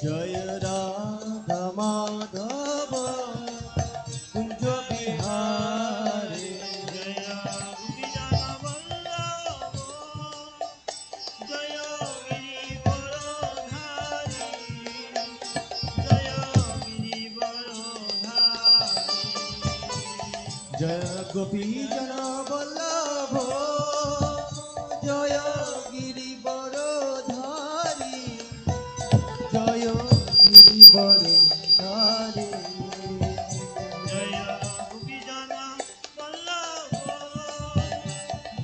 জয় রাধা মাধব কুঞ্জ বিহারে জয় গোপীজন বল্লভ জয় গিরিবরধারী জয় গিরিবরধারী জয় গোপীজন বল্লভ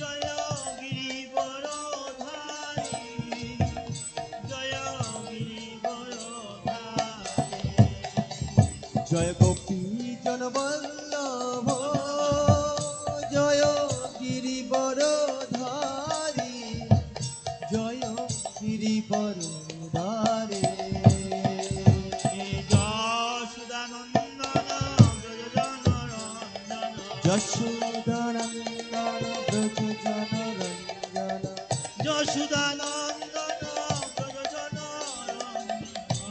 জয় গিরিবরধারী জয় গিরিবরধারী জয় গোপীজন বল্লভ জয় গিরিবরধারী জয় গিরিবরধারী জয় গোপীজন বল্লভ জয় গিরিবরধারী জয় গিরিবরধারী যশোদানন্দন ব্রজ জনরঞ্জন যশোদানন্দন ব্রজ জনরঞ্জন যশোদানন্দন ব্রজ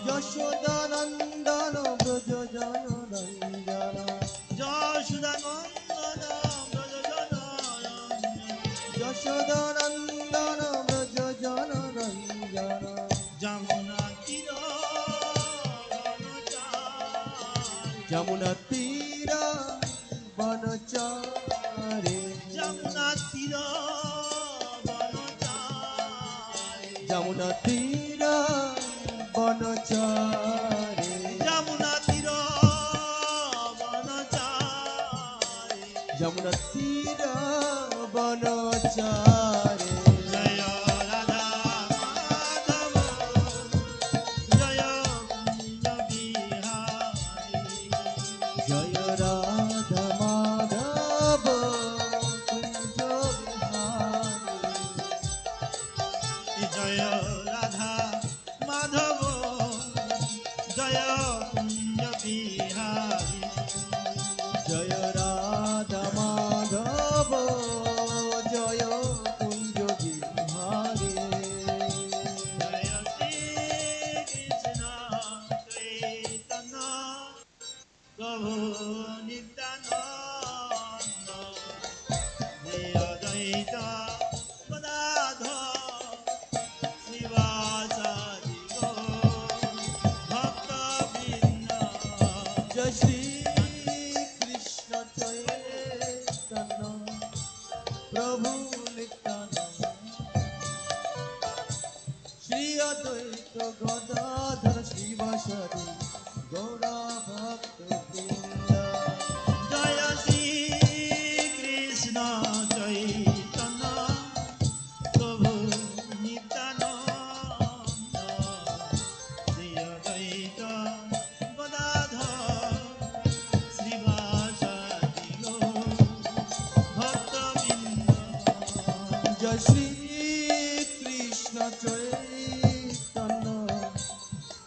যশোদানন্দন ব্রজ জনরঞ্জন যশোদানন্দন ব্রজ যশোদানন্দন ব্রজ জনরঞ্জন যমুনা তীর বনচারী যমুনা তীর বনচারে যমুনা তীর বনচারী যমুনা তীর বনচারে যমুনা তীর বনচারী যমুনা তীর বনচারে জয় রাধা মাধব জয় কুঞ্জ বিহারী জয় রাধা মাধব কুঞ্জ বিহারী জয় রাধা মাধব জয় কুঞ্জ বিহারী জয় রাধা মাধব জয় কুঞ্জ বিহারী জয় শ্রী কৃষ্ণ চৈতন্য প্রভু নিত্যানন্দ শ্রী অদ্বৈত গদাধর শ্রীবাসাদি ভক্তবৃন্দ জয় শ্রী কৃষ্ণ চৈতন্য প্রভু নিত্যানন্দ শ্রী অদ্বৈত গদাধর শ্রীবাসাদি গৌরা ভক্ত বৃন্দ জয় শ্রী কৃষ্ণ চৈতন্য প্রভু নিত্যানন্দ শ্রী অদ্বৈত গদাধর শ্রীবাসাদি ভক্তবৃন্দ জয় শ্রী কৃষ্ণ চৈতন্য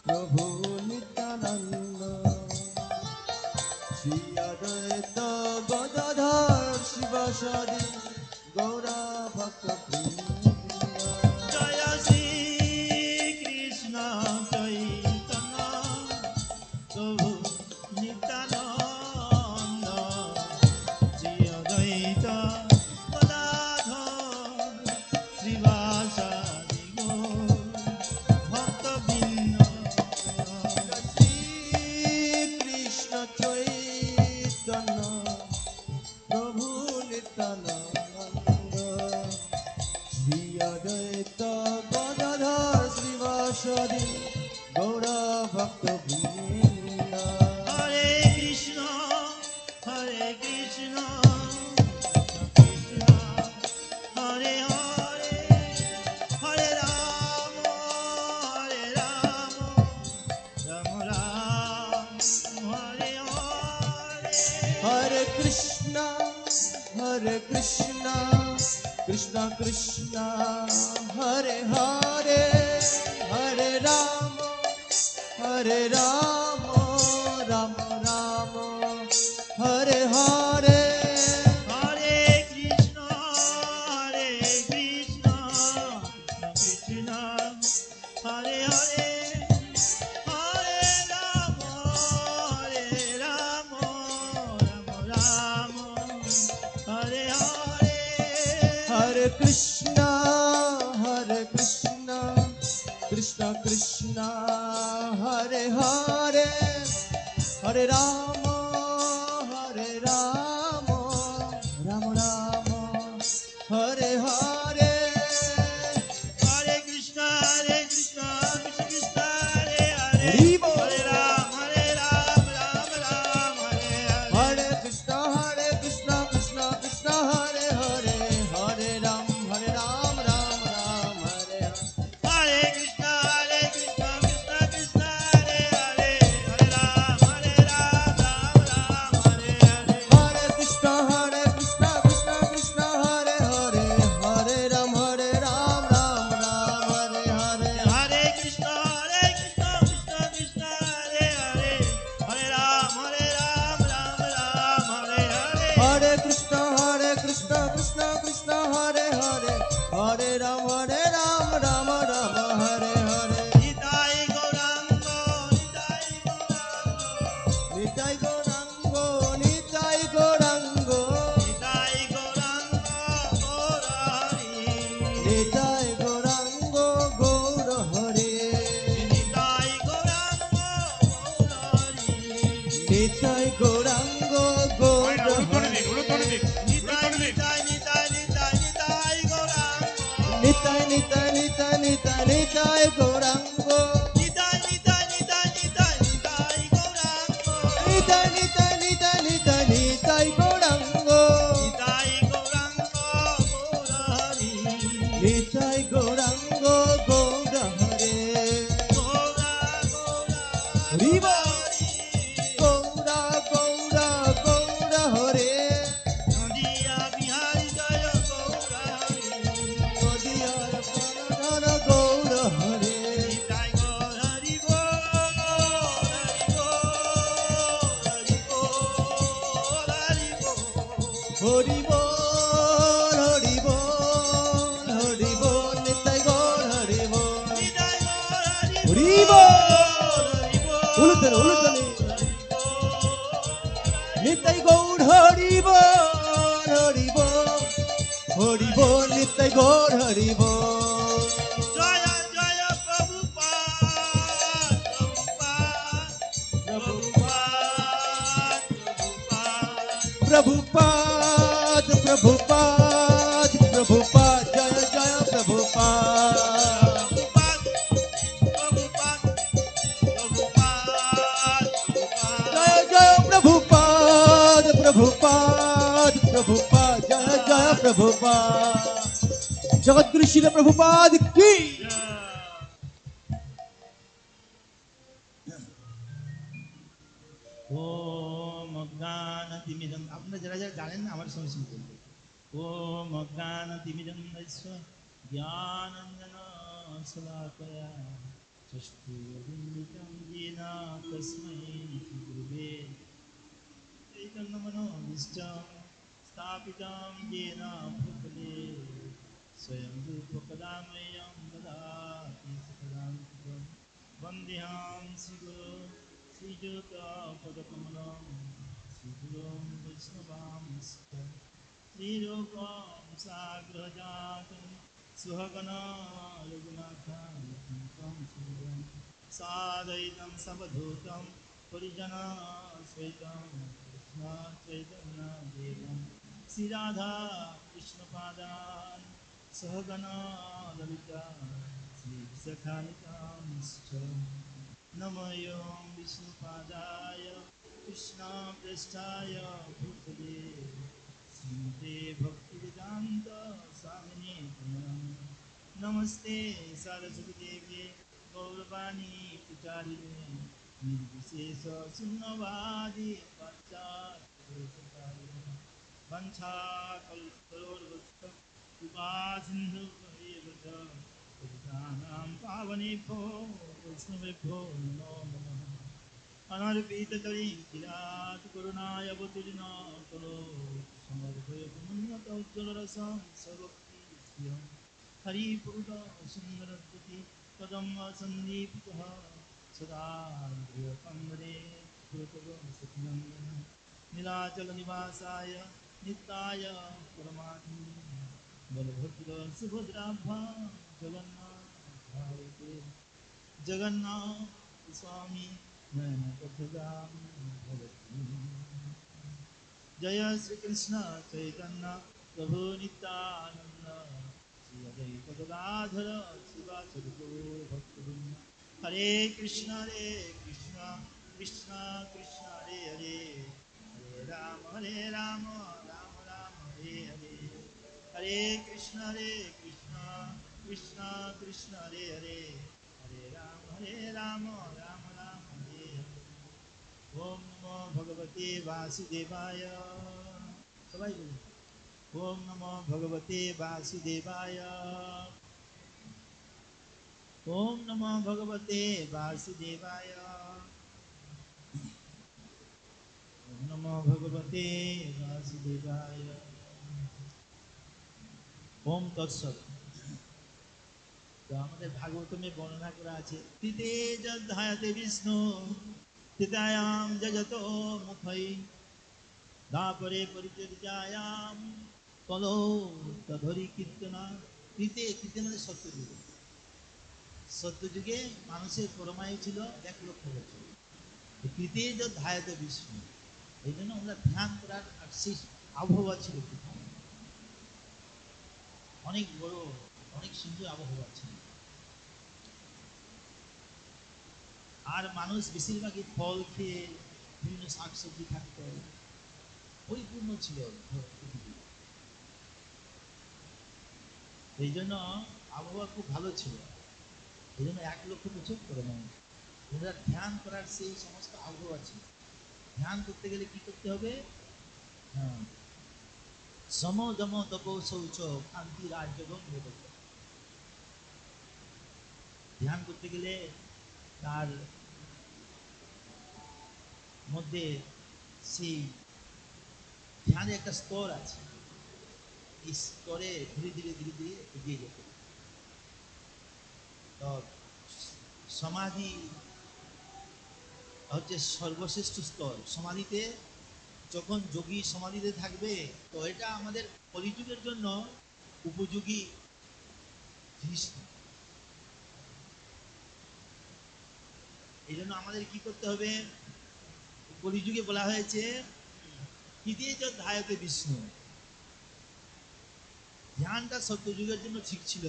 প্রভু নিত্যানন্দ শ্রী অদ্বৈত গদাধর শিবাসাদি গৌরা ভক্ত বৃন্দ জয় শ্রী কৃষ্ণ চৈতন্য প্রভু নিত্যানন্দ শ্রী অদ্বৈত গদাধর শ্রীবাসাদি ভক্তবৃন্দ শ্রী কৃষ্ণ চৈতন্য প্রভু নিত্যানন্দ শ্রী অদ্বৈত গদাধর শ্রীবাসাদি গৌরা ভক্ত বৃন্দ হরে Krishna Krishna Hare Hare Hare Ram Ram Ram Hare Hare Hare Krishna Krishna Krishna Hare Hare Hare Ram Ram Ram Hare Hare Hare Krishna Krishna Krishna Hare Hare Krishna Krishna Krishna Hare Hare Hare Rama Hare Rama Rama Rama Hare Hare Hare Krishna, Krishna Krishna, Hare Hare. Hari Bol. Hare Ram, Ram Ram, Hare Hare. Hare Krishna Krishna Krishna Hare Hare Hare Ram Ram Ram Hare Hare Hare Krishna, Krishna Krishna, Hare Hare. Hare Ram, Ram Hare Hare. Hare Krishna Krishna Krishna Hare Hare Hare Ram Ram Hare Hare Hare Krishna, Krishna Krishna, Hare Hare. Hare Ram, Ram Hare Hare. Hare Krishna Krishna Krishna Hare Hare Hare Ram Ram Hare Hare Nitai Gauranga, Nitai Gauranga. Nitai Gaurango Nitai Gauranga, Gaurari. Nitai Gaurango Gaur Hare Nitai Gauranga, Gaurari. Nitai Gaurango Gaur Hare Nitai, Nitai, Nitai, Nitai, Nitai Gauranga. Nitai Nitai Nitai Nitai Nitai Gaurango Nitai, Nitai, Nitai, Nitai, Nitai Gauranga. Nitai Nitai Nitai Nitai Nitai Gaurango Nitai Gauranga, Gaurari. Nitai Gaurango Gaur Hare Gaura, Gaura, Haribo Gaurari. Gaura Gaura Gaura Hare Nadiya Bihari Jaya Gaurari. Nodiyar Pranadhana Gaur Hare Nitai Gaur, Hari Bol, Hari Bol, Hari Bol, Hari Bol. Hari Bol Hari Bol Hari Bol Nitai Gaur Hari Bol Nitai Gaur, Hari Hari Bol, Bol Hari Bol, Ulutane Ulutane Hari Bol. Nitai Gaur Hari Bol Hari Bol Hari Bol Nitai Gaur Hari Bol Jaya Jaya Prabhupada, Prabhupada, Prabhupada, Prabhupada Prabhupada Prabhupada Jaya Jaya Prabhupada Prabhupada, Prabhupada, Prabhupada, Jaya Jaya Prabhupada Prabhupada Prabhupada Jaya Jaya Prabhupada Jagat Guru Srila Prabhupada ki ওম অজ্ঞানতিমিরং আপনারা যারা যারা জানেন না আমার সঙ্গে সঙ্গে বলবেন ওম অজ্ঞানতিমিরং দস্য জ্ঞানঞ্জন শলাকয়া চক্ষুরুন্মিলিতং येन তস্मै শ্রীগুরুবে চৈতন্যমনোভীষ্টং স্থাপিतं येन ভূতলে स्वयं रूपकदामयं ददाति सकलां वन्देऽहं श्रीगुरो श्रीयुतपदकमलं श्रीगुरुं वैष्णवांश्च श्रीरूपं साग्रजातं सुहगना रघुनाथं श्रीगुरं सादयितं सवधूतं परिजनसहितं कृष्णचैतन्यदेवं श्रीराधा कृष्णपादान् सहगना ललिता श्रीसखानिकांश्च नमयो विष्णुपादाय कृष्णपृष्ठाय भूतले श्रीमते भक्तिवेदान्त स्वामिने नमस्ते सरस्वतीदेवे गौरवाणी प्रचारिणे निर्विशेष शून्यवादी पाश्चात्य वंशाकल्पतरोर्वश्च कृपा सिन्धुभ्येव च पतितानां पावनेभ्यो वैष्णवेभ्यो नमो नमः अनर्पितकरीं किरात करुणाय अवतीर्णा करो समर्पयमुन्नत उज्ज्वलरसं सर्वभक्तिश्रियं हरिपूर्ण सुन्दरद्युति पदं सन्दीपितः सदा हृदयकन्दरे पुरतव सतिनन्दन नीलाचलनिवासाय नित्याय परमात्मने बलभद्र सुभद्राभ्यां जगन्नाथ জগন্নাথ স্বামী নয়ন পথগাম ভবতি। জয় শ্রীকৃষ্ণ চৈতন্য প্রভু নিত্যানন্দ, শ্রী অদ্বৈত গদাধর শিবাচার্য ভক্তবৃন্দ। হরে কৃষ্ণ কৃষ্ণ কৃষ্ণ হরে হরে, হরে রাম রাম রাম হরে হরে। হরে কৃষ্ণ কৃষ্ণ কৃষ্ণ হরে হরে, হরে রাম রাম রাম হরে হরে। ওম নমো ভগবতে বাসুদেবায়। সবাই বলুন ওম নমো ভগবতে বাসুদেবায়। ওম নমো ভগবতে বাসুদেবায়। ওম নমো ভগবতে বাসুদেবায়। ওম তৎসৎ। তো আমাদের ভাগবতমে বর্ণনা করা আছে, তিতে যদ্ধায়তে বিষ্ণু তিতায়াম যজত মুখৈ, দাপরে পরিচর্যায়াম কলৌ তধরি কীর্তনা। তিতে মানে সত্যযুগে। সত্যযুগে মানুষের পরমায়ু ছিল 1,00,000 বছর। তিতে যদ্ধায়তে বিষ্ণু, এই জন্য আমরা ধ্যান করার আর সেই আবহাওয়া ছিল, অনেক বড় অনেক সুন্দর আবহাওয়া ছিল। আর মানুষ বেশিরভাগই ফল খেয়ে বিভিন্ন শাকসবজি থাকত, পরিপূর্ণ ছিল পৃথিবী। এই জন্য আবহাওয়া খুব ভালো ছিল। এই জন্য 1,00,000 বছর করে মানুষ ওরা ধ্যান করার সেই সমস্ত আবহাওয়া ছিল। ধ্যান করতে গেলে কি করতে হবে? হ্যাঁ, সম যম তপ শৌচ শান্তি রাজযোগম যোগ। ধ্যান করতে গেলে তার মধ্যে সেই ধ্যানের একটা স্তর আছে, এই স্তরে ধীরে ধীরে এগিয়ে যেতে। তো সমাধি হচ্ছে সর্বশ্রেষ্ঠ স্তর। সমাধিতে যখন যোগী সমাধিতে থাকবে, তো এটা আমাদের কলিযুগের জন্য উপযোগী জিনিস। এই জন্য আমাদের কি করতে হবে? কলিযুগে বলা হয়েছে হৃদয়ে ধায়তে বিষ্ণু। ধ্যানটা সত্যযুগের জন্য ঠিক ছিল।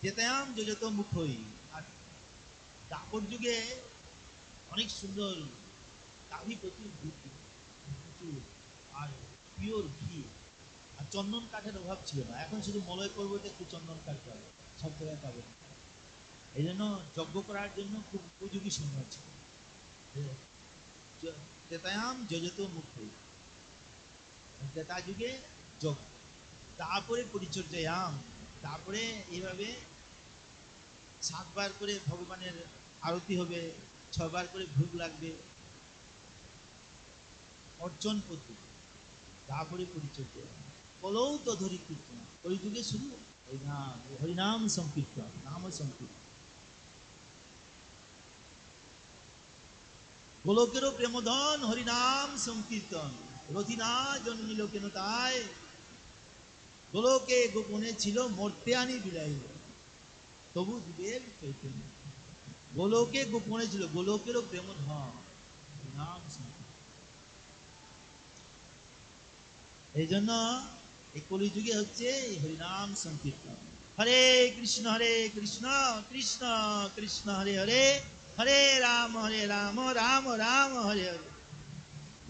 যেতায়াম যজত মুখই। আর দাপর যুগে অনেক সুন্দর দাবি, প্রচুর প্রচুর আর পিওর ঘি আর চন্দন কাঠের অভাব ছিল না। এখন শুধু মলয় পর্বতে একটু চন্দন কাঠ পাবে, সব জায়গায় পাবে। এই জন্য যজ্ঞ করার জন্য খুব উপযোগী সময় ছিল। ত্রেতায়াম যজত মুখই, ত্রেতা যুগে যজ্ঞ। তারপরে পরিচর্যায়াম, তারপরে এইভাবে 7 বার করে ভগবানের আরতি হবে, 6 বার করে ভোগ লাগবে, অর্চন পদ্ধতি। তারপরে পরিচর্যা কলৌ তধরি কীর্তন। কলিযুগে শুধু হরিনাম, হরিনাম সংকীর্তন, নাম সংকীর্তন। গোলকেরও প্রেমধন হরিনাম সংকীর্তন, রথিনা জন্মিল কেন তাই, গোলকে গোপনে ছিল মর্তে আনি বিলাইল, তবু দিবের চৈতন্য। গোলকে গোপনে ছিল, গোলকেরও প্রেমধন হরিনাম সংকীর্তন। এই জন্য এই কলিযুগে হচ্ছে হরিনাম সংকীর্তন। হরে কৃষ্ণ কৃষ্ণ কৃষ্ণ হরে হরে, হরে রাম রাম রাম হরে হরে।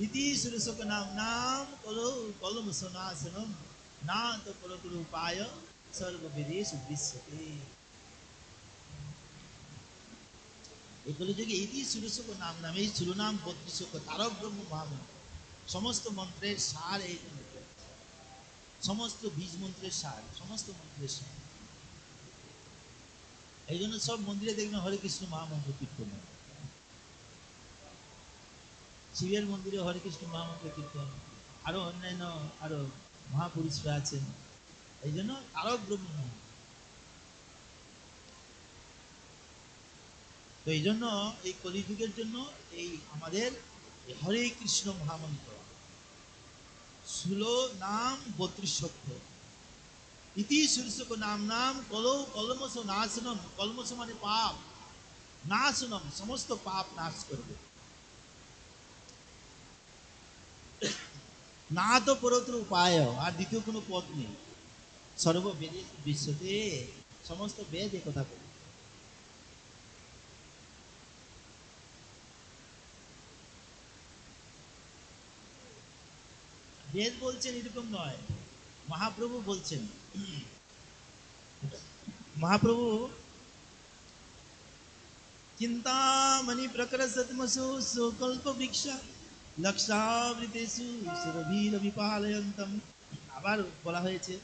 ইতি সুরসক নাম নাম কলো কলম সনাসনম, না তো পরকুর উপায় সর্ববিদেশ দৃশ্যতে। এই কলিযুগে ইতি সুরসক নাম নাম, এই শিরোনাম 32 তারক ব্রহ্ম মহামন্ত্র। সমস্ত মন্ত্রের সার এই, সমস্ত বীজ মন্ত্রের সার, সমস্ত মন্ত্রের সার। এই জন্য সব মন্দিরে দেখবেন হরে কৃষ্ণ মহামন্ত্র কীর্তন। শিবের মন্দিরে হরে কৃষ্ণ মহামন্ত্র কীর্তন, আরো অন্যান্য আরো মহাপুরুষরা আছেন। এই জন্য তারক ব্রহ্ম। তো এই জন্য এই কলিযুগের জন্য এই আমাদের হরে কৃষ্ণ মহামন্ত্র, ষোলো নাম 32 অক্ষর। ইতি শীর্ষক নাম নাম কলৌ কলমস নাশনম, কলমস মানে পাপ, নাশনম সমস্ত পাপ নাশ করবে। না তো পরত্র উপায়, আর দ্বিতীয় কোনো পথ নেই। সর্ববেদে বিশ্বতে, সমস্ত বেদ এ কথা বলে। বেদ বলছেন এরকম নয়, মহাপ্রভু বলছেন। মহাপ্রভু চিন্তামণি প্রকরসৎমসু সুকল্প বৃক্ষ লক্ষাবৃতেষু সুরভীর বিপালয়ন্তম। আবার বলা হয়েছে,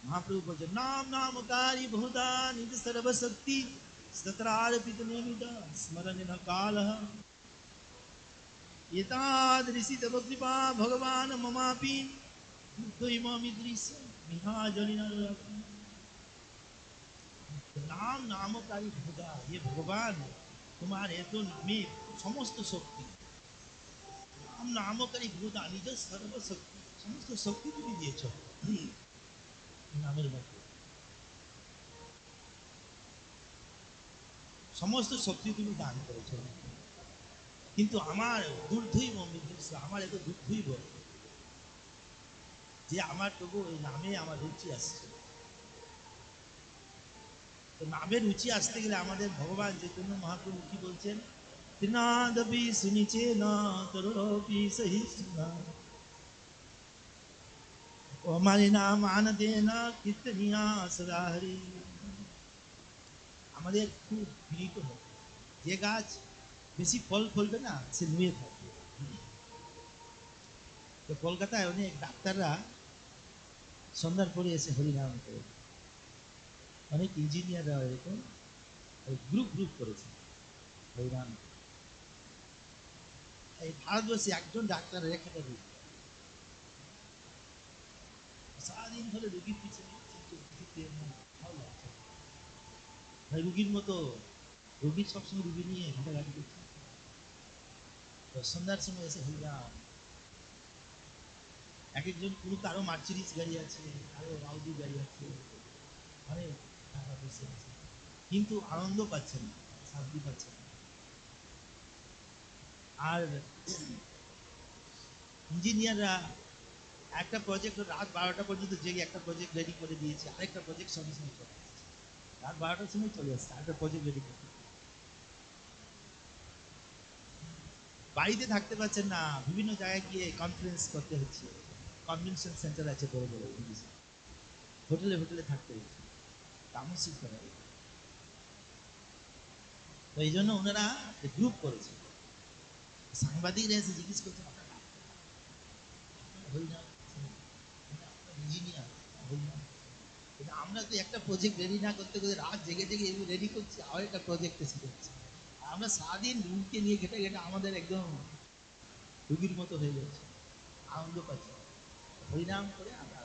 মহাপ্রভু বলছেন নাম নামকারী বহুধা নিজ সর্বশক্তি সত্রার্পিত নিয়মিত স্মরণ কাল एतादृशी तव कृपा भगवान ममापि बुद्धैमामि दृश्य मिहाजलिना। नाम नामकारी खुदा, ये भगवान तुम्हारे तो में समस्त शक्ति, नाम नामकारी खुदा निज सर्वशक्ति, समस्त शक्ति তুমি দিয়েছ নামের মধ্যে, সমস্ত শক্তি তুমি দান করেছ। কিন্তু আমার দুর্ধৈব মৃত্যু, আমার এত দুর্ধৈব যে আমার তবু ওই নামে আমার রুচি আসছে। তো নামের রুচি আসতে গেলে আমাদের ভগবান চৈতন্য মহাপ্রভু কি বলছেন, ত্রিনাদপি শুনিছে না তরুপি সহিষ্ণু ও আমার নাম আনদে না কীর্তনিয়া সদা হরি। আমাদের খুব বিনীত হবে, যে গাছ বেশি ফল ফলবে না সে নুয়ে থাকবে। তো কলকাতায় অনেক ডাক্তাররা সন্ধ্যার পরে এসে হরিনাম করে, অনেক ইঞ্জিনিয়াররা এরকম গ্রুপ গ্রুপ করেছে হরিনাম। এই ভারতবর্ষে একজন ডাক্তারের একটা রোগ, সারাদিন ধরে রোগীর পিছনে ভালো লাগছে ভাই, রুগীর মতো, রোগীর সবসময় রুগী নিয়ে ঘাটাঘাটি করছে। তো সন্ধ্যার সময় এসে হরিনাম, এক একজন পুরো, কারো মার্সিডিজ গাড়ি আছে, কারো আউডি গাড়ি আছে, অনেক টাকা পয়সা আছে, কিন্তু আনন্দ পাচ্ছেন না, শান্তি পাচ্ছেন না। আর ইঞ্জিনিয়াররা একটা প্রজেক্ট রাত 12টা পর্যন্ত জেগে একটা প্রজেক্ট রেডি করে দিয়েছে, আরেকটা প্রজেক্ট সঙ্গে সঙ্গে চলে আসছে, রাত 12টার সময় চলে আসছে আরেকটা প্রজেক্ট রেডি করতে। বাড়িতে থাকতে পারছেন না, বিভিন্ন জায়গায় গিয়ে কনফারেন্স করতে হচ্ছে, কনভেনশন সেন্টার আছে বড় বড়, হোটেলে হোটেলে থাকতে হচ্ছে, তামসিক করা। তো এই জন্য ওনারা গ্রুপ করেছে। সাংবাদিকরা এসে জিজ্ঞেস করছে হরিনাম, ইঞ্জিনিয়ার হরিনাম, কিন্তু আমরা তো একটা প্রজেক্ট রেডি না করতে করতে রাত জেগে জেগে এগুলো রেডি করছি, আর একটা প্রজেক্ট এসে করছি। আমরা সারাদিন রুগীকে নিয়ে ঘেটে ঘেটে আমাদের একদম রুগীর মতো হয়ে যাচ্ছে, আনন্দ পাচ্ছি হরিনাম করে আমরা।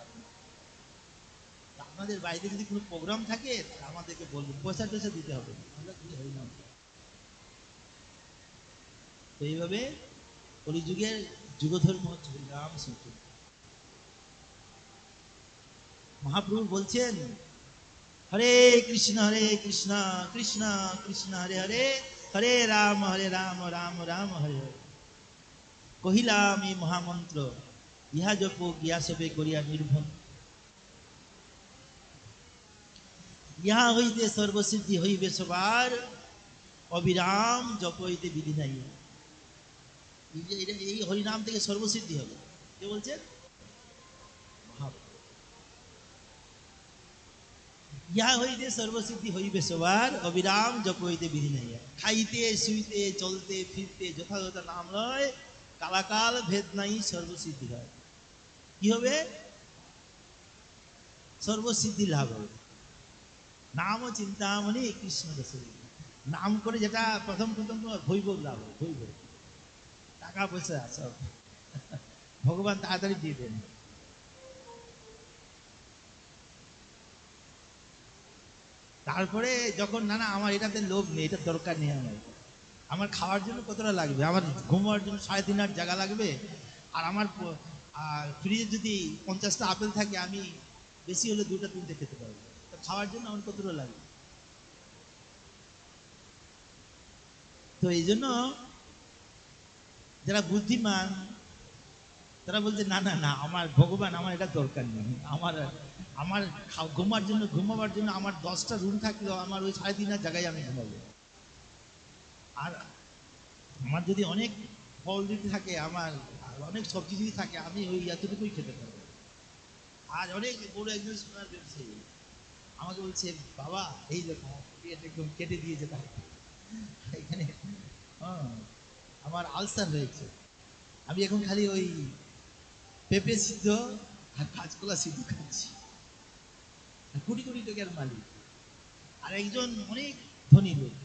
আপনাদের বাইরে যদি কোনো প্রোগ্রাম থাকে আমাদেরকে বলবেন, পয়সা টয়সা দিতে হবে, আমরা কি হরিনাম। তো এইভাবে কলিযুগের যুগধর্ম হচ্ছে হরিনাম সংকীর্তন। মহাপ্রভু বলছেন হরে কৃষ্ণ কৃষ্ণ কৃষ্ণ হরে হরে, হরে রাম রাম রাম হরে হরে। কহিলাম এই মহামন্ত্র, ইহা জপ গিয়া সবে করিয়া নির্ভর, ইহা হইতে সর্বসিদ্ধি হইবে সবার, অবিরাম জপ হইতে বিধি নাই। এই হরিনাম থেকে সর্বসিদ্ধি হবে। কে বলছেন? ইহা হইতে সর্বসিদ্ধি হইবে সবার, অবিরাম জপ হইতে বিধি নাই। খাইতে শুইতে চলতে ফিরতে যথাযথ নাম লয়, কালাকাল ভেদ নাই সর্বসিদ্ধি হয়। কি হবে? সর্বসিদ্ধি লাভ হবে। নাম ও চিন্তামণি কৃষ্ণ রসে, নাম করে যেটা প্রথম প্রথম ভৈভব লাভ হয়, ভৈভব, টাকা পয়সা সব ভগবান তাড়াতাড়ি দিয়ে দেন। তারপরে যখন না না আমার এটাতে লোভ নেই, এটার দরকার নেই, আমার খাওয়ার জন্য কতটা লাগবে, আমার ঘুমার জন্য 3.5 জায়গা লাগবে, আর আমার আর ফ্রিজে যদি 50টা আপেল থাকে, আমি বেশি হলে 2টা 3টে খেতে পারবো। তো খাওয়ার জন্য আমার কতটা লাগে। তো এই জন্য যারা বুদ্ধিমান তারা বলছে না না না, আমার ভগবান, আমার এটা দরকার নেই। আমার আমার ঘুমাবার জন্য আমার 10টা রুম থাকলেও আমার ওই 3.5 জায়গায় আমি ঘুমাবো। আর আমার যদি অনেক ফল যদি থাকে, আমার আর অনেক সবজি যদি থাকে, আমি ওই এতটুকুই খেতে পারবো। আর অনেক বড় একজন সোনার ব্যবসায়ী আমাকে বলছে, বাবা এই দেখো পেট একদম কেটে দিয়েছে তার এখানে, হ্যাঁ, আমার আলসার হয়েছে, আমি এখন খালি ওই পেঁপে সিদ্ধ আর কাঁচকলা সিদ্ধ খাচ্ছি। কোটি কোটি টাকার মালিক, আর একজন অনেক ধনী লোক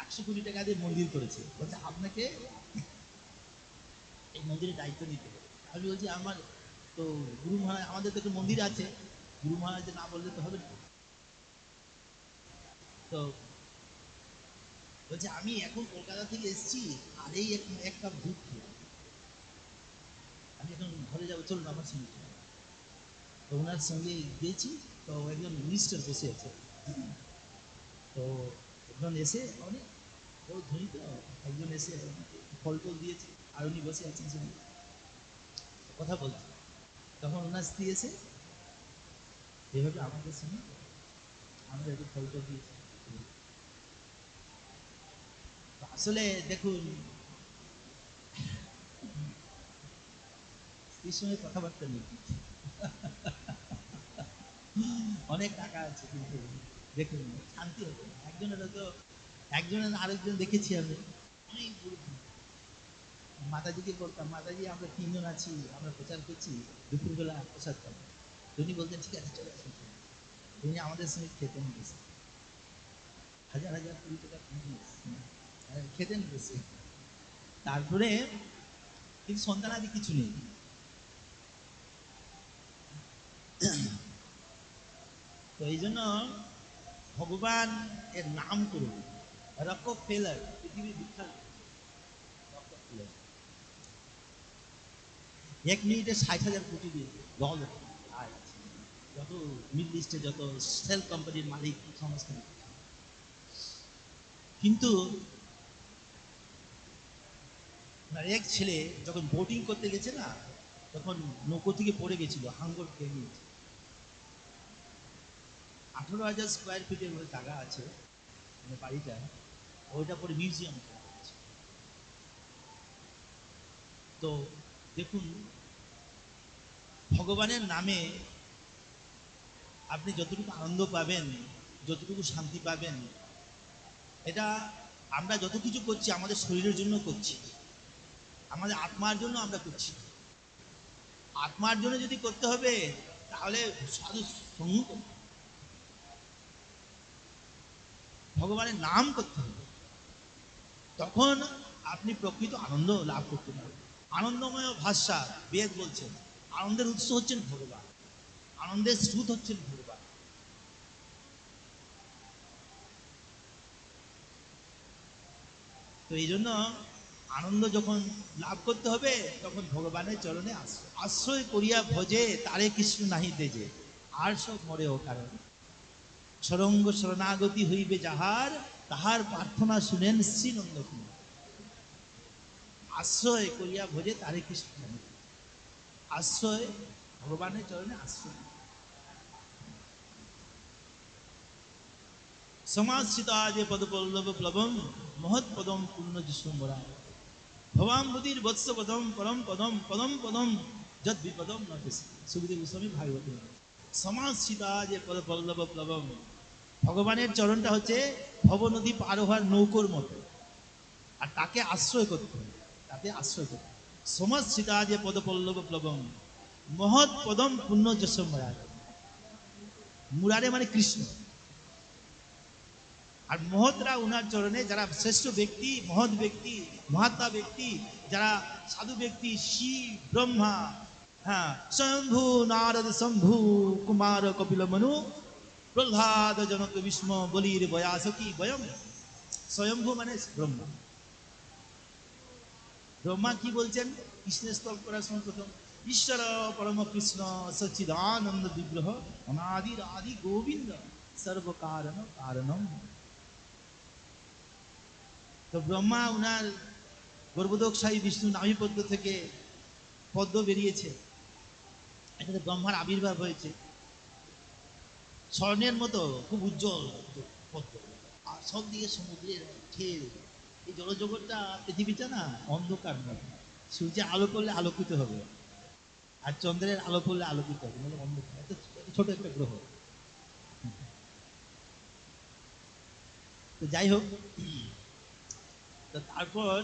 100 কোটি টাকা দিয়ে মন্দির করেছে, বলছে আপনাকে এই মন্দিরের দায়িত্ব নিতে হবে। আমি বলছি আমার তো গুরু মহারাজ, আমাদের তো একটা মন্দির আছে, গুরু মহারাজ না বললে তো হবে না। তো বলছে আমি এখন কলকাতা থেকে এসেছি, আর এই এক কাপ দুধ খেয়ে আমি এখন ঘরে যাবো, চলুন আমার সঙ্গে। তো ওনার সঙ্গে গিয়েছি, তো একজন মিনিস্টার বসে আছে। তো একজন এসে অনেক ও ধনী, তো একজন এসে ফল টল দিয়েছে, আর উনি বসে আছেন সঙ্গে কথা বলছে। তখন ওনার স্ত্রী এসে এভাবে আমাদের সঙ্গে আমরা একটু ফল টল দিয়েছি। আসলে দেখুন, স্ত্রীর সঙ্গে কথাবার্তা নেই, অনেক টাকা আছে, কিন্তু দেখুন শান্তি হতো না। একজনের আরেকজন দেখেছি আমি, অনেক মাতাজিকে বলতাম, মাতাজি আমরা 3জন আছি, আমরা প্রচার করছি, দুপুরবেলা প্রসাদ খাবো। উনি বলতেন ঠিক আছে চলে আসুন। উনি আমাদের সঙ্গে খেতেন বসে, হাজার হাজার কোটি টাকা খেতেন বসে। তারপরে কিন্তু সন্তানাদি কিছু নেই। তো এই জন্য ভগবান এর নাম করুন, রক ফেলার, পৃথিবীর বিখ্যাত রকফেলার। 1 মিনিটে 60,000 কোটি ডলার আয় আছে। যত মিডল ইস্টে যত সেল কোম্পানির মালিক সমস্ত, কিন্তু ওনার এক ছেলে যখন বোটিং করতে গেছে না, তখন নৌকো থেকে পড়ে গেছিল, হাঙ্গর খেয়ে নিয়েছে। 18,000 স্কোয়ার ফিটের মধ্যে জায়গা আছে মানে বাড়িটা, ওইটা পরে মিউজিয়াম করা হয়েছে। তো দেখুন, ভগবানের নামে আপনি যতটুকু আনন্দ পাবেন, যতটুকু শান্তি পাবেন, এটা আমরা যত কিছু করছি আমাদের শরীরের জন্য করছি, আমাদের আত্মার জন্য আমরা করছি। আত্মার জন্য যদি করতে হবে, তাহলে সাধু সঙ্গ করতে হবে, ভগবানের নাম করতে হবে, তখন আপনি প্রকৃত আনন্দ লাভ করতে পারবেন। আনন্দময় ভাষা, বেদ বলছেন আনন্দের উৎস হচ্ছেন ভগবান, আনন্দের স্রোত হচ্ছেন ভগবান। তো এই জন্য আনন্দ যখন লাভ করতে হবে, তখন ভগবানের চরণে আশ্রয় করিয়া ভজে, তারে কৃষ্ণ নাহি তেজে, আর সব মরে ও কারণ। সরঙ্গ শরণাগতি হইবে যাহার, তাহার প্রার্থনা শুনেন শ্রীনন্দ কুমার। আশ্রয় করিয়া ভজে তারে কৃষ্ণ নাহি তেজে, আশ্রয়, ভগবানের চরণে আশ্রয়। সমাশ্রিতা যে পদপল্লব প্লবম, মহৎ পদম পূর্ণ যিশুম্বরা, ভবাম বুধির বৎস পদম পরম পদম পদম পদম যদ বিপদম নটেসি। সুখদেব গোস্বামী ভাগবত। সমাশ্রিতা যে পদপল্লব প্লবম, ভগবানের চরণটা হচ্ছে ভব নদী পার হওয়ার নৌকোর মতো, আর তাকে আশ্রয় করতে হবে, তাকে আশ্রয় করতে হবে। সমাশ্রিতা যে পদপল্লব প্লবম, মহৎ পদম পূর্ণ যশোমরা। মুরারে মানে কৃষ্ণ, আর মহৎরা উনার চরণে, যারা শ্রেষ্ঠ ব্যক্তি, মহৎ ব্যক্তি, মহাত্মা ব্যক্তি, যারা সাধু ব্যক্তি, শিব ব্রহ্মা, হ্যাঁ, স্বয়ম্ভু নারদ শম্ভু কুমার কপিল মনু প্রহ্লাদ জনক বিষ্ম বলির বয়াসকি বয়ম। স্বয়ম্ভু মানে ব্রহ্মা। ব্রহ্মা কি বলছেন কৃষ্ণের স্তব করার সময় প্রথম? ঈশ্বর পরম কৃষ্ণ সচ্চিদানন্দ বিগ্রহ অনাদির আদি গোবিন্দ সর্বকারণ কারণম। তো ব্রহ্মা উনার গর্ভদোকশায়ী বিষ্ণু নাভিপদ্ম থেকে পদ্ম বেরিয়েছে, এটাতে ব্রহ্মার আবির্ভাব হয়েছে। স্বর্ণের মতো খুব উজ্জ্বল পদ্ম, আর সব দিকে সমুদ্রের ঢেউ। এই জড়জগৎটা পৃথিবীটা না অন্ধকার নয়, সূর্যের আলো পড়লে আলোকিত হবে, আর চন্দ্রের আলো পড়লে আলোকিত হবে, মানে অন্ধকার। এত ছোট একটা গ্রহ। তো যাই হোক, তো তারপর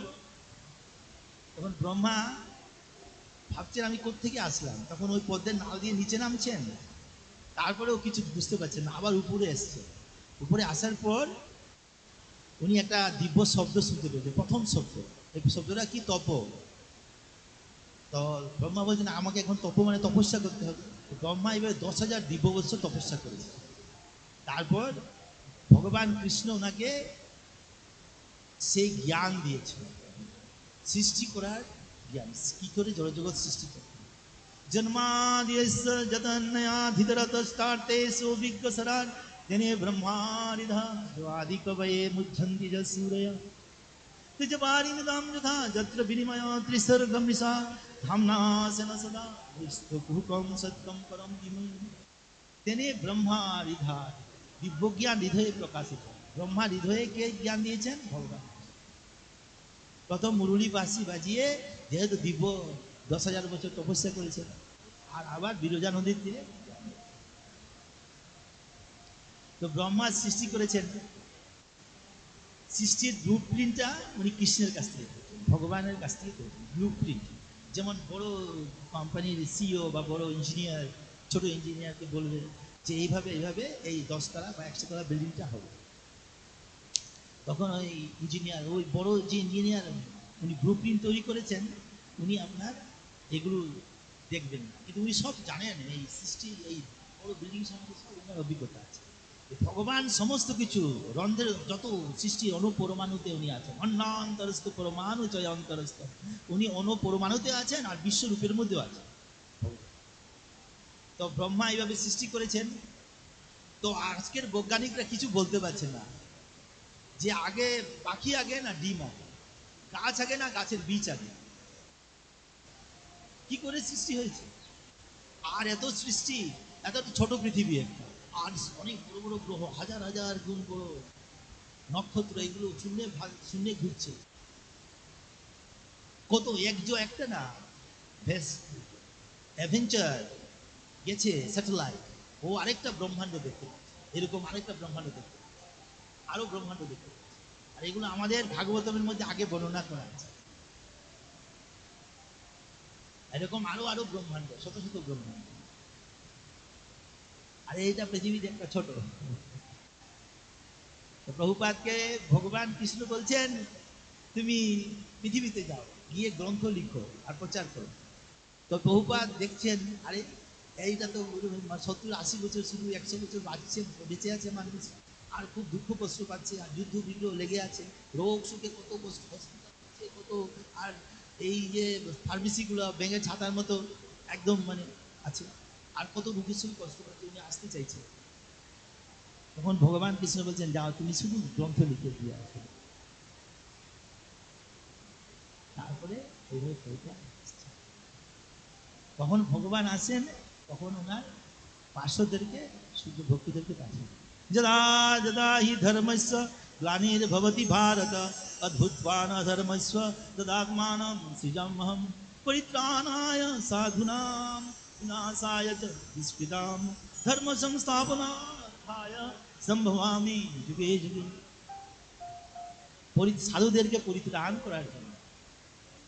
তখন ব্রহ্মা ভাবছেন আমি কোত্থেকে আসলাম, তখন ওই পদ্মের নাল দিয়ে নিচে নামছেন, তারপরেও কিছু বুঝতে পারছেন না, আবার উপরে এসছে। উপরে আসার পর উনি একটা দিব্য শব্দ শুনতে পেয়েছেন, প্রথম শব্দ। এই শব্দটা কি? তপ। তো ব্রহ্মা বলছেন আমাকে এখন তপ মানে তপস্যা করতে হবে। ব্রহ্মা এবার 10,000 দিব্য বৎসর তপস্যা করেছে। তারপর ভগবান কৃষ্ণ ওনাকে সেই জ্ঞান দিয়েছিল, সৃষ্টি করার জ্ঞান, কি করে জড়জগৎ সৃষ্টি করে। জন্মাদিয়স্য যতন্নয়াধিতরতস্তার্তেষু বিজ্ঞসরান তেনে ব্রহ্মারিধা আদি কবয়ে মুচ্ছন্তি যসূরয় তেজবারিণদাম যথা যত্র বিনিময় ত্রিসর্গম নিশা ধামনাসেন সদা বিষ্ণুকুকম সত্যম পরম বিময় তেনে ব্রহ্মারিধা। দিব্য জ্ঞান হৃদয়ে প্রকাশিত। ব্রহ্মা হৃদয়ে কে জ্ঞান দিয়েছেন? ভগবান। প্রথম মুরুলি বাঁশি বাজিয়ে, যেহেতু দিব্য 10,000 বছর তপস্যা করেছেন, আর আবার বিরজা নদীর তীরে। তো ব্রহ্মা সৃষ্টি করেছেন, সৃষ্টির ব্লু প্রিন্টটা উনি কৃষ্ণের কাছ থেকে করেছেন, ভগবানের কাছ থেকে করেছেন ব্লু প্রিন্ট। যেমন বড় কোম্পানির সিইও বা বড় ইঞ্জিনিয়ার ছোট ইঞ্জিনিয়ারকে বলবে যে এইভাবে এইভাবে এই 10 তলা বা 100 তলা বিল্ডিংটা হবে, তখন ওই ইঞ্জিনিয়ার, ওই বড় যে ইঞ্জিনিয়ার উনি ব্লু প্রিন্ট তৈরি করেছেন, উনি আপনার এগুলো দেখবেন না, কিন্তু উনি সব জানেন এই সৃষ্টি, এই বড় বিল্ডিং সম্বন্ধে সব ওনার অভিজ্ঞতা আছে। ভগবান সমস্ত কিছু রন্ধ্রের যত সৃষ্টি অনুপরমাণুতে উনি আছেন, অন্যান্তরস্থ পরমাণু চয় অন্তরস্থ, উনি অনুপরমাণুতে আছেন আর বিশ্বরূপের মধ্যেও আছেন। তো ব্রহ্মা এইভাবে সৃষ্টি করেছেন। তো আজকের বৈজ্ঞানিকরা কিছু বলতে পারছে না যে আগে পাখি আগে না ডিম আগে, গাছ আগে না গাছের বীজ আগে, কি করে সৃষ্টি হয়েছে। আর এত সৃষ্টি, এত ছোট পৃথিবী একটা, আর অনেক বড় বড় গ্রহ, হাজার হাজার গুণ বড় নক্ষত্র, এগুলো শূন্যে শূন্যে ঘুরছে। কত একটা না, ভেস অ্যাভেঞ্চার গেছে স্যাটেলাইট, ও আরেকটা ব্রহ্মাণ্ড দেখতে পাচ্ছে, এরকম আরেকটা ব্রহ্মাণ্ড দেখতে পাচ্ছে, আরো ব্রহ্মাণ্ড দেখতে পাচ্ছে। আর এগুলো আমাদের ভাগবতমের মধ্যে আগে বর্ণনা করা আছে। এরকম আরো আরো ব্রহ্মাণ্ড, শত শত ব্রহ্মাণ্ড। আর এইটা পৃথিবীতে একটা ছোট। তো প্রভুপাদকে ভগবান কৃষ্ণ বলছেন তুমি পৃথিবীতে যাও, গিয়ে গ্রন্থ লিখো আর প্রচার করো। তো প্রভুপাদ দেখছেন আরে এইটা তো 70-80 বছর, শুধু 100 বছর বাঁচছে, বেঁচে আছে মানুষ, আর খুব দুঃখ কষ্ট পাচ্ছে, আর যুদ্ধ বিগ্রহ লেগে আছে, রোগ সুখে কত কষ্ট, হসপিটাল আছে কত, আর এই যে ফার্মেসিগুলো ভেঙে ছাতার মতো একদম মানে আছে, আর কত রোগীর সঙ্গে কষ্ট পাচ্ছে, উনি আসতে চাইছে। তখন ভগবান কৃষ্ণ বলছেন যাও তুমি শুধু গ্রন্থ লিখে দিয়ে আসো। তারপরে এইভাবে কবিতা আসছে। তখন ভগবান আসেন, তখন ওনার পার্শ্বদেরকে, শুদ্ধ ভক্তিদেরকে পাঠান। যদা যদা হি ধর্মস্য গ্লানির্ভবতি ভারত অদ্ভুতবান ধর্মস্য তদাত্মানম সৃজাম্যহম পরিত্রাণায় সাধুনাম বিনাশায় চ দুষ্কৃতাম ধর্ম সংস্থাপনার্থায় সম্ভবামি যুগে যুগে। সাধুদেরকে পরিত্রাণ করার জন্য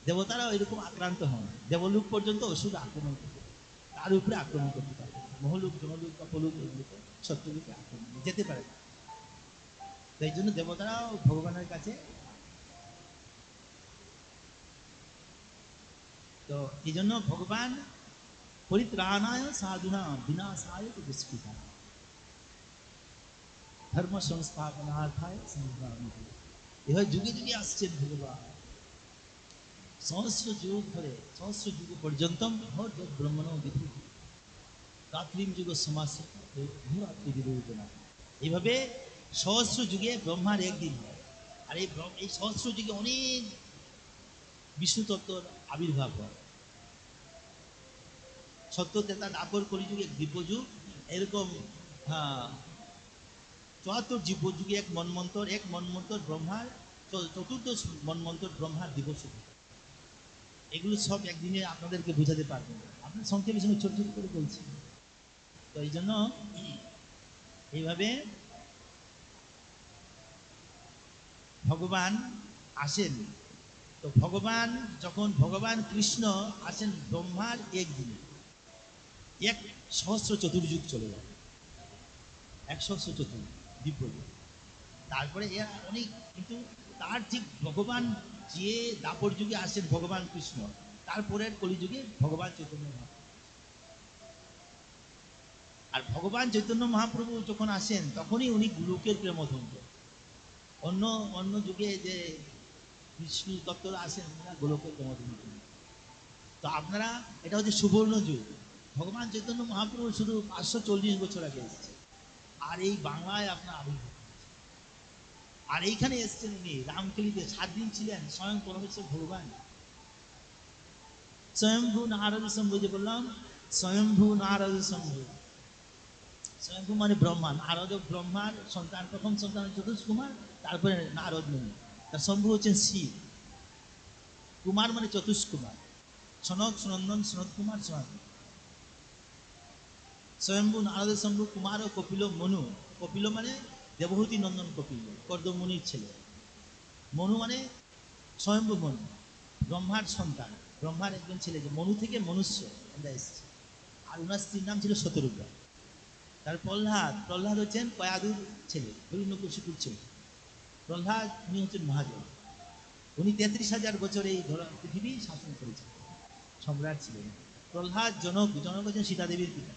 দেবতারাও এরকম আক্রান্ত হন, দেবলোক পর্যন্ত অসুর আক্রমণ করতে, তার উপরে আক্রমণ করতে পারে, মহলোক জনলোক কপলোক এগুলোকে শত্রুলোকে আক্রমণ যেতে পারে না। তো এই জন্য দেবতারাও ভগবানের কাছে। তো এই জন্য ভগবান পরিত্রাণায় সাধুনা বিনাশায় দুষ্কৃতা ধর্ম সংস্থাপনার্থায় সংগ্রামী। এভাবে যুগে যুগে আসছেন ভগবান। সহস্র যুগ ধরে, সহস্র যুগ পর্যন্তম ভগবত ব্রহ্মণ বিধি রাত্রিম যুগ সমাস রাত্রি বিরোধনা। এইভাবে সহস্র যুগে ব্রহ্মার একদিন হয়। আর এই সহস্র যুগে অনেক বিষ্ণু তত্ত্বর আবির্ভাব হয়। সত্য তেতা দাপর কলিযুগে দিব্যযুগ, এরকম হ্যাঁ ৭৪ দিব্যযুগে এক মন্বন্তর ব্রহ্মার চতুর্দশ মন্বন্তর ব্রহ্মার দিবস। এগুলো সব একদিনে আপনাদেরকে বোঝাতে পারবেন না, আপনার সংক্ষেপে সঙ্গে ছোট ছোট করে বলছি। তো এই জন্য এইভাবে ভগবান আসেন। তো ভগবান কৃষ্ণ আসেন ব্রহ্মার একদিনে, এক সহস্র চতুর্যুগ চলে যায়, এক সহস্র চতুর্যুগ দিব্যযুগ। তারপরে এর অনেক, কিন্তু তার ঠিক ভগবান যে দাপর যুগে আসেন ভগবান কৃষ্ণ, তারপরের কলিযুগে ভগবান চৈতন্য মহাপ্রভু। আর ভগবান চৈতন্য মহাপ্রভু যখন আসেন তখনই উনি গোলকের প্রেমধন্য। অন্য অন্য যুগে যে বিষ্ণু তত্ত্বরা আসেন ওনারা গোলকের প্রেমধন্য। তো আপনারা, এটা হচ্ছে সুবর্ণ যুগ। ভগবান চৈতন্য মহাপ্রভু শুধু 540 বছর আগে এসেছে, আর এই বাংলায় আপনার আবির্ভাব। আর এইখানে এসছেন উনি রামকেলিতে 7 দিন ছিলেন স্বয়ং পরমেশ্বর ভগবান। স্বয়ম্ভু নারদ শম্ভু, যে বললাম স্বয়ম্ভু নারদ শম্ভু। স্বয়ম্ভু মানে ব্রহ্মা, নারদ ব্রহ্মার সন্তান, প্রথম সন্তান চতুষ কুমার, তারপরে নারদ মুনি। তার শম্ভু হচ্ছেন শিব। কুমার মানে চতুষ কুমার, সনক সনন্দন সনত কুমার সনত। স্বয়ম্ভু নারদ শম্ভু কুমার ও কপিল মনু। কপিল মানে দেবহূতি নন্দন কপিল, কর্দমুনির ছেলে। মনু মানে স্বয়ম্ভু মনু, ব্রহ্মার সন্তান, ব্রহ্মার একজন ছেলে, যে মনু থেকে মনুষ্য আমরা এসেছি। আর ওনার স্ত্রীর নাম ছিল শতরূপা। তার প্রহ্লাদ হচ্ছেন কয়াদুর ছেলে, হিরণ্যকশিপুর ছেলে। প্রহ্লাদ উনি হচ্ছেন মহাজন। উনি 33,000 বছর এই পৃথিবী শাসন করেছেন, সম্রাট ছিলেন। প্রহ্লাদ জনক হচ্ছেন সীতাদেবীর পিতা।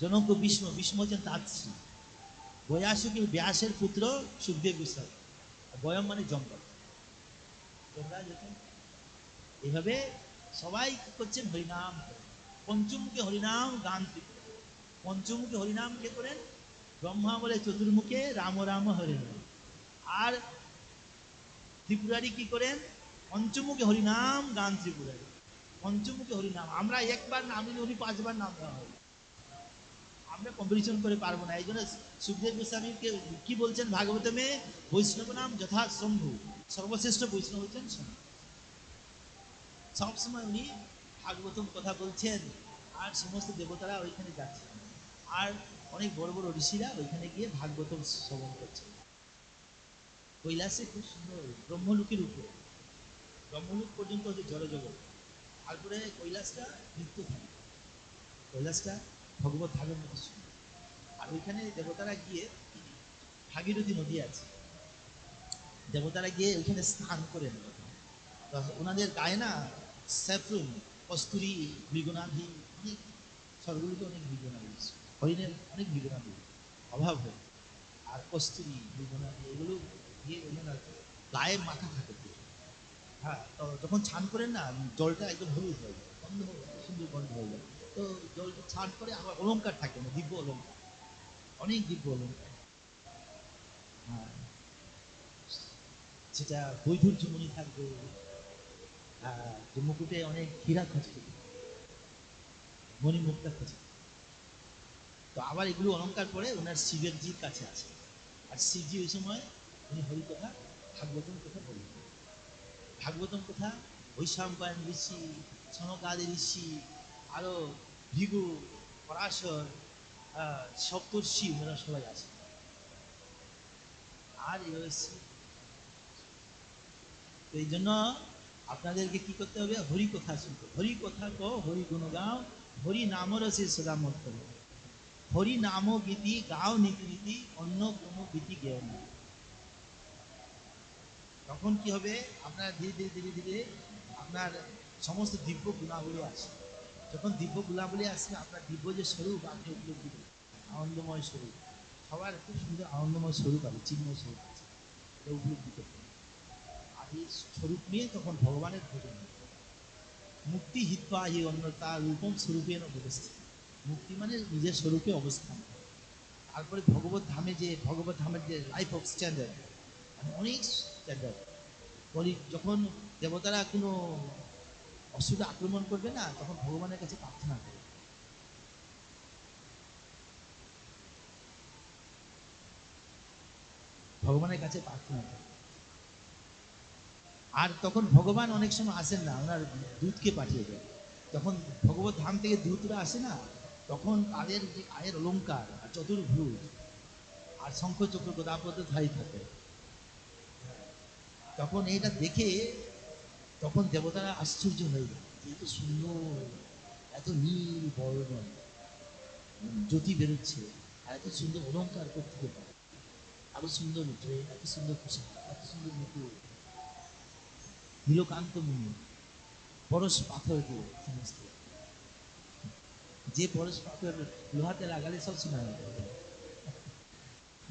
জনক বিষ্ণু হচ্ছেন তার স্ত্রী। বয়াসুকি ব্যাসের পুত্র সুখদেব গোস্বামী। বয়ম মানে জঙ্গল। যমরাজ হচ্ছেন। এইভাবে সবাই কি করছেন, হরিনাম করেন। পঞ্চমুখে হরিনাম গান ত্রিপুরা। পঞ্চমুখে হরিনাম কে করেন? ব্রহ্মা বলে চতুর্মুখে রাম রাম হরে হরে। আর ত্রিপুরারি কি করেন? পঞ্চমুখে হরিনাম গান ত্রিপুরারি। পঞ্চমুখে হরিনাম, আমরা একবার নাম নিলে উনি 5 বার নাম দেওয়া হবে। আমরা কম্পিটিশন করে পারবো না। এই জন্য সুখদেব গোস্বামীকে কি বলছেন ভাগবতমে, বৈষ্ণব নাম যথা শম্ভু, সর্বশ্রেষ্ঠ বৈষ্ণব হচ্ছেন শম্ভু। সবসময় উনি ভাগবতম কথা বলছেন, আর সমস্ত দেবতারা ওইখানে যাচ্ছেন, আর অনেক বড় বড় ঋষিরা ওইখানে গিয়ে ভাগবতম শ্রবণ করছেন। কৈলাসে খুব সুন্দর, ব্রহ্মলোকের উপরে, ব্রহ্মলোক পর্যন্ত হচ্ছে জড়জগৎ। তারপরে কৈলাসটা নৃত্য থাকে, কৈলাসটা ভগবত ভাগের মতো সুন্দর। আর ওইখানে দেবতারা গিয়ে, ভাগীরথী নদী আছে, দেবতারা গিয়ে ওইখানে স্নান করেন। ওনাদের গায়ে না স্যাফরন, কস্তুরী, মৃগনাধি, অনেক স্বর্গলোকে অনেক মৃগনাধি, হরিণের অনেক মৃগনাধি অভাব হয়। আর কস্তুরী, মৃগনাধি এগুলো দিয়ে ওনারা গায়ে মাথা থাকে। হ্যাঁ, তো যখন স্নান করেন না, জলটা একদম হলুদ হয়ে যায়, গন্ধ সুন্দর গন্ধ হয়ে যায়। তো জলটা স্নান করে আবার অলঙ্কার থাকে না, দিব্য অলঙ্কার, অনেক দিব্য অলঙ্কার। হ্যাঁ, সেটা বৈধুর্যমণি থাকবে, যে মুকুটে অনেক হীরা খচিত, মণিমুক্তা খচিত। তো আবার এগুলো অলঙ্কার পরে ওনার শিবের জির কাছে আসে। আর শিবজি ওই সময় উনি হরিকথা, ভাগবতম কথা বলবেন। ভাগবতম কথা বৈশাম্পায়ন ঋষি, সনকাদি ঋষি, আরও ভৃগু, পরাশর, সপ্তর্ষি, ওনারা সবাই আসে। আর এভাবে তো এই জন্য আপনাদেরকে কি করতে হবে, হরি কথা শুনতে, হরি কথা কো, হরি গুণ গাও, হরি নামর সে সদা মত করো। হরি নাম গীতি গাও নীতি নীতি, অন্য কোনো গীতি গেও না। তখন কি হবে, আপনার ধীরে ধীরে ধীরে ধীরে আপনার সমস্ত দিব্য গুণাবলী আসবে। যখন দিব্য গুণাবলী আসবে, আপনার দিব্য যে স্বরূপ আপনি উপলব্ধি করবেন, আনন্দময় স্বরূপ। সবার খুব সুন্দর আনন্দময় স্বরূপ আছে, চিন্ময় স্বরূপ আছে, এটা উপলব্ধি করতে হবে। আর এই স্বরূপ নিয়ে তখন ভগবানের ভোজন হবে। মুক্তি হিত্বা হি অন্যতা রূপম স্বরূপেণ অবস্থিত। মুক্তি মানে নিজের স্বরূপে অবস্থান। তারপরে ভগবত ধামে যে ভগবত ধামের যে লাইফ অফ স্ট্যান্ডার্ড, মানে অনেক স্ট্যান্ডার্ড। বলি যখন দেবতারা কোনো অসুরে আক্রমণ করবে না, তখন ভগবানের কাছে প্রার্থনা করে, ভগবানের কাছে প্রার্থনা করে। আর তখন ভগবান অনেক সময় আসেন না, ওনার দূতকে পাঠিয়ে দেয়। যখন ভগবত ধাম থেকে দূতরা আসে না, তখন তাদের যে গায়ের অলঙ্কার আর চতুর্ভুজ আর শঙ্খ চক্র গদাপদ্মধারী থাকে, তখন এইটা দেখে তখন দেবতারা আশ্চর্য হয়ে যায়, এত সুন্দর, এত নীল বর্ণ, জ্যোতি বেরোচ্ছে, আর এত সুন্দর অলঙ্কার করতে পারে, আরো সুন্দর ড্রেস, এত সুন্দর পোশাক, এত সুন্দর মুকুট, নীলকান্ত মুনি, পরশ পাথর দিয়ে সমস্ত, যে পরশ পাথর লোহাতে লাগালে সব শোনা যাবে,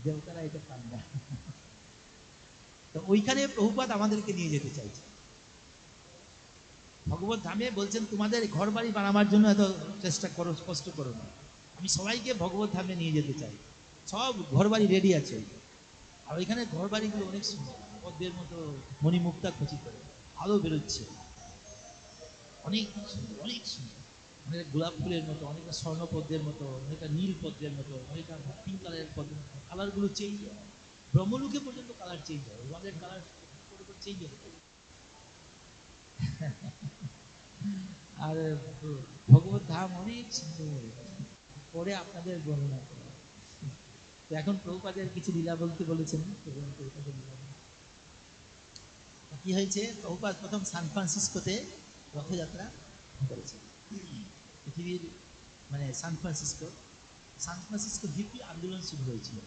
দেবতারা এটা পান না। তো ওইখানে প্রভুপাদ আমাদেরকে নিয়ে যেতে চাইছে। ভগবত ধামে বলছেন তোমাদের ঘর বাড়ি বানাবার জন্য এত চেষ্টা করো, কষ্ট করো না, আমি সবাইকে ভগবত ধামে নিয়ে যেতে চাই। সব ঘর বাড়ি রেডি আছে, আর ওইখানে ঘর বাড়িগুলো অনেক সুন্দর, পদ্মের মতো মণিমুক্তা খচিত, আলো বেরোচ্ছে, অনেক সুন্দর, অনেক সুন্দর, অনেক গোলাপ ফুলের মতো, অনেকটা স্বর্ণ পদ্মের মতো, অনেকটা নীল পদ্মের মতো, অনেকটা পিঙ্ক কালারের পদ্মের মতো, কালারগুলো চেঞ্জ হয়, ব্রহ্মলোকে পর্যন্ত কালার চেঞ্জ হয়, ওয়ালের কালার চেঞ্জ হয়। আর ভগবত ধাম অনেক সুন্দর, পরে আপনাদের বর্ণনা করব। তো এখন প্রভুপাদের কিছু লীলা বলতে বলেছেন, প্রভুপাদের লীলা কি হয়েছে। প্রভুপাদ প্রথম সান ফ্রান্সিসকোতে রথযাত্রা করেছেন। পৃথিবীর মানে সান ফ্রান্সিসকো হিপি আন্দোলন শুরু হয়েছিল।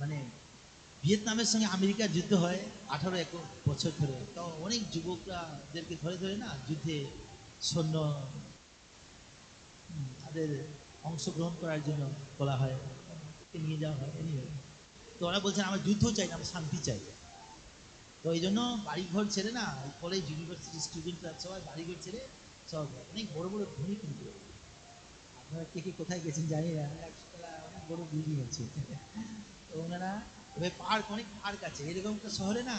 মানে ভিয়েতনামের সঙ্গে আমেরিকার যুদ্ধ হয় 18 বছর ধরে, তো অনেক যুবকরাদেরকে ধরে ধরে না যুদ্ধে সৈন্য তাদের অংশগ্রহণ করার জন্য বলা হয়, নিয়ে যাওয়া হয়। তো ওরা বলছেন আমরা যুদ্ধ চাই না, আমরা শান্তি চাই। তো এই জন্য বাড়িঘর ছেড়ে না, কলেজ ইউনিভার্সিটি স্টুডেন্টরা সবাই বাড়িঘর ছেড়ে সব অনেক বড় বড় ধনী কিন্তু, আপনারা কে কে কোথায় গেছেন জানি না, একতলা অনেক বড় বিল্ডিং আছে। তো ওনারা এবার পার্ক, অনেক পার্ক আছে, এরকম একটা শহরে না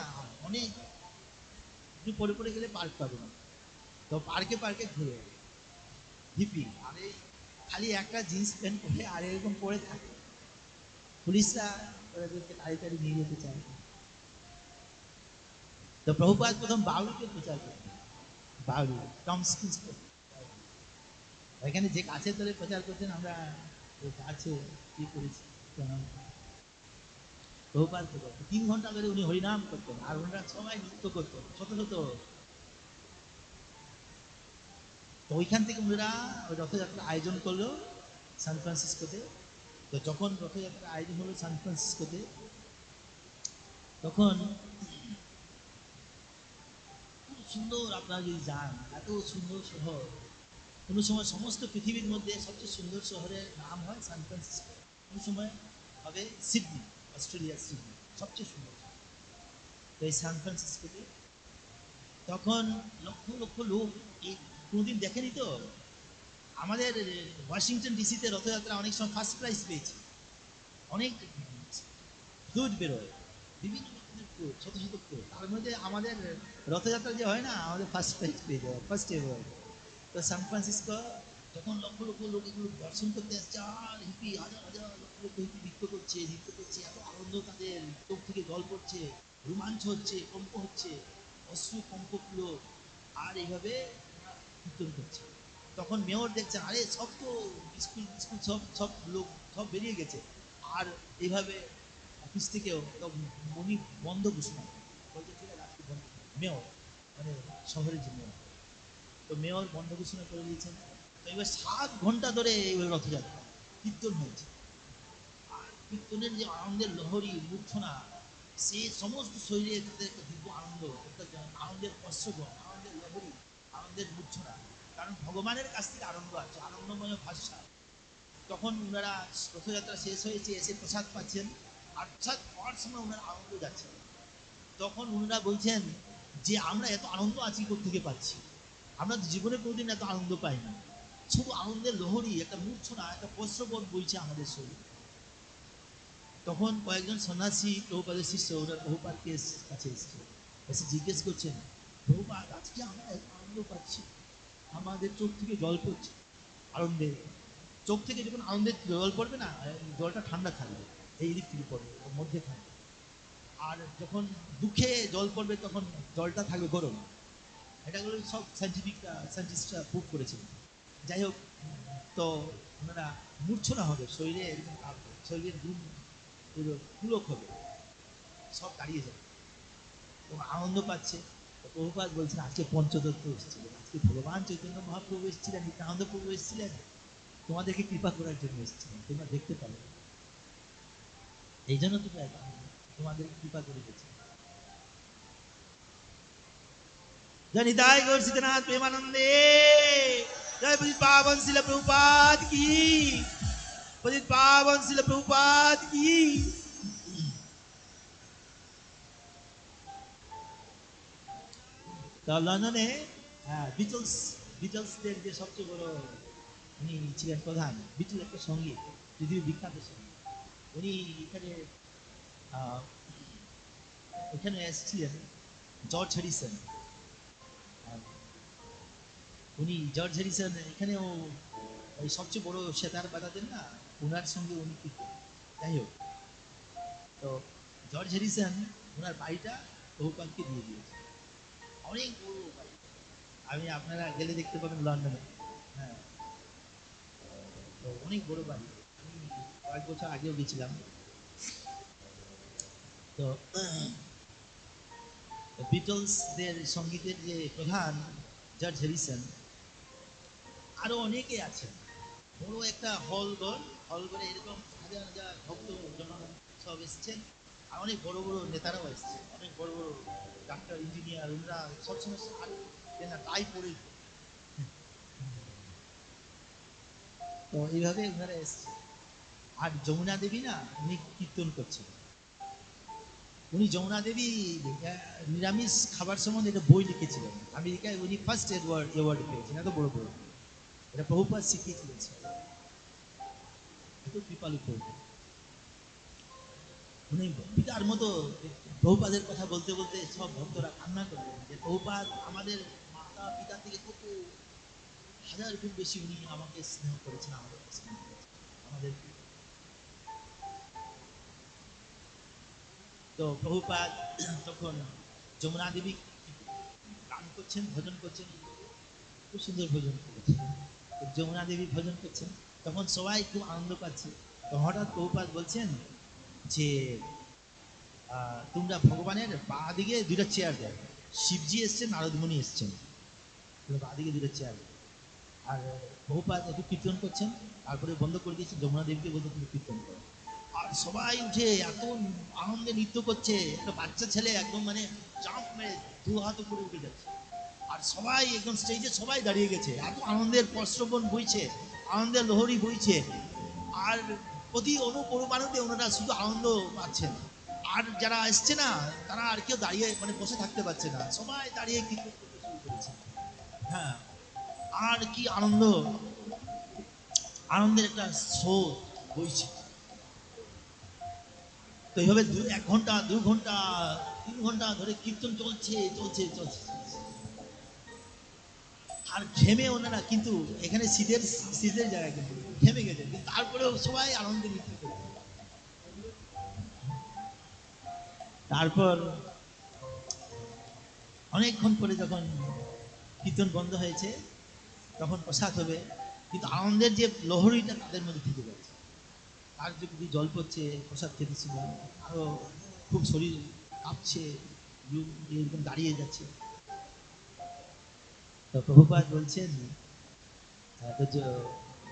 অনেক, একটু পরে পরে গেলে পার্ক পাবে না, তো পার্কে পার্কে ঘুরে হিপি, আর এই খালি একটা জিন্স প্যান্ট পরে আর এরকম পরে থাকে। পুলিশরা ওদেরকে তাড়াতাড়ি নিয়ে যেতে চায়। তো প্রভুপাদ প্রথম বাউরিকে প্রচার করতেন, বাউরি টমস্কিন্স, ওইখানে যে গাছের তলে প্রচার করতেন, আমরা ওই গাছে কি করেছি প্রভুপাদ 3 ঘন্টা ধরে উনি হরিনাম করতেন, আর ওনারা সবাই নৃত্য করতেন শত শত। তো ওইখান থেকে ওনারা ওই রথযাত্রা আয়োজন করলো সান ফ্রান্সিসকোতে। তো যখন রথযাত্রা আয়োজন হলো সান ফ্রান্সিসকোতে, তখন খুব সুন্দর, আপনারা যদি যান, এত সুন্দর শহর। কোনো সময় সমস্ত পৃথিবীর মধ্যে সবচেয়ে সুন্দর শহরের নাম হয় সান ফ্রান্সিসকো, কোনো সময় হবে সিডনি, অস্ট্রেলিয়ার সিডনি সবচেয়ে সুন্দর। তো এই সান ফ্রান্সিসকোতে তখন লক্ষ লক্ষ লোক, এই কোনোদিন দেখেনি তো, আমাদের ওয়াশিংটন ডিসিতে রথযাত্রা অনেক সময় ফার্স্ট প্রাইজ পেয়েছে, অনেক ফ্লুট বেরোয়, বিভিন্ন রকমের ফ্লুট, শত শত ফ্লুট, তার মধ্যে আমাদের রথযাত্রা যে হয় না, আমাদের ফার্স্ট প্রাইজ পেয়ে যায়, ফার্স্ট এভার। তো সান ফ্রান্সিসকো যখন লক্ষ লক্ষ লোক এগুলো দর্শন করতে আসছে, আর হিপি হাজার হাজার লক্ষ লক্ষ হিপি নৃত্য করছে, এত আনন্দ, তাদের চোখ থেকে জল পড়ছে, রোমাঞ্চ হচ্ছে, কম্প হচ্ছে, অশ্রু কম্পগুলো, আর এইভাবে ওরা কীর্তন করছে। তখন মেয়র দেখছে, আরে সব তো স্কুল স্কুল সব সব লোক সব বেরিয়ে গেছে, আর এইভাবে অফিস থেকেও উনি বন্ধ ঘোষণা বলতে, ঠিক আছে আজকে বন্ধ। মেয়র মানে শহরের যে মেয়র, তো মেয়র বন্ধ ঘোষণা করে দিয়েছেন। তো এবার 7 ঘন্টা ধরে এই রথযাত্রা কীর্তন হয়েছে, আর কীর্তনের যে আনন্দের লহরী মূর্ছনা, সে সমস্ত শরীরে তাদের একটা দিব্য আনন্দ, একটা আনন্দের প্রস্রবণ, আনন্দের লহরী, আনন্দের মূর্ছনা, কারণ ভগবানের কাছ থেকে আনন্দ আছে, আনন্দময় ভাষা। তখন ওনারা রথযাত্রা শেষ হয়েছে, এসে প্রসাদ পাচ্ছেন, আর প্রসাদ পাওয়ার সময় ওনারা আনন্দ যাচ্ছে। তখন ওনারা বলছেন যে আমরা এত আনন্দ আজকে কোত্থেকে পাচ্ছি। আমরা জীবনে কোনোদিন এত আনন্দ পাই না। শুধু আনন্দের লহরী, একটা মূর্ছনা, একটা বস্ত্রবোধ বইছে আমাদের শরীরে। তখন কয়েকজন সন্ন্যাসী প্রভুপাদের শিষ্য ওরা প্রভুপাদকে কাছে এসছে, এসে জিজ্ঞেস করছেন, প্রভুপাদ আজকে আমরা এত আনন্দ পাচ্ছি, আমাদের চোখ থেকে জল পড়ছে আনন্দে। চোখ থেকে যখন আনন্দের জল পড়বে না, জলটা ঠান্ডা থাকবে, এই দিক থেকে পড়বে, ওর মধ্যে থাকবে। আর যখন দুঃখে জল পড়বে তখন জলটা থাকবে গরম। এটাগুলো সব সায়েন্টিস্টরা প্রুভ করেছেন। যাই হোক, তো ওনারা মূর্ছনা হবে, শরীরে এরকম শরীরের গুণ পুলক হবে, সব দাঁড়িয়ে যাবে, তো আনন্দ পাচ্ছে। তো প্রভুপাদ বলছেন আজকে পঞ্চতত্ত্ব এসেছিলেন, আজকে ভগবান চৈতন্য মহাপ্রভু এসেছিলেন, নিত্যানন্দ প্রভু এসেছিলেন, তোমাদেরকে কৃপা করার জন্য এসেছিলেন, তোমরা দেখতে পাবে, এই জন্য তোমরা তোমাদের কৃপা করে গেছে। जनिताय गौर सिद्धनाथ प्रेमानंदे जय पतित पावन शिल प्रभुपाद की, पतित पावन शिल प्रभुपाद की। তো লন্ডনে বিটলস বিটলসদের যে সবচেয়ে বড় উনি ছিলেন প্রধান, বিটল একটা সঙ্গীত, পৃথিবীর বিখ্যাত সঙ্গীত। উনি এখানে এখানে এসেছিলেন জর্জ হ্যারিসন। উনি জর্জ হ্যারিসন এখানেও ওই সবচেয়ে বড় সেতার বাজাতেন না, ওনার সঙ্গে উনি কি, যাই হোক, তো জর্জ হ্যারিসন ওনার বাড়িটা প্রভুপাদকে দিয়ে দিয়েছে, অনেক বড় বাড়ি। আমি আপনারা গেলে দেখতে পাবেন লন্ডনে। হ্যাঁ, তো অনেক বড় বাড়ি। আমি কয়েক বছর আগেও গেছিলাম। তো বিটলসদের সঙ্গীতের যে প্রধান জর্জ হ্যারিসন, আরো অনেকে আছেন। বড় একটা হল ঘরে এরকম হাজার হাজার ভক্ত জন সব এসছেন, আর অনেক বড় বড় নেতারাও এসছেন, অনেক বড় বড় ডাক্তার ইঞ্জিনিয়ার, ওনারা সবসময় তাই পড়ে। তো এইভাবে ওনারা এসছে। আর যমুনা দেবী না, উনি কীর্তন করছেন। উনি যমুনা দেবী নিরামিষ খাবার সম্বন্ধে একটা বই লিখেছিলেন, আমেরিকায় উনি ফার্স্ট অ্যাওয়ার্ড পেয়েছেন, এত বড় বড়। এটা প্রভুপাদ শিখিয়েছিলেন, এত কৃপালু প্রভু। উনি পিতার মতো প্রভুপাদের কথা বলতে বলতে সব ভক্তরা কান্না করলেন যে প্রভুপাদ আমাদের মাতা পিতা থেকে কত হাজার গুণ বেশি উনি আমাকে স্নেহ করেছেন, আমাদের স্নেহ করেছেন আমাদের। তো প্রভুপাদ তখন যমুনা দেবী গান করছেন, ভজন করছেন, খুব সুন্দর ভজন করেছেন। যমুনা দেবী ভজন করছেন, তখন সবাই খুব আনন্দ পাচ্ছে। তো হঠাৎ প্রভুপাদ বলছেন যে তোমরা ভগবানের বাঁ দিকে দুইটা চেয়ার দেয়, শিবজি এসছেন, নারদমণি এসছেন, বাঁ দিকে দুইটা চেয়ার। আর প্রভুপাদ একটু কীর্তন করছেন, তারপরে বন্ধ করে দিয়েছে, যমুনা দেবীকে বলতে তুমি কীর্তন করো। আর সবাই উঠে এত আনন্দে নৃত্য করছে, একটা বাচ্চা ছেলে একদম মানে জাম্প মেরে দু হাত উপরে উঠে যাচ্ছে, আর সবাই একদম স্টেজে সবাই দাঁড়িয়ে গেছে, এত আনন্দের প্রশ্রবণ বইছে, আনন্দের লহরী বইছে। আর প্রতি অনুপ্রমাণতে ওনারা শুধু আনন্দ পাচ্ছেন। আর যারা এসছে না, তারা আর কেউ দাঁড়িয়ে মানে বসে থাকতে পারছে না, সবাই দাঁড়িয়ে কীর্তন করতে শুরু করেছে। হ্যাঁ, আর কি আনন্দ, আনন্দের একটা স্রোত বইছে। তো এইভাবে 1 ঘন্টা 2 ঘন্টা 3 ঘন্টা ধরে কীর্তন চলছে চলছে চলছে। আর ঘেমে ওনারা, কিন্তু এখানে শীতের জায়গা, কিন্তু ঘেমে গেছে, কিন্তু তারপরেও সবাই আনন্দে নৃত্য করছে। তারপর অনেকক্ষণ পরে যখন কীর্তন বন্ধ হয়েছে, তখন প্রসাদ হবে, কিন্তু আনন্দের যে লহরীটা তাদের মধ্যে থেকে যাচ্ছে। আর যদি জল পড়ছে, প্রসাদ খেতেছিল, আরো খুব শরীর কাঁপছে, এরকম দাঁড়িয়ে যাচ্ছে। তো প্রভুপাদ বলছেন,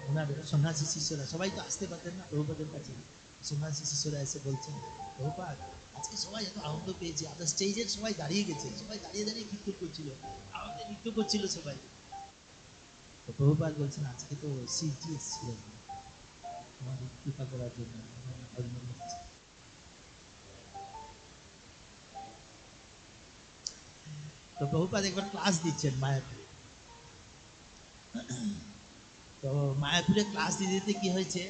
ওনার সন্ন্যাসী শিষ্যরা সবাই তো আসতে পারতেন না প্রভুপাদের কাছে, সন্ন্যাসী শিষ্যরা এসে বলছেন, প্রভুপাদ আজকে সবাই এত আনন্দ পেয়েছে, আপনার স্টেজের সবাই দাঁড়িয়ে গেছে, সবাই দাঁড়িয়ে দাঁড়িয়ে কীর্তন করছিল, আনন্দে নৃত্য করছিল সবাই। তো প্রভুপাদ বলছেন আজকে তো শিবজি এসেছিলেন আমাদের কৃপা করার জন্য। তো প্রভুপাদ একবার ক্লাস দিচ্ছেন মায়াপুরে। তো মায়াপুরে ক্লাস দিতে দিতে কি হয়েছে,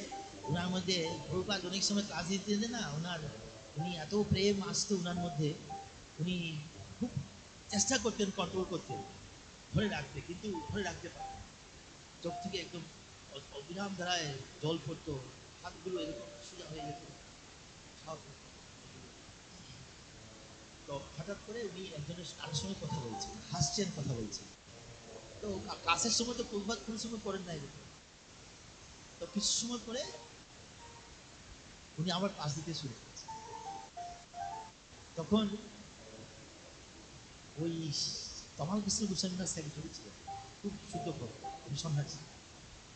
ওনার মধ্যে প্রভুপাদ অনেক সময় ক্লাস দিতে দিতে না উনি এত প্রেম আসতো ওনার মধ্যে, উনি খুব চেষ্টা করতেন কন্ট্রোল করতে, ধরে রাখতে, কিন্তু ধরে রাখতে পারতেন না। চোখ থেকে একদম অবিরাম ধারায় জল পড়তো, হাতগুলো এরকম সোজা হয়ে যেত সব। তো হঠাৎ করে উনি একজনের কারোর সঙ্গে কথা বলছেন, হাসছেন, কথা বলছেন। তো ক্লাসের সময় তো প্রভুপাত কোনো সময় করেন না এরকম। তো কিছু সময় পরে উনি আবার ক্লাস দিতে শুরু করেছেন। তখন ওই তমাল কৃষ্ণ গোস্বামীর সেক্রেটারি ছিলেন, খুব শুদ্ধ ভক্ত, উনি সন্ন্যাসী।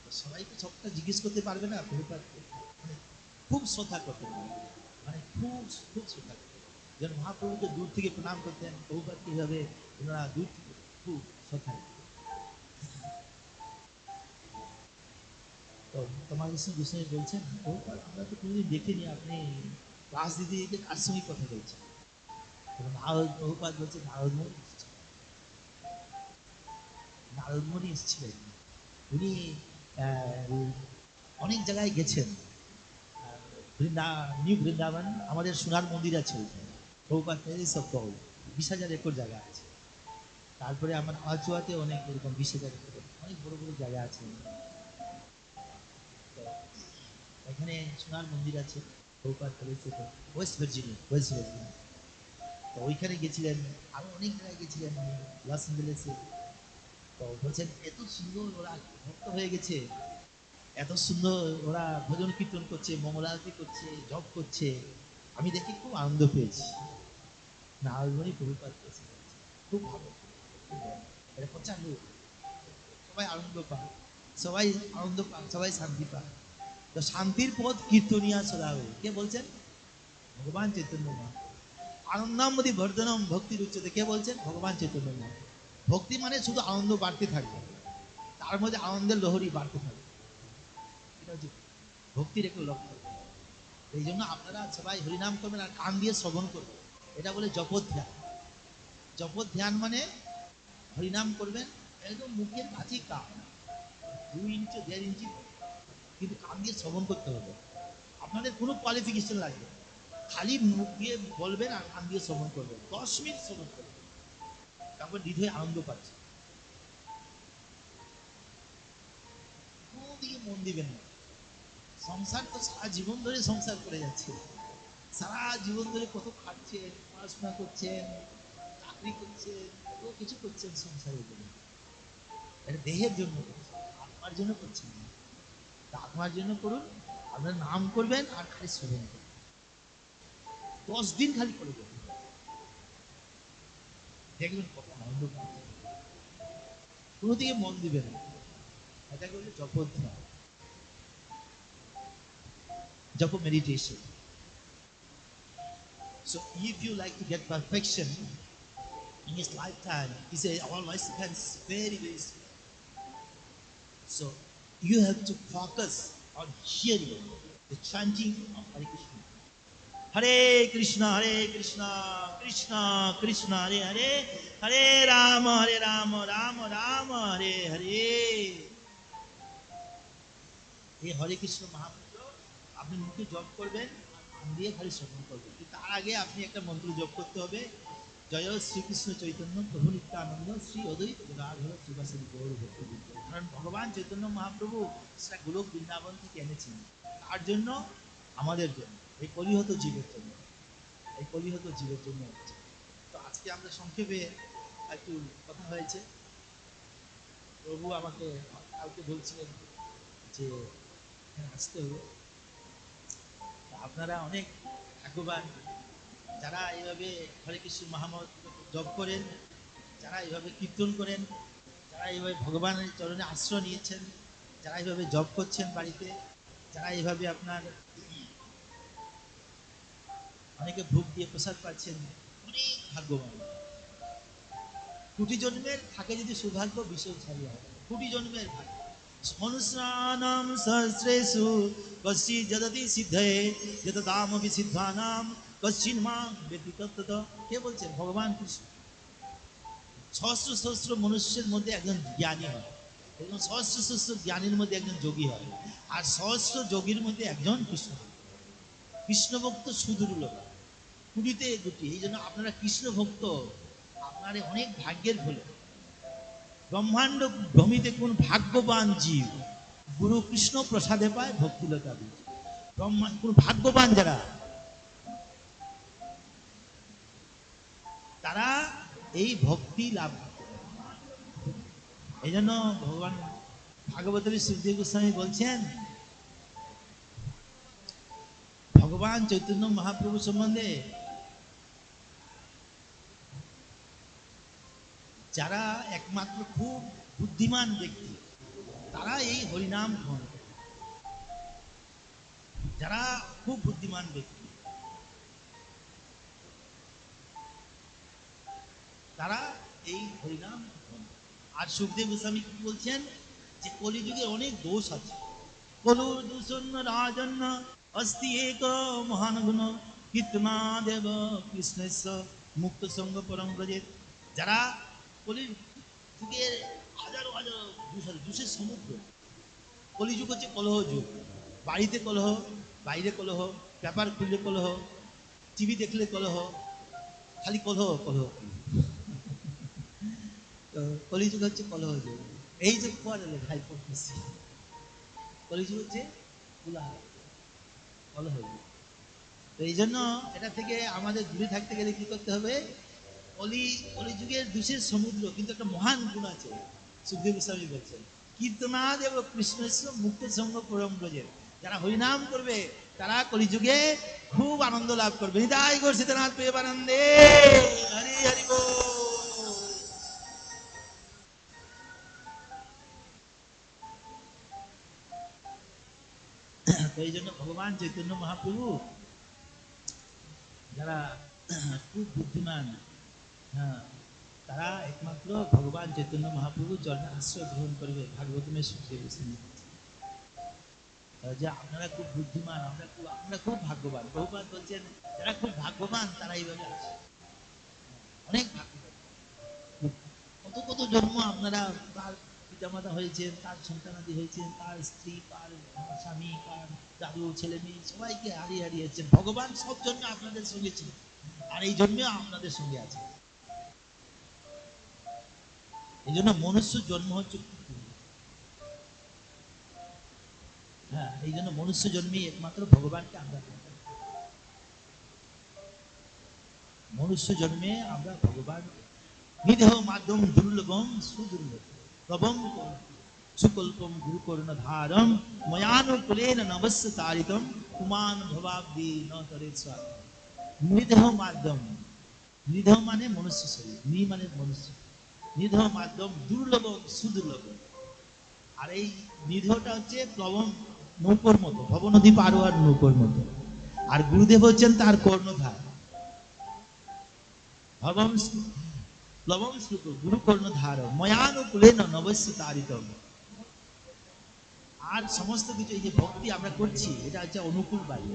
তো সবাই তো সবটা জিজ্ঞেস করতে পারবে না প্রভুপাতকে, মানে খুব শ্রদ্ধা করতেন, মানে খুব খুব শ্রদ্ধা করতেন। যেন মহাপ্রভুকে দূর থেকে প্রণাম করতেন, প্রভুপাত কিভাবে ওনারা দূর থেকে খুব শ্রদ্ধা করতেন। তো তোমার কৃষ্ণ গোস্বামী বলছেন, প্রভুপাত আমরা তো কোনোদিন দেখিনি আপনি ক্লাস দিতে দিতে কার সঙ্গে কথা বলছেন। নারদ, প্রভুপাত বলছে নারদমণি এসেছিলেন, নারদমণি এসেছিলেন। উনি অনেক জায়গায় গেছেন। নিউ বৃন্দাবন, আমাদের সোনার মন্দির আছে ওইখানে, প্রভুপাত সব 20,000 একর জায়গা আছে। তারপরে আমার আচুয়াতে অনেক এরকম 20,000 একর, অনেক বড় বড় জায়গা আছে। তো এখানে সোনার মন্দির আছে, প্রভুপাত ওয়েস্ট ভার্জিনিয়া, তো ওইখানে গেছিলেন। আরো অনেক জায়গায় গেছিলেন উনি, লস অ্যাঞ্জেলেসে। তো বলছেন এত সুন্দর ওরা ভক্ত হয়ে গেছে, এত সুন্দর ওরা ভজন কীর্তন করছে, মঙ্গলারতি করছে, জপ করছে, আমি দেখে খুব আনন্দ পেয়েছি। নারদমণি প্রভুপাত করেছে, খুব ভালো, খুব ভালো। এটা প্রচার হোক, সবাই আনন্দ পায়, সবাই আনন্দ পায়, সবাই শান্তি পায়। তো শান্তির পথ কীর্তনিয়া সদা হোক, কে বলছেন? ভগবান চৈতন্য মহাপ্রভু। আনন্দামদি বর্ধনম ভক্তির উচ্চতে, কে বলছেন? ভগবান চৈতন্য মহাপ্রভু। ভক্তি মানে শুধু আনন্দ বাড়তে থাকবে, তার মধ্যে আনন্দের লহরী বাড়তে থাকবে, এটা হচ্ছে ভক্তির একটা লক্ষ্য। এই জন্য আপনারা সবাই হরিনাম করবেন আর কান দিয়ে শ্রবণ করবেন, এটা বলে জপধ্যান। জপধ্যান মানে হরিনাম করবেন একদম মুখের কাছে, কান 2 ইঞ্চি 1.5 ইঞ্চি, কিন্তু কান দিয়ে শ্রবণ করতে হবে। আপনাদের কোনো কোয়ালিফিকেশন লাগবে না, খালি মুখ দিয়ে বলবেন আর কান দিয়ে শ্রবণ করবেন, 10 মিনিট শ্রবণ করবেন, তারপর হৃদয়ে আনন্দ পাচ্ছে। কোনো দিকে মন দিবেন না। সংসার তো সারা জীবন ধরে সংসার করে যাচ্ছে, সারা জীবন ধরে কত খাটছেন, পড়াশোনা করছেন, চাকরি করছেন, কত কিছু করছেন সংসারের জন্য। এটা দেহের জন্য করছেন, আত্মার জন্য করছেন না। তা আত্মার জন্য করুন, আপনার নাম করবেন আর খালি শ্রবণ করবেন, 10 দিন খালি করে দেবেন, দেখবেন কত আনন্দ পাচ্ছেন। কোনো দিকে মন দিবেন না, এটাকে বলে জপধ্যান, জপ meditation. So if you like to get perfection in his lifetime, he said our lifespan is very, very small. So you have to focus on hearing the chanting of Hare Krishna. Hare Krishna, Hare Krishna, Krishna Krishna, Hare Hare, Hare Rama, Rama Rama, Hare Hare. এই হরে কৃষ্ণ মহামন্ত্র আপনি মুখে জপ করবেন, কান দিয়ে খালি শ্রবণ করবেন। কিন্তু তার আগে আপনি একটা মন্ত্র জপ করতে হবে, জয় শ্রীকৃষ্ণ চৈতন্য প্রভু নিত্যানন্দ শ্রী অদ্বৈত গদাধর শ্রীবাসাদি গৌর ভক্তবৃন্দ। কারণ ভগবান চৈতন্য মহাপ্রভু সেটা গোলক বৃন্দাবন থেকে এনেছেন, তার জন্য, আমাদের জন্য, এই কলিহত জীবের জন্য, এই কলিহত জীবের জন্য হচ্ছে। তো আজকে আমরা সংক্ষেপে একটু কথা হয়েছে। প্রভু আমাকে কাউকে বলছিলেন যে এখানে আসতে হবে। আপনারা অনেক ভাগ্যবান যারা এইভাবে হরে কৃষ্ণ মহামন্ত্র জপ করেন, যারা এইভাবে কীর্তন করেন, যারা এইভাবে ভগবানের চরণে আশ্রয় নিয়েছেন, যারা এইভাবে জপ করছেন বাড়িতে, যারা এইভাবে আপনার অনেকে ভোগ দিয়ে প্রসাদ পাচ্ছেন, অনেক ভাগ্যবান। কোটি জন্মের থাকে যদি সৌভাগ্য, বিশ্বছাড়ি হয়, কোটি জন্মের ভাগ্য। মনুষ্যানাম সহস্রেষু কশ্চিৎ যদতি সিদ্ধয়ে যতদামপি সিদ্ধানাম কশ্চিন্ মাং বেত্তি তত্ত্বতঃ। কে বলছেন? ভগবান কৃষ্ণ। সহস্র সহস্র মনুষ্যের মধ্যে একজন জ্ঞানী হয়, এবং সহস্র সহস্র জ্ঞানীর মধ্যে একজন যোগী হয়, আর সহস্র যোগীর মধ্যে একজন কৃষ্ণ ভক্ত। কৃষ্ণ ভক্ত সুদুর্লভ, কুড়িতে দুটি। এই জন্য আপনারা কৃষ্ণ ভক্ত, আপনার অনেক ভাগ্যের ফলে। ব্রহ্মাণ্ড ভ্রমিতে কোন ভাগ্যবান জীব গুরু কৃষ্ণ প্রসাদে পায় ভক্তিলতা বীজ। ব্রহ্মাণ্ড কোন ভাগ্যবান যারা, তারা এই ভক্তি লাভ করতে পারে। এই জন্য ভগবান ভাগবতের সুখদেব গোস্বামী বলছেন, ভগবান চৈতন্য মহাপ্রভু সম্বন্ধে যারা একমাত্র খুব বুদ্ধিমান ব্যক্তি, তারা এই হরিনাম গ্রহণ করে। যারা খুব বুদ্ধিমান ব্যক্তি, তারা এই হরিনাম গ্রহণ করে। আর সুখদেব গোস্বামী কি বলছেন, যে কলিযুগে অনেক দোষ আছে। কলু দূষণ রাজন্য অস্তি এক মহান গুণ কীর্তনা দেব কৃষ্ণেশ্ব মুক্ত সঙ্গ পরম ব্রজের। যারা কলির যুগের হাজারো হাজারো দোষের সমুদ্র। কলিযুগ হচ্ছে কলহ যুগ। বাড়িতে কলহ, বাইরে কলহ, পেপার খুললে কলহ, টিভি দেখলে কলহ, খালি কলহ কলহ। তো কলিযুগ হচ্ছে কলহ যুগ। এই যে পরে ভাই পড়তেছি, কলিযুগ হচ্ছে কলহ যুগ। তো এই জন্য এটা থেকে আমাদের দূরে থাকতে গেলে কি করতে হবে? কলিযুগের দোষের সমুদ্র, কিন্তু একটা মহান গুণ আছে। সুখদেব গোস্বামী বলছেন, কীর্তনা দেব কৃষ্ণেশ্বর মুক্ত সঙ্গ পরম ব্রজের। যারা হরিনাম করবে তারা কলিযুগে খুব আনন্দ লাভ করবে। নিতাই গৌর সীতানাথ প্রেমানন্দে, হরি হরি বল। তো এই জন্য ভগবান চৈতন্য মহাপ্রভু যারা খুব বুদ্ধিমান, হ্যাঁ, তারা একমাত্র ভগবান চৈতন্য মহাপ্রভু চরণে আশ্রয় গ্রহণ করবে। ভাগবতমের সুখদেব গোস্বামী যে আপনারা খুব বুদ্ধিমান, আমরা খুব ভাগ্যবান। প্রভুপাদ বলছেন, যারা খুব ভাগ্যবান তারা এইভাবে আছে, অনেক ভাগ্যবান। কত কত জন্ম আপনারা, তার পিতামাতা হয়েছেন, তার সন্তানাদি হয়েছেন, তার স্ত্রী, তার স্বামী, তার দাদু, ছেলে মেয়ে সবাইকে হারিয়ে হারিয়েছেন। ভগবান সব জন্য আপনাদের সঙ্গে ছিলেন, আর এই জন্যও আপনাদের সঙ্গে আছে। এই জন্য মনুষ্য জন্ম হচ্ছে, হ্যাঁ, এই জন্য মনুষ্য জন্মে একমাত্র ভগবানকে আমরা, মনুষ্য জন্মে আমরা ভগবান নিদেহ মাধ্যম দুর্লভম সুদুর্লভ প্রবম সুকল্পম গুরুকর্ণ ধারম ময়ানুকুলেন নবস্য তারিতম কুমান ভবাব্দি ন তরে স্বাদ। নিদেহ মাধ্যম, নিদেহ মানে মনুষ্য শরীর, নি মানে মনুষ্য, নিদেহ মাধ্যম দুর্লভ সুদুর্লভ। আর এই নিদেহটা হচ্ছে প্লবন নৌকোর মতো, ভবনদী পার হওয়ার নৌকোর মতো। আর গুরুদেব হচ্ছেন তার কর্ণধার, ভবম প্লবম শ্লোক গুরু কর্ণধার ময়ানুকুলেন নবস্য তারিতম। আর সমস্ত কিছু এই যে ভক্তি আমরা করছি, এটা হচ্ছে অনুকূল বায়ু।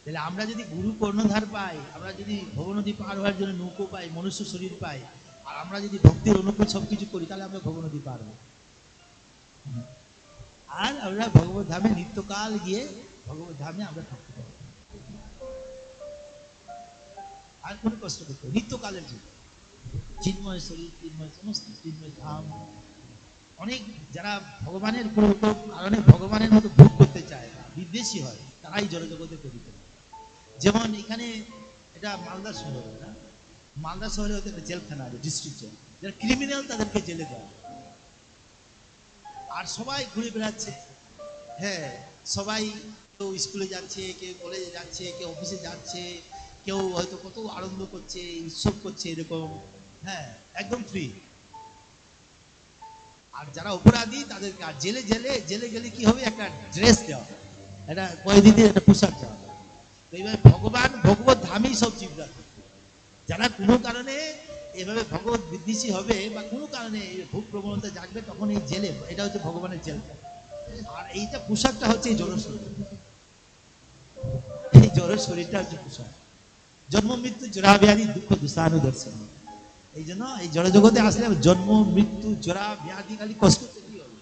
তাহলে আমরা যদি গুরু কর্ণধার পাই, আমরা যদি ভবনদী পার হওয়ার জন্য নৌকো পাই, মনুষ্য শরীর পাই, আর আমরা যদি ভক্তির অনুকূল সবকিছু করি, তাহলে আমরা ভবনদী পার হব। আর আমরা ভগবত ধামে নিত্যকাল গিয়ে ভগবত ধামে আমরা থাকতে পারবো, আর কোনো কষ্ট করতে হবে নিত্যকালের জন্য। চিন্ময় শরীর, চিন্ময় সমস্ত চিন্ময় ধাম। অনেক যারা ভগবানের কোনো কারণে ভগবানের মতো ভোগ করতে চায়, বিদ্বেষী হয়, তারাই জড়জগতে পতিত হয়। যেমন এখানে এটা মালদা শহর, না মালদা শহরে হয়তো একটা জেলখানা আছে, ডিস্ট্রিক্ট জেল। যারা ক্রিমিনাল তাদেরকে জেলে দেওয়া, আর সবাই ঘুরে বেড়াচ্ছে। হ্যাঁ, সবাই, কেউ স্কুলে যাচ্ছে, কেউ কলেজে যাচ্ছে, কেউ অফিসে যাচ্ছে, কেউ হয়তো কত আনন্দ করছে, উৎসব করছে, এরকম। হ্যাঁ, একদম ফ্রি। আর যারা অপরাধী তাদেরকে, আর জেলে জেলে জেলে গেলে কি হবে, একটা ড্রেস দেওয়া, একটা কয়েদিদের একটা পোশাক দেওয়া। তো এইভাবে ভগবান ভগবত ধামেই সব জীবরা থাকে। যারা কোনো কারণে এভাবে ভগবত বিদ্বেষী হবে বা কোনো কারণে ভোগ প্রবণতা জাগবে, তখন এই জেলে, এটা হচ্ছে ভগবানের জেল। আর এইটা পোশাকটা হচ্ছে এই জড় শরীর, এই জড় শরীরটা হচ্ছে পোশাক। জন্ম মৃত্যু জরা ব্যাধি দুঃখ দুঃসানু দর্শন, এই জন্য এই জড় জগতে আসলে জন্ম মৃত্যু জরা ব্যাধি খালি কষ্ট তৈরি হবে।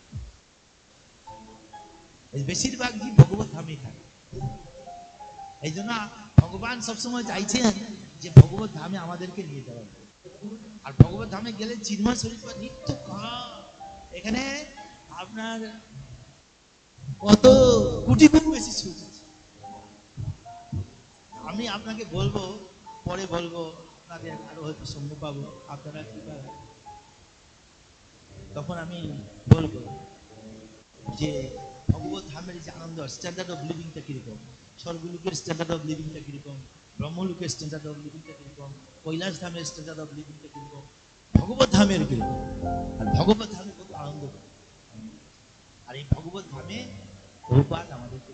এই বেশিরভাগ জীব ভগবত ধামে থাকে। এই জন্য ভগবান সবসময় চাইছেন যে ভগবত ধামে আমাদেরকে নিয়ে যাওয়া। আর ভগবত ধামে গেলে চিন্ময় শরীর বা নিত্য এখানে আপনার কত কোটি গুণ বেশি সুখ আছে। আমি আপনাকে বলবো, পরে বলবো, আপনাদের আরো হয়তো সম্ভব পাবো, আপনারা কি পাবেন তখন আমি বলবো যে ভগবত ধামের যে আনন্দ, স্ট্যান্ডার্ড অফ লিভিংটা কিরকম, স্বর্গলোকের স্ট্যান্ডার্ড অফ লিভিংটা কিরকম, ব্রহ্মলোকের স্ট্যান্ডার্ড অফ লিভিংটা কিরকম, কৈলাস ধামের স্ট্যান্ডার্ড অফ লিভিংটা কিরকম, ভগবত ধামের কিরকম। আর ভগবত ধামে কত আনন্দ পাবে। আর এই ভগবত ধামে প্রভুপাদ আমাদেরকে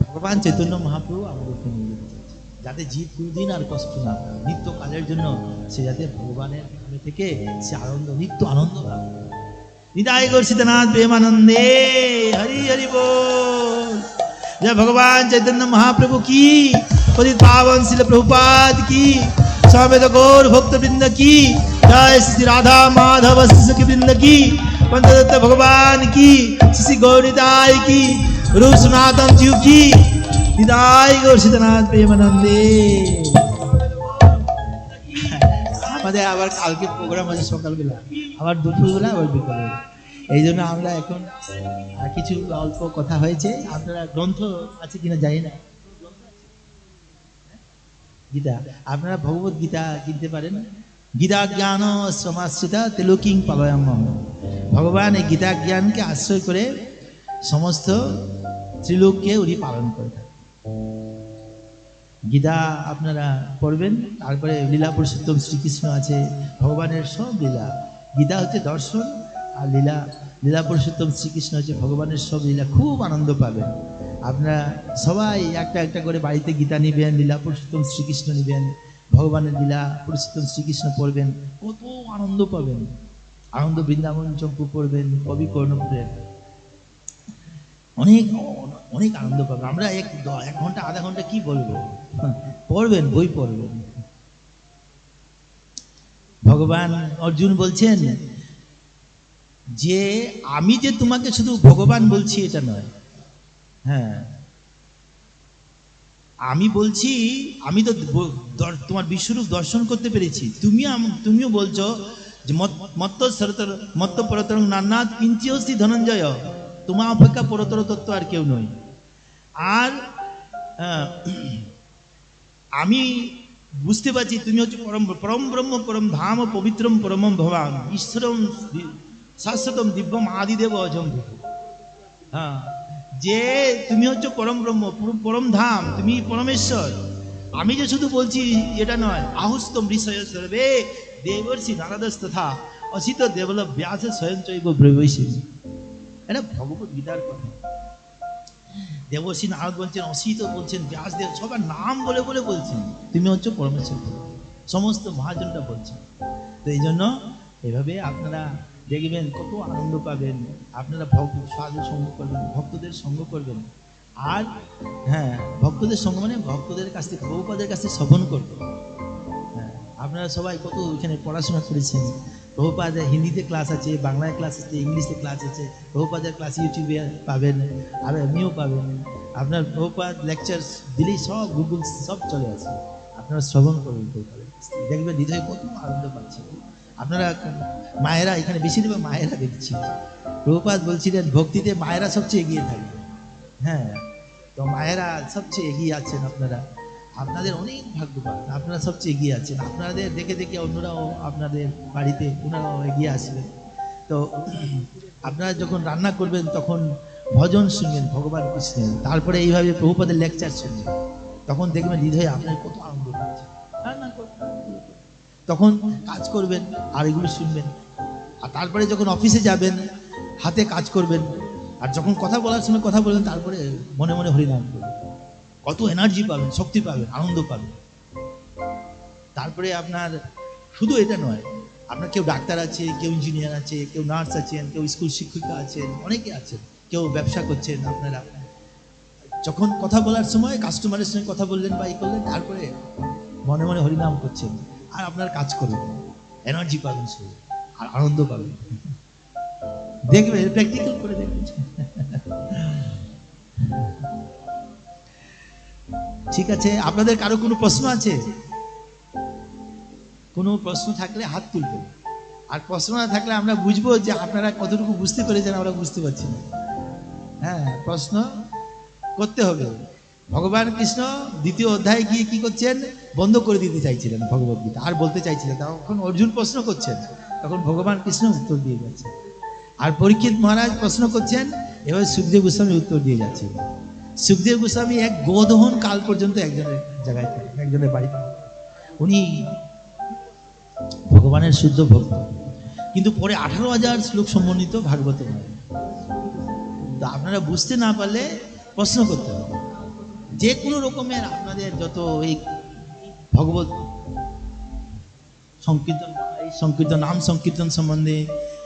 ভগবান চৈতন্য মহাপ্রভু আমাদেরকে নিয়ে যেতে চাইছে, যাতে জীব কোনদিন আর কষ্ট না পায়। নিত্য কালের জন্য সে যাতে ভগবানের ধামে থেকে সে আনন্দ, নিত্য আনন্দ লাভ করে। নিতাই গৌর সীতানাথ প্রেমানন্দে হরি হরি बोल। जय भगवान चैतन्य महाप्रभु की, पतित पावन श्रील प्रभुपाद की, समेत गौर भक्त वृंद की जय। श्री राधा माधव सखी वृंद की, पंचदत्त भगवान की, श्री गौरीदाय की, रूप सनातन जीव की। निताई गौर सीतानाथ प्रेमानंदे। আমাদের আবার কালকে প্রোগ্রাম আছে সকালবেলা, আবার দুপুরবেলা, আবার বিকালবেলা। এই জন্য আমরা এখন কিছু অল্প কথা হয়েছে। আপনারা গ্রন্থ আছে কিনা জানি না, গীতা, আপনারা ভগবত গীতা কিনতে পারেন। গীতা জ্ঞান সমাশ্রিতা তেলোকিং পালয়াম। ভগবান এই গীতা জ্ঞানকে আশ্রয় করে সমস্ত ত্রিলোককে উনি পালন করে থাকেন। গীতা আপনারা পড়বেন। তারপরে লীলা পুরুষোত্তম শ্রীকৃষ্ণ আছে, ভগবানের সব লীলা। গীতা হচ্ছে দর্শন, আর লীলা পুরুষোত্তম শ্রীকৃষ্ণ হচ্ছে ভগবানের সব লীলা। খুব আনন্দ পাবেন আপনারা সবাই। একটা একটা করে বাড়িতে গীতা নিবেন, লীলা পুরুষোত্তম শ্রীকৃষ্ণ নিবেন, ভগবানের লীলা পুরুষোত্তম শ্রীকৃষ্ণ পড়বেন, কত আনন্দ পাবেন। আনন্দ বৃন্দাবন চম্পু পড়বেন, কবি কর্ণপুরের, অনেক অনেক আনন্দ পাবেন। আমরা এক ঘন্টা আধা ঘন্টা কি বলবো, পড়বেন, বই পড়বেন। ভগবান অর্জুন বলছেন যে আমি যে তোমাকে শুধু ভগবান বলছি এটা নয়, হ্যাঁ আমি বলছি, আমি তো তোমার বিশ্বরূপ দর্শন করতে পেরেছি। তুমিও বলছো যে মত্ত পরতর নান্নাথ কিঞ্চি অস্তি ধনঞ্জয়, তোমার অপেক্ষা পরতর তত্ত্ব আর কেউ নয়। আর আমি বুঝতে পারছি তুমি হচ্ছে পরম ব্রহ্ম, পরম ধাম, পবিত্রম পরমম ভবান, ঈশ্বরম শাশ্বতম দিব্যম আদিদেব অজম। হ্যাঁ, যে তুমি হচ্ছে পরম ব্রহ্ম, পরম ধাম, তুমি পরমেশ্বর। আমি যে শুধু বলছি এটা নয়। আহুস্তম ঋষয় সর্বে দেবর্ষি নারদস তথা অসিত দেবল ব্যাস স্বয়ং চৈব ব্রবৈষী। এটা ভগবত গীতার কথা। দেবর্ষি নারদ বলছেন, অসিত বলছেন, ব্যাসদেব, সবার নাম বলে বলে বলছেন তুমি হচ্ছে পরমেশ্বর। সমস্ত মহাজনটা বলছেন। তো এই জন্য এভাবে আপনারা দেখবেন কত আনন্দ পাবেন। আপনারা সাধু সঙ্গ করবেন, ভক্তদের সঙ্গ করবেন। আর হ্যাঁ, ভক্তদের সঙ্গ মানে ভক্তদের কাছ থেকে, প্রভুপাদের কাছে শ্রবণ করবেন। হ্যাঁ, আপনারা সবাই কত এখানে পড়াশোনা করেছেন। প্রভুপাদের হিন্দিতে ক্লাস আছে, বাংলায় ক্লাস আছে, ইংলিশে ক্লাস আছে। প্রভুপাদের ক্লাস ইউটিউবে পাবেন, আর এমনিও পাবেন। আপনার প্রভুপাদ লেকচার দিলেই সব গুগল সব চলে আসে। আপনারা শ্রবণ করবেন, দেখবেন হৃদয়ে কত আনন্দ পাচ্ছে। আপনারা মায়েরা, এখানে বেশিরভাগ মায়েরা দেখছি। প্রভুপাদ বলছিলেন ভক্তিতে মায়েরা সবচেয়ে এগিয়ে থাকবে। হ্যাঁ, তো মায়েরা সবচেয়ে এগিয়ে আছেন। আপনাদের অনেক ভাগ্যবান, আপনারা সবচেয়ে এগিয়ে আছেন। আপনাদের দেখে দেখে অন্যরাও আপনাদের বাড়িতে ওনারাও এগিয়ে আসবেন। তো আপনারা যখন রান্না করবেন তখন ভজন শুনবেন ভগবান কৃষ্ণের, তারপরে এইভাবে প্রভুপাদের লেকচার শুনবেন, তখন দেখবেন হৃদয়ে আপনার কত আনন্দ পাচ্ছে। রান্না করবেন, তখন কাজ করবেন আর এগুলো শুনবেন। আর তারপরে যখন অফিসে যাবেন হাতে কাজ করবেন, আর যখন কথা বলার সময় কথা বলবেন, তারপরে মনে মনে হরিনাম করবেন। কত এনার্জি পাবেন, শক্তি পাবেন, আনন্দ পাবেন। তারপরে আপনার শুধু এটা নয়, আপনার কেউ ডাক্তার আছে, কেউ ইঞ্জিনিয়ার আছে, কেউ নার্স আছেন, কেউ স্কুল শিক্ষিকা আছেন, অনেকে আছেন, কেউ ব্যবসা করছেন। আপনারা যখন কথা বলার সময় কাস্টমারের সঙ্গে কথা বললেন বা করলেন, তারপরে মনে মনে হরিনাম করছেন। আর আপনার কাজ করবেন, এনার্জি পাবেন শুধু, আর আনন্দ পাবেন। দেখবেন, প্র্যাকটিক্যাল করে দেখবেন। ঠিক আছে, আপনাদের কারো কোনো প্রশ্ন আছে? কোনো প্রশ্ন থাকলে হাত তুলবেন, আর প্রশ্ন না থাকলে আমরা বুঝবো যে আপনারা কতটুকু বুঝতে পেরেছেন, আমরা বুঝতে পারছি না। হ্যাঁ, প্রশ্ন করতে হবে। ভগবান কৃষ্ণ দ্বিতীয় অধ্যায়ে গিয়ে কি করছেন, বন্ধ করে দিতে চাইছিলেন ভগবত গীতা, আর বলতে চাইছিলেন। তখন অর্জুন প্রশ্ন করছেন, তখন ভগবান কৃষ্ণ উত্তর দিয়ে যাচ্ছেন। আর পরীক্ষিত মহারাজ প্রশ্ন করছেন, এবার সুখদেব গোস্বামী উত্তর দিয়ে যাচ্ছেন। সুখদেব গোস্বামী এক গোদহন কাল পর্যন্ত একজনের জায়গায় থাকেন, একজনের বাড়িতে। উনি ভগবানের শুদ্ধ ভক্ত, কিন্তু পরে 18,000 শ্লোক সম্বন্ধিত ভাগবত হয়। তো আপনারা বুঝতে না পারলে প্রশ্ন করতে হবে। যে কোনো রকমের আপনাদের যত এই ভগবত সংকীর্তন, এই সংকীর্তন, নাম সংকীর্তন সম্বন্ধে,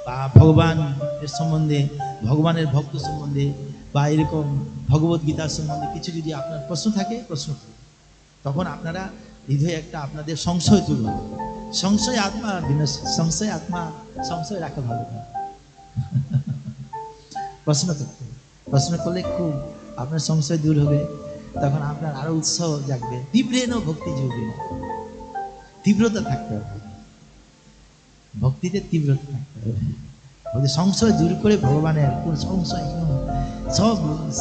বা ভগবানের সম্বন্ধে, ভগবানের ভক্ত সম্বন্ধে, বা এরকম ভগবত গীতার সম্বন্ধে কিছু যদি আপনার প্রশ্ন থাকে, প্রশ্ন করুন। তখন আপনারা হৃদয়ে একটা আপনাদের সংশয় তুলব। সংশয় আত্মা সংশয় আত্মা, সংশয় রাখা ভালো না। প্রশ্ন করতে, প্রশ্ন করলে খুব আপনার সংশয় দূর হবে। তখন আপনার আরো উৎসাহ জাগবে। তীব্রেন ভক্তি যোগে, তীব্রতা থাকতে হবে, ভক্তিতে তীব্রতা থাকতে হবে। সংশয় দূর করে ভগবানের কোন সংশয়, সব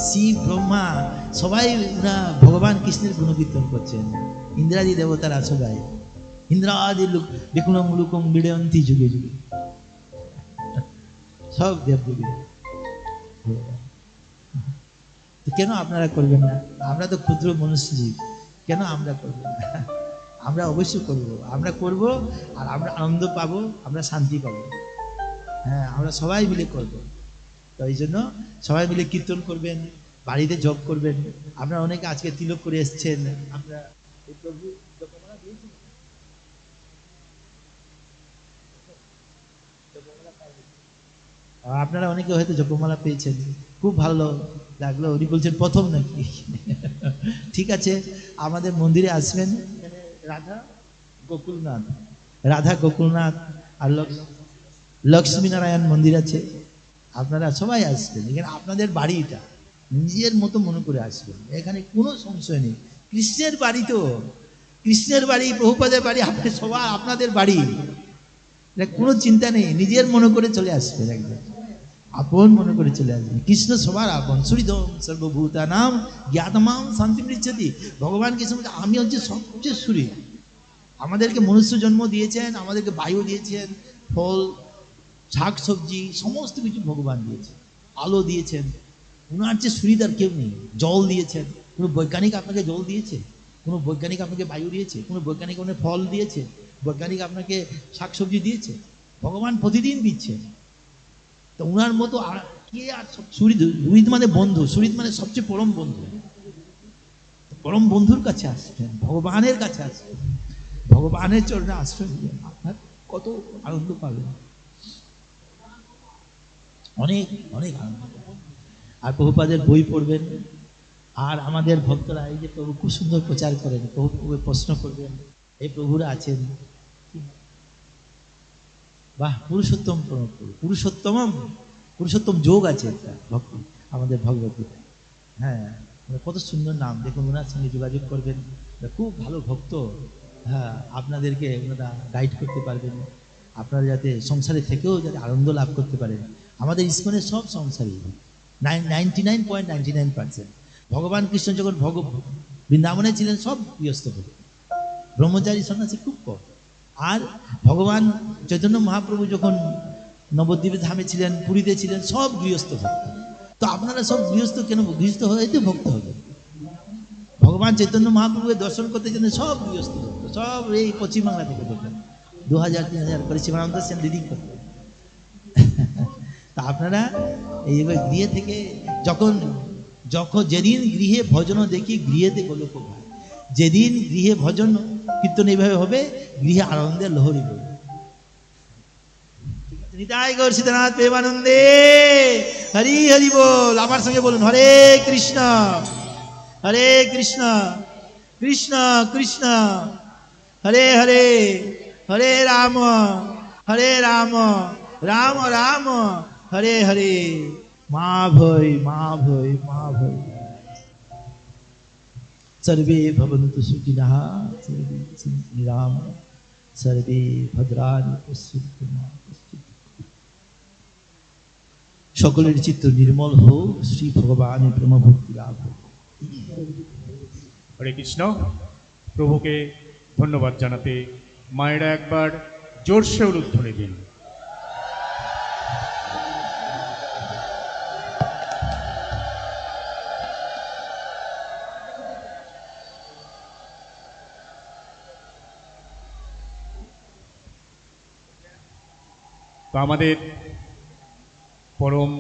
শিব ব্রহ্মা সবাই ওরা ভগবান কৃষ্ণের গুণকীর্তন করছেন। ইন্দ্রাদি দেবতারা সবাই, ইন্দ্রাদি লোক বিকুলম লুকম বিড়য়ন্তি যুগে যুগে, সব দেবদেবী। কেন আপনারা করবেন না? আমরা তো ক্ষুদ্র মনুষ্যজীব, কেন আমরা করবো না? আমরা অবশ্যই করব, আমরা করব, আর আমরা আনন্দ পাবো, আমরা শান্তি পাবো। হ্যাঁ, আমরা সবাই মিলে করব। তো এই জন্য সবাই মিলে কীর্তন করবেন, বাড়িতে জপ করবেন। আপনারা অনেকে আজকে তিলক করে এসছেন, আমরা প্রভু জপমালা দিয়েছি। আপনারা অনেকে হয়তো জপমালা পেয়েছেন, খুব ভালো লাগলো। উনি বলছেন প্রথম নাকি? ঠিক আছে, আমাদের মন্দিরে আসবেন। রাধা গোকুলনাথ, রাধা গোকুলনাথ আর লক্ষ্মীনারায়ণ মন্দির আছে। আপনারা সবাই আসবেন, এখানে আপনাদের বাড়ি, এটা নিজের মতো মনে করে আসবেন, এখানে কোনো সংশয় নেই। কৃষ্ণের বাড়ি, তো কৃষ্ণের বাড়ি, প্রভুপাদের বাড়ি, আপনি সবাই আপনাদের বাড়ি, কোনো চিন্তা নেই। নিজের মনে করে চলে আসবেন, একদম আপন মনে করে চলে আসবেন। কৃষ্ণ সবার আপন, সুহৃদম সর্বভূতানাম জ্ঞাতমাম শান্তি পৃচ্ছতি। ভগবান কৃষ্ণ বলছে, আমি হচ্ছে সবচেয়ে সুহৃদ। আমাদেরকে মনুষ্য জন্ম দিয়েছেন, আমাদেরকে বায়ু দিয়েছেন, ফল, শাক সবজি, সমস্ত কিছু ভগবান দিয়েছেন, আলো দিয়েছেন। উনার যে সুহৃদ আর কেউ নেই। জল দিয়েছেন, কোনো বৈজ্ঞানিক আপনাকে জল দিয়েছে? কোনো বৈজ্ঞানিক আপনাকে বায়ু দিয়েছে? কোনো বৈজ্ঞানিক আপনাকে ফল দিয়েছে? বৈজ্ঞানিক আপনাকে শাক সবজি দিয়েছে? ভগবান প্রতিদিন দিচ্ছে। তো উনার মতো আর কে? আর সুহৃদ, সুহৃদ মানে বন্ধু, সুহৃদ মানে সবচেয়ে পরম বন্ধু। পরম বন্ধুর কাছে আসছেন, ভগবানের কাছে আসছেন, ভগবানের চরণে আশ্রয় নিয়ে আপনার কত আনন্দ পাবেন, অনেক অনেক আনন্দ। আর প্রভুপাদের বই পড়বেন। আর আমাদের ভক্তরা এই যে প্রভু খুব সুন্দর প্রচার করেন, প্রভু প্রশ্ন করবেন, এই প্রভুরা আছেন। বাহ, পুরুষোত্তম পুরুষোত্তম যোগ আছে একটা ভক্ত আমাদের ভগবত গীতা। হ্যাঁ, কত সুন্দর নাম। দেখুন, ওনার সঙ্গে যোগাযোগ করবেন, খুব ভালো ভক্ত। হ্যাঁ, আপনাদেরকে ওনারা গাইড করতে পারবেন, আপনারা যাতে সংসারে থেকেও যাতে আনন্দ লাভ করতে পারেন। আমাদের ইস্কনের সব সংসারী, 99.99%। ভগবান কৃষ্ণ যখন বৃন্দাবনে ছিলেন, সব গৃহস্থ ভক্ত, ব্রহ্মচারী সন্ন্যাসী খুব কম। আর ভগবান চৈতন্য মহাপ্রভু যখন নবদ্বীপে ধামে ছিলেন, পুরীতে ছিলেন, সব গৃহস্থ ভক্ত। তো আপনারা সব গৃহস্থ কেন? গৃহস্থ হয়েতে ভক্ত হবে। ভগবান চৈতন্য মহাপ্রভুকে দর্শন করতে জন্য সব গৃহস্থ ভক্ত, সব এই পশ্চিমবাংলা থেকে দেখবেন 2000-3000 করে শিবানন্দ সেন দিদি করতেন। তা আপনারা এইভাবে গৃহে থেকে যখন যেদিন গৃহে ভজন দেখি, গৃহেতে গোলক ভাই, যেদিন গৃহে ভজন কীর্তন এইভাবে হবে, গৃহে আনন্দের লহরী বলবে। নিতাই গৌর সীতানাথ প্রেমানন্দে হরি হরি বল। আমার সঙ্গে বলুন, হরে কৃষ্ণ কৃষ্ণ কৃষ্ণ হরে হরে, হরে রাম, রাম রাম, হরে হরে। মা ভৈ, মা ভৈ, মা ভৈ। सर्वे भवन्तु सुखिनः, सर्वे सन्तु निरामयाः, सर्वे भद्राणि पश्यन्तु मा कश्चित्। সকলের চিত্ত নির্মল হোক, শ্রী ভগবানের প্রেম ভক্তি লাভ হোক। হরে কৃষ্ণ। প্রভুকে ধন্যবাদ জানাতে মায়েরা একবার জোরসে উলুধ্বনি দিন। তো আমাদের পরম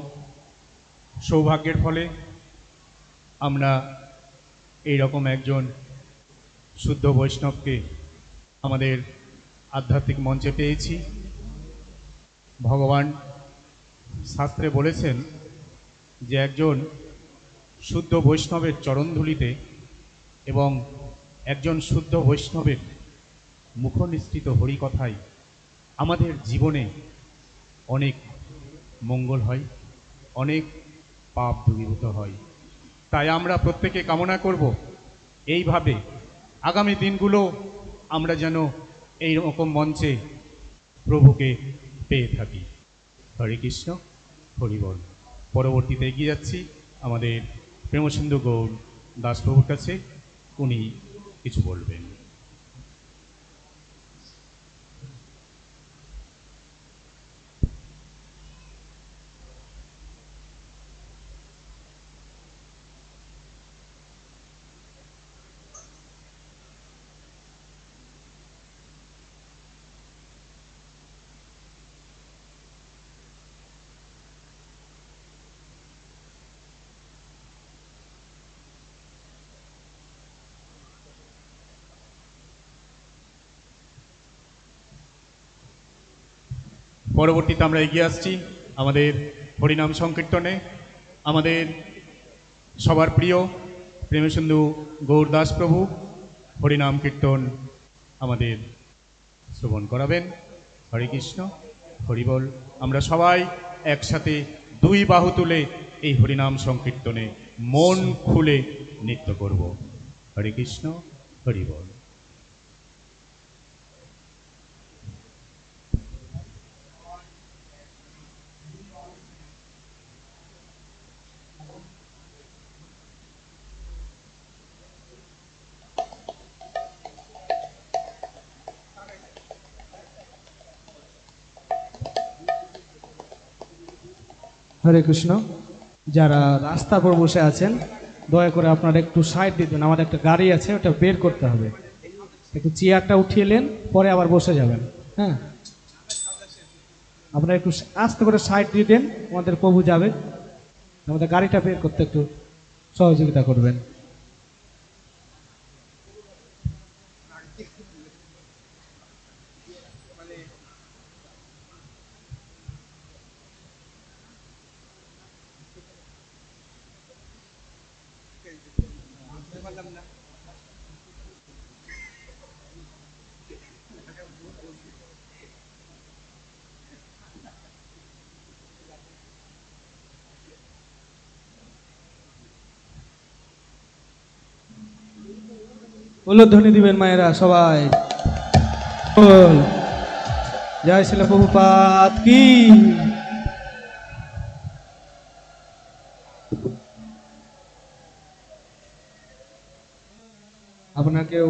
সৌভাগ্যের ফলে আমরা এইরকম একজন শুদ্ধ বৈষ্ণবকে আমাদের আধ্যাত্মিক মঞ্চে পেয়েছি। ভগবান শাস্ত্রে বলেছেন যে একজন শুদ্ধ বৈষ্ণবের চরণধূলিতে এবং একজন শুদ্ধ বৈষ্ণবের মুখনিসৃত হরিকথায় আমাদের জীবনে অনেক মঙ্গল হয়, অনেক পাপ দূরীভূত হয়। তাই আমরা প্রত্যেকে কামনা করব এইভাবে আগামী দিনগুলো আমরা যেন এই রকম মঞ্চে প্রভুকে পেয়ে থাকি। হরে কৃষ্ণ, হরি বল। পরবর্তীতে এগিয়ে যাচ্ছি আমাদের প্রেমসিন্ধু গৌর দাসপ্রভুর কাছে, উনি কিছু বলবেন। পরবর্তীতে আমরা এগিয়ে আসছি আমাদের হরিনাম সংকীর্তনে। আমাদের সবার প্রিয় প্রেমসিন্ধু গৌরদাস প্রভু হরিনাম কীর্তন আমাদের শ্রবণ করাবেন। হরে কৃষ্ণ, হরি বল। আমরা সবাই একসাথে দুই বাহু তুলে এই হরিনাম সংকীর্তনে মন খুলে নৃত্য করব। হরে কৃষ্ণ, হরি বল। হরে কৃষ্ণ। যারা রাস্তার পর বসে আছেন দয়া করে আপনারা একটু সাইড দিয়ে দেন, আমাদের একটা গাড়ি আছে ওটা বের করতে হবে। একটু চেয়ারটা উঠিয়ে নেন, পরে আবার বসে যাবেন। হ্যাঁ, আপনারা একটু আস্তে করে সাইড দিয়ে দেন, আমাদের প্রভু যাবে। আমাদের গাড়িটা বের করতে একটু সহযোগিতা করবেন। উলুধ্বনি দিবেন মায়েরা সবাই। বল জয় শিল প্রভুপাদ কি। আপনাকেও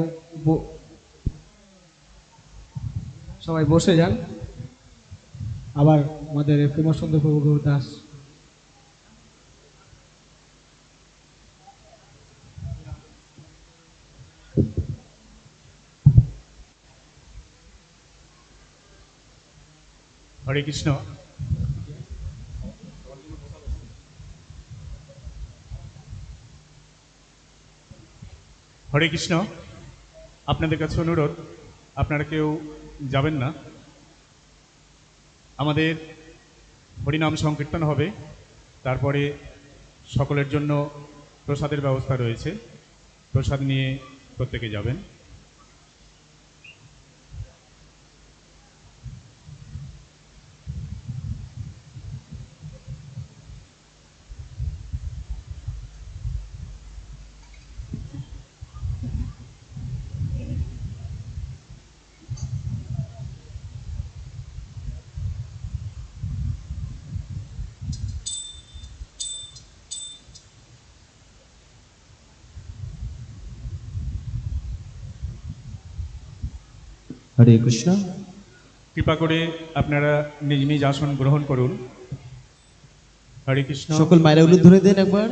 সবাই বসে যান। আবার আমাদের প্রেমসুন্দর প্রভু গৌরদাস হরে কৃষ্ণ। হরে কৃষ্ণ। আপনাদের কাছে অনুরোধ, আপনারা কেউ যাবেন না। আমাদের হরিনাম সংকীর্তন হবে, তারপরে সকলের জন্য প্রসাদের ব্যবস্থা রয়েছে, প্রসাদ নিয়ে প্রত্যেকে যাবেন। হরে কৃষ্ণ। কৃপা করে আপনারা নিজ নিজ আসন গ্রহণ করুন। হরে কৃষ্ণ। সকল মায়েরা উলুদ ধরে দেন একবার।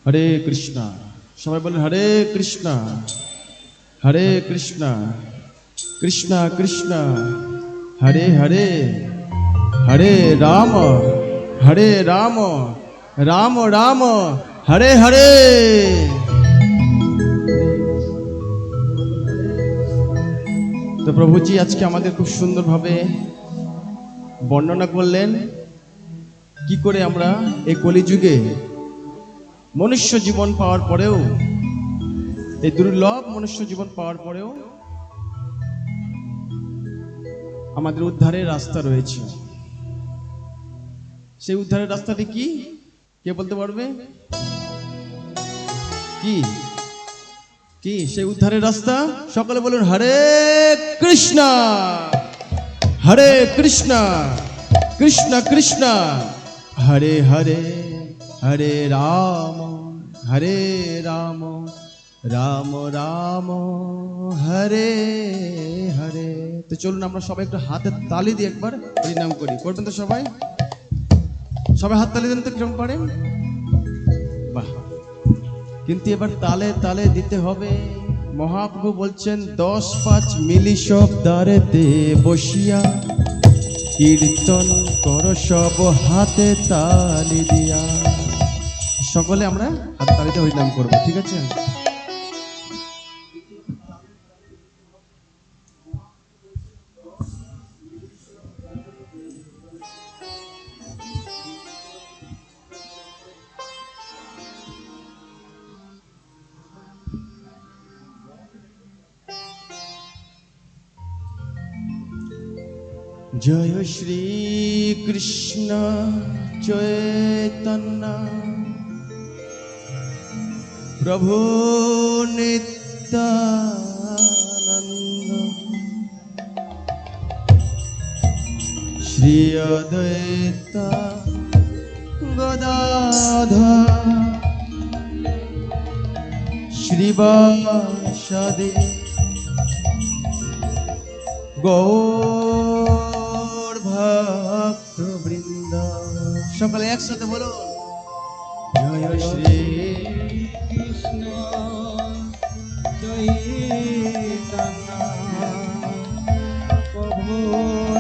হরে কৃষ্ণ। সবাই বলেন হরে কৃষ্ণ, হরে কৃষ্ণ, কৃষ্ণ কৃষ্ণ হরে হরে, হরে রাম, হরে রাম, রাম রাম হরে হরে। তো প্রভুজি আজকে আমাদের খুব সুন্দরভাবে বর্ণনা করলেন কি করে আমরা এই কলিযুগে মনুষ্য জীবন পাওয়ার পরেও, এই দুর্লভ মনুষ্য জীবন পাওয়ার পরেও আমাদের উদ্ধারের রাস্তা রয়েছে। সেই উদ্ধারের রাস্তাটি কি, কে বলতে পারবে? কি কি সেই উদ্ধারের রাস্তা? সকলে বলুন হরে কৃষ্ণ, হরে কৃষ্ণ, কৃষ্ণ কৃষ্ণ হরে হরে, হরে রাম, হরে রাম, রাম রাম হরে হরে। তো চলুন আমরা সবাই একটু হাতের তালি দিয়ে একবার হরিনাম করি। করবেন তো সবাই? সবাই হাত তালি দেন তো কিরকম পারেন? বাহ। কিন্তু এবার তালে তালে দিতে হবে। মহাপ্রভু বলছেন 10-5 মিলি শব্দারেতে বসিয়া কীর্তন কর সব হাতে তালি দিয়া। সকলে আমরা হাত তালিতে হরিনাম করবো, ঠিক আছে? জয় শ্রী কৃষ্ণ চৈতন্য প্রভু নিত্যানন্দ শ্রী অদ্বৈত গদাধর শ্রীবাসাদি গৌর ভক্ত বৃন্দ। সকলে একসাথে বলো জয় শ্রী কৃষ্ণ চৈতন্য প্রভু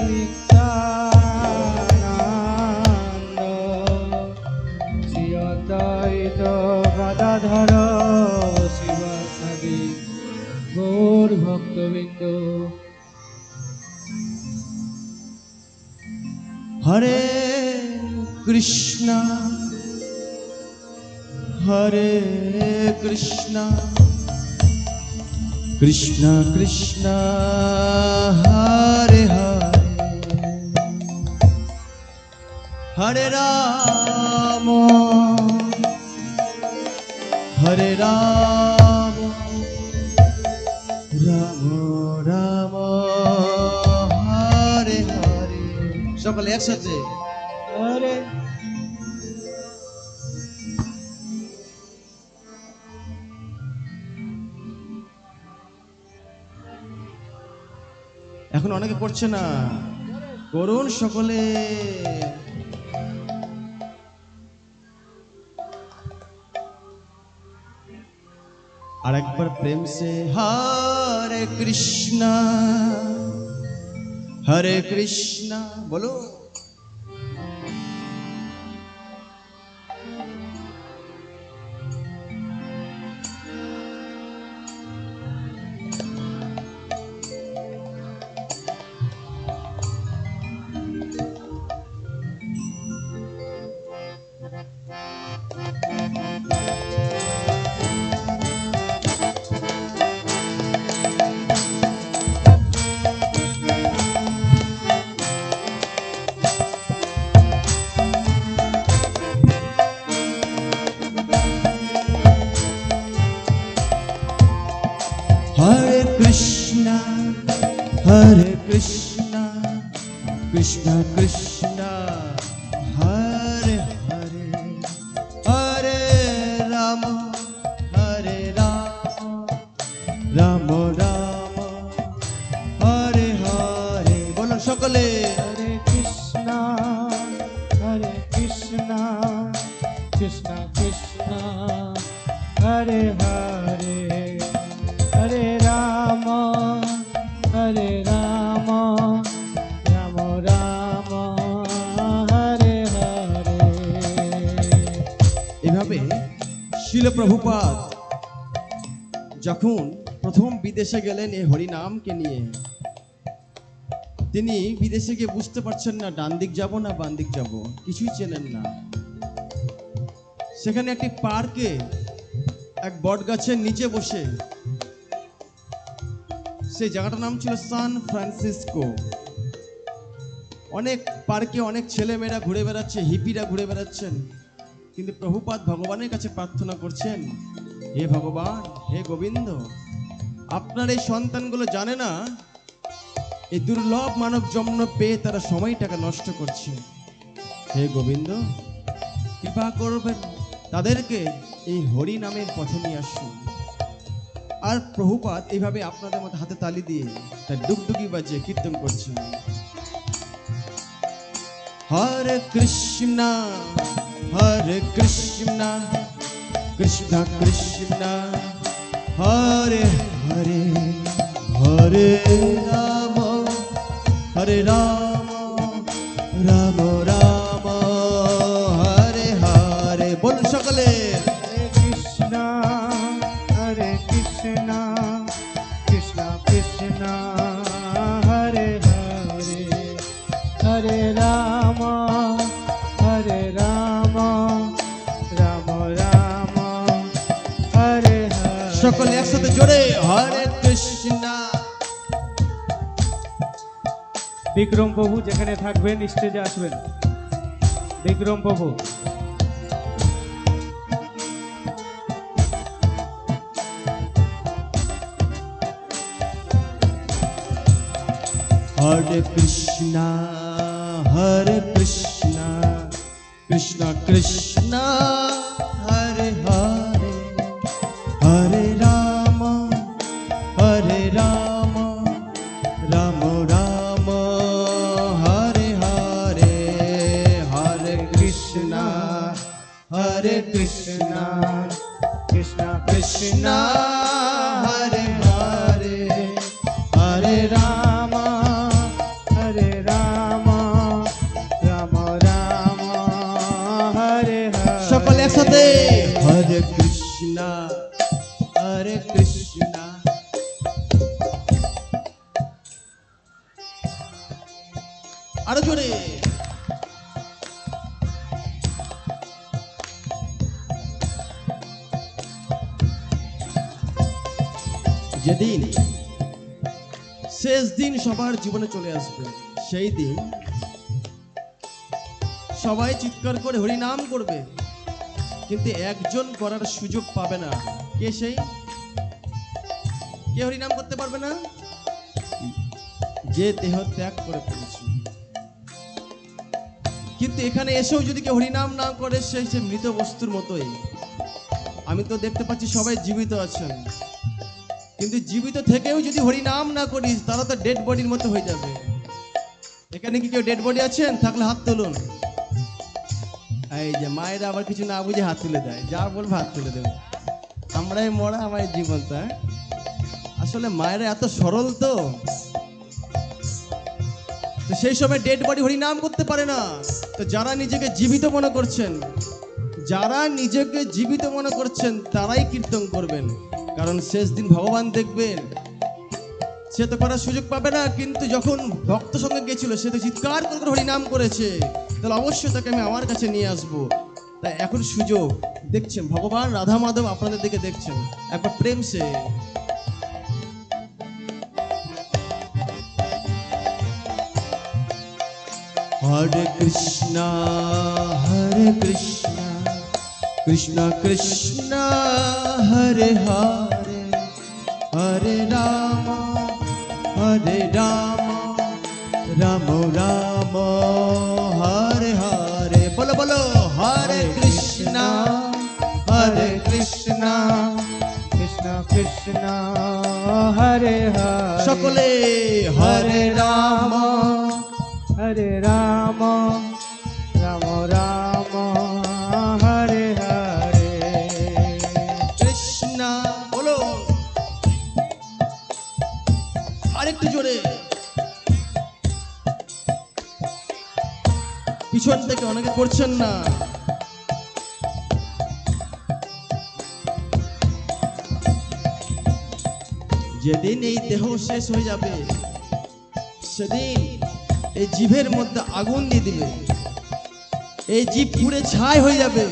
নিত্যানন্দ শ্রী অদ্বৈত গদাধর শিবাসাদি গৌর ভক্তবৃন্দ। হরে কৃষ্ণ, হরে কৃষ্ণ, কৃষ্ণ কৃষ্ণ হরে হরে, হরে রাম, হরে রাম, রাম রাম হরে হরে। সকলে একসাথে হরে। এখন অনেকে করছে না, করুন সকলে। আর একবার প্রেম সে হরে কৃষ্ণ, হরে কৃষ্ণ বলো। Hare Krishna, Krishna Krishna, Hare Hare, Hare Rama, Hare Rama, Rama Rama, Hare Hare. বলুন সকলে, হরে কৃষ্ণ হরে কৃষ্ণ কৃষ্ণ কৃষ্ণ হরে হরে হরে রাম রাম রাম হরে হরে। এভাবে শিল প্রভুপাদ যখন প্রথম বিদেশে গেলেন এই হরিনামকে নিয়ে, তিনি বিদেশে গিয়ে বুঝতে পারছেন না ডান দিক যাব না বাম দিক যাব, কিছুই চেনেন না। সেখানে একটি পার্কে এক বট গাছের নিচে বসে, সেই জায়গাটার নাম ছিল সান ফ্রান্সিসকো। অনেক পার্কে অনেক ছেলেমেয়েরা ঘুরে বেড়াচ্ছে, হিপিরা ঘুরে বেড়াচ্ছেন, কিন্তু প্রভুপাদ ভগবানের কাছে প্রার্থনা করছেন, হে ভগবান, হে গোবিন্দ, আপনার এই সন্তানগুলো জানে না এই দুর্লভ মানব জন্ম পেয়ে তারা সময়টাকে নষ্ট করছে। হে গোবিন্দ, কৃপা করবেন, তাদেরকে এই হরি নামের পথে নিয়ে আসুন। আর প্রভুপাদ এইভাবে আপনাদের মতো হাতে তালি দিয়ে তার ডুগডুগি বাজিয়ে কীর্তন করছেন, হরে কৃষ্ণ কৃষ্ণ কৃষ্ণ হরে হরে, হরে রাম রাম রাম হরে হরে। বলুন সকলে, হরে কৃষ্ণ কৃষ্ণ কৃষ্ণ কৃষ্ণ হরে হরে হরে রাম রাম রাম হরে হরে। সকলে একসাথে জোরে হরে কৃষ্ণ। বিক্রম প্রভু যেখানে থাকবেন স্টেজে আসবেন। বিক্রম প্রভু, হরে কৃষ্ণ কৃষ্ণ কৃষ্ণ হরে হরে, হরে রাম রাম রাম হরে হরে, হরে কৃষ্ণ কৃষ্ণ কৃষ্ণ কৃষ্ণ হরে হরে, হরে রাম রাম রাম রাম হরে হরে। সকলে একসাথে হরে কৃষ্ণ কৃষ্ণ। আরো জোরে, যেদিন শেষ দিন সবার জীবনে চলে আসবে, সেই দিন সবাই চিৎকার করে হরিনাম করবে, কিন্তু একজন করার সুযোগ পাবে না। কে সেই? কে হরিনাম করতে পারবে না? যে দেহ ত্যাগ করে ফেলেছে। কিন্তু এখানে এসেও যদি কেউ হরিনাম না করে, সেই সে মৃত বস্তুর মতোই। আমি তো দেখতে পাচ্ছি সবাই জীবিত আছেন, কিন্তু জীবিত থেকেও যদি হরিনাম না করিস, তারা তো ডেড বডির মতো হয়ে যাবে। এখানে কি কেউ ডেড বডি আছেন? থাকলে হাত তুলুন। এই যে মায়েরা আবার কিছু না বুঝে হাত তুলে দেয়, যা বলবো হাত তুলে দেবে। আমরাই মরা, আমার জীবনটা। আসলে মায়েরা এত সরল তো সেই সময় ডেড বডি হরিনাম করতে পারে না। তো যারা নিজেকে জীবিত মনে করছেন, তারাই কীর্তন করবেন, কারণ শেষ দিন ভগবান দেখবেন, সে তো করার সুযোগ পাবে না। কিন্তু যখন ভক্ত সঙ্গে গেছিল, সে তো চিৎকার করে হরিনাম করেছে, তাহলে অবশ্যই তাকে আমি আমার কাছে নিয়ে আসবো। তাই এখন সুযোগ, দেখছেন ভগবান রাধা মাধব আপনাদের দিকে দেখছেন, একবার প্রেম সে হরে কৃষ্ণ কৃষ্ণ কৃষ্ণ হরে হরে, হরে রাম হরে রাম রাম রাম হরে হরে, বলো বলো হরে কৃষ্ণ হরে কৃষ্ণ, কৃষ্ণ কৃষ্ণ হরে হরে, সকলে হরে রাম হরে রাম রাম রাম হরে হরে, কৃষ্ণ, বলো আরেকটু জোরে, পিছন থেকে অনেকে করছেন না। যেদিন এই দেহ শেষ হয়ে যাবে সেদিন এই জিভের মধ্যে আগুন দিয়ে দিবে, এই জিভ পুড়ে ছাই হয়ে যাবে।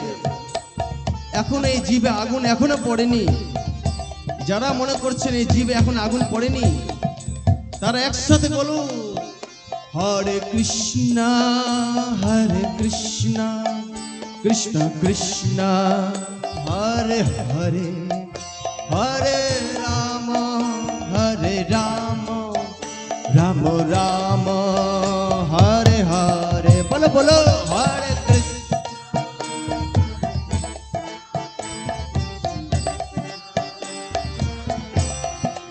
এখন এই জিভে আগুন এখনো পড়েনি, যারা মনে করছেন এই জিভে এখন আগুন পড়েনি তারা একসাথে বলুন হরে কৃষ্ণ কৃষ্ণ কৃষ্ণ হরে হরে, হরে রাম রাম রাম হরে হরে, বলো বলো হরে কৃষ্ণ।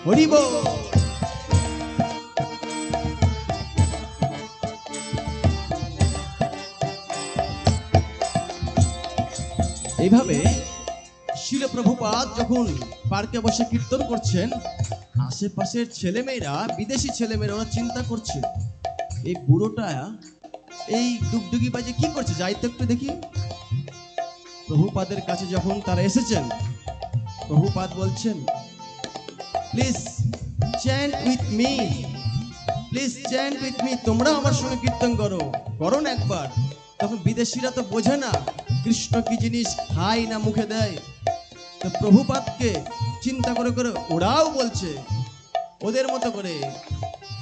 হরি বল। এইভাবে শিল প্রভুপাদ যখন পার্কে বসে কীর্তন করছেন, আশেপাশের ছেলেমেয়েরা, বিদেশি ছেলেমেয়েরা ওরা চিন্তা করছে এই বুড়োটা এই ডুগডুগি বাজে কি করছে, যাই তো একটু দেখি। প্রভুপাদের কাছে যখন তারা এসেছেন, প্রভুপাদ বলছেন please chant with me, please chant with me, তোমরা আমার সঙ্গে কীর্তন করো, করো না একবার। তখন বিদেশিরা তো বোঝে না কৃষ্ণ কি জিনিস, খায় না মুখে দেয়। তো প্রভুপাদকে চিন্তা করে করে ওরাও বলছে ওদের মতো করে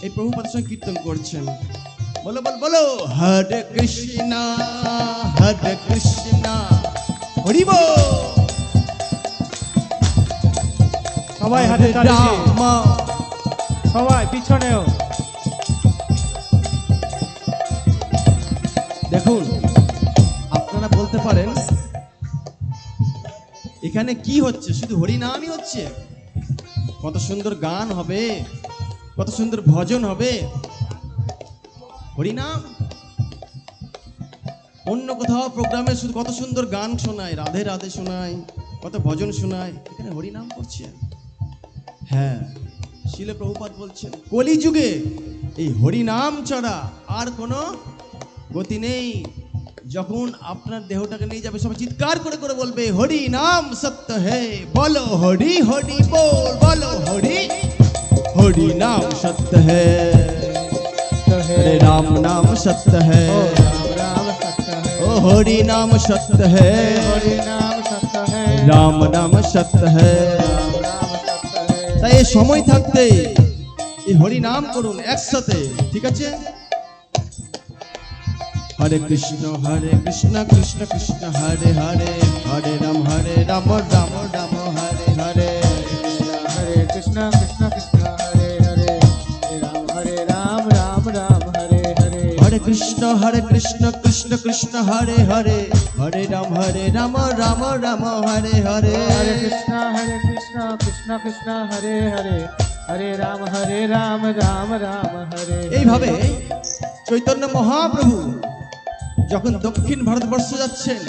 এই প্রভুপাদের সঙ্গে কীর্তন করছেন। বলো বলো বলো হরে কৃষ্ণ হরি বল। সবাই হাতে তালি দিয়ে, রাম সবাই পিছনেও। দেখুন, আপনারা বলতে পারেন এখানে কি হচ্ছে, শুধু হরিনামই হচ্ছে? কত সুন্দর গান হবে, কত সুন্দর ভজন হবে, হরিনাম। অন্য কোথাও প্রোগ্রামে শুধু কত সুন্দর গান শোনায়, রাধে রাধে শোনায়, কত ভজন শোনায়, এখানে হরিনাম করছে। হ্যাঁ, শিলে প্রভুপাদ বলছেন কলিযুগে এই হরিনাম ছাড়া আর কোনো গতি নেই। যখন আপনার দেহটাকে নিয়ে যাবে সবাই চিৎকার করে করে বলবে হরি নাম সত্য হে, বলো হরি হরি বল, বলো হরি হরি নাম সত্য হে, हरे राम नाम सत्य है, রাম সত্য হে, ओ हरि नाम सत्य है, হরি নাম সত্য হে, राम नाम सत्य है। রাম সত্য হে। তাই এই সময় থাকতে এই হরি নাম করুন একসাথে, ঠিক আছে? হরে কৃষ্ণ কৃষ্ণ কৃষ্ণ হরে হরে, হরে রাম রাম রাম হরে হরে, হরে কৃষ্ণ কৃষ্ণ কৃষ্ণ হরে হরে, হরে রাম রাম রাম হরে হরে, হরে কৃষ্ণ কৃষ্ণ কৃষ্ণ হরে হরে, হরে রাম রাম রাম হরে হরে, হরে কৃষ্ণ কৃষ্ণ কৃষ্ণ হরে হরে, হরে রাম রাম রাম হরে। এইভাবে চৈতন্য মহাপ্রভু যখন দক্ষিণ ভারতবর্ষ যাচ্ছেন,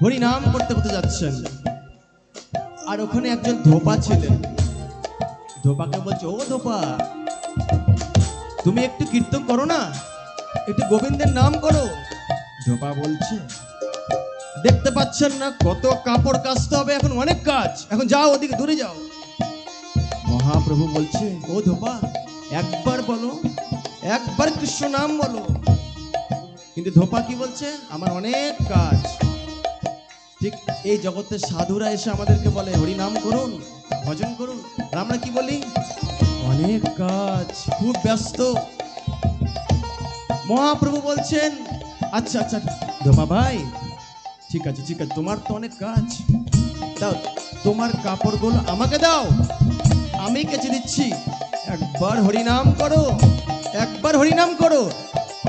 হরি নাম করতে করতে যাচ্ছেন, আর ওখানে একজন ধোপা ছিলেন। ধোপাকে বলছে, ও ধোপা, তুমি একটু কীর্তন করো না, একটু গোবিন্দের নাম করো। ধোপা বলছে, দেখতে পাচ্ছেন না কত কাপড় কাচতে হবে, এখন অনেক কাজ, এখন যাও ওদিকে দূরে যাও। মহাপ্রভু বলছে, ও ধোপা, একবার বলো, একবার কৃষ্ণ নাম বলো। কিন্তু ধোপা কি বলছে, আমার অনেক কাজ। ঠিক এই জগতের সাধুরা এসে আমাদেরকে বলে হরি নাম করুন, ভজন করুন, আর আমরা কি বলি, অনেক কাজ, খুব ব্যস্ত। মহাপ্রভু বলছেন, আচ্ছা আচ্ছা ধোপা ভাই, ঠিক আছে ঠিক আছে, তোমার তো অনেক কাজ, দাও তোমার কাপড়গুলো আমাকে দাও, আমি কেচে দিচ্ছি, একবার হরিনাম করো, একবার হরিনাম করো।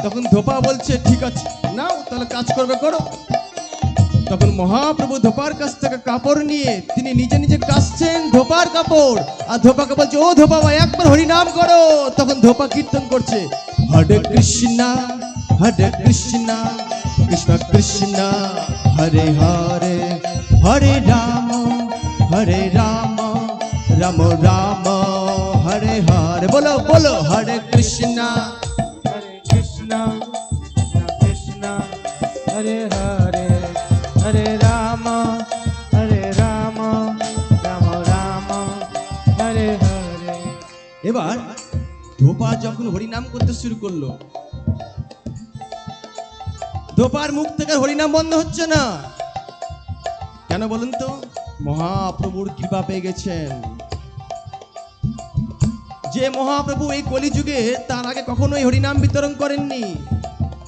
তখন ধোপা বলছে ঠিক আছে, নাও তাহলে কাজ করবে করো। তখন মহাপ্রভু ধোপার কাছ থেকে কাপড় নিয়ে তিনি নিজে নিজে কাচছেন ধোপার কাপড়, আর ধোপাকে বলছে ও ধোপা ভাই একবার হরিনাম করো। তখন ধোপা কীর্তন করছে হরে কৃষ্ণা কৃষ্ণ কৃষ্ণ হরে হরে, হরে রাম রাম রাম হরে হরে। বলো বলো হরে কৃষ্ণ কৃষ্ণ কৃষ্ণ হরে হরে, হরে রাম রাম রাম হরে হরে। এবার ধোপা যখন হরিনাম করতে শুরু করলো, ধোপার মুখ থেকে হরিনাম বন্ধ হচ্ছে না। কেন বলুন তো? মহাপ্রভুর কৃপা পেয়ে গেছেন। যে মহাপ্রভু এই কলিযুগে তার আগে কখনোই হরিনাম বিতরণ করেননি,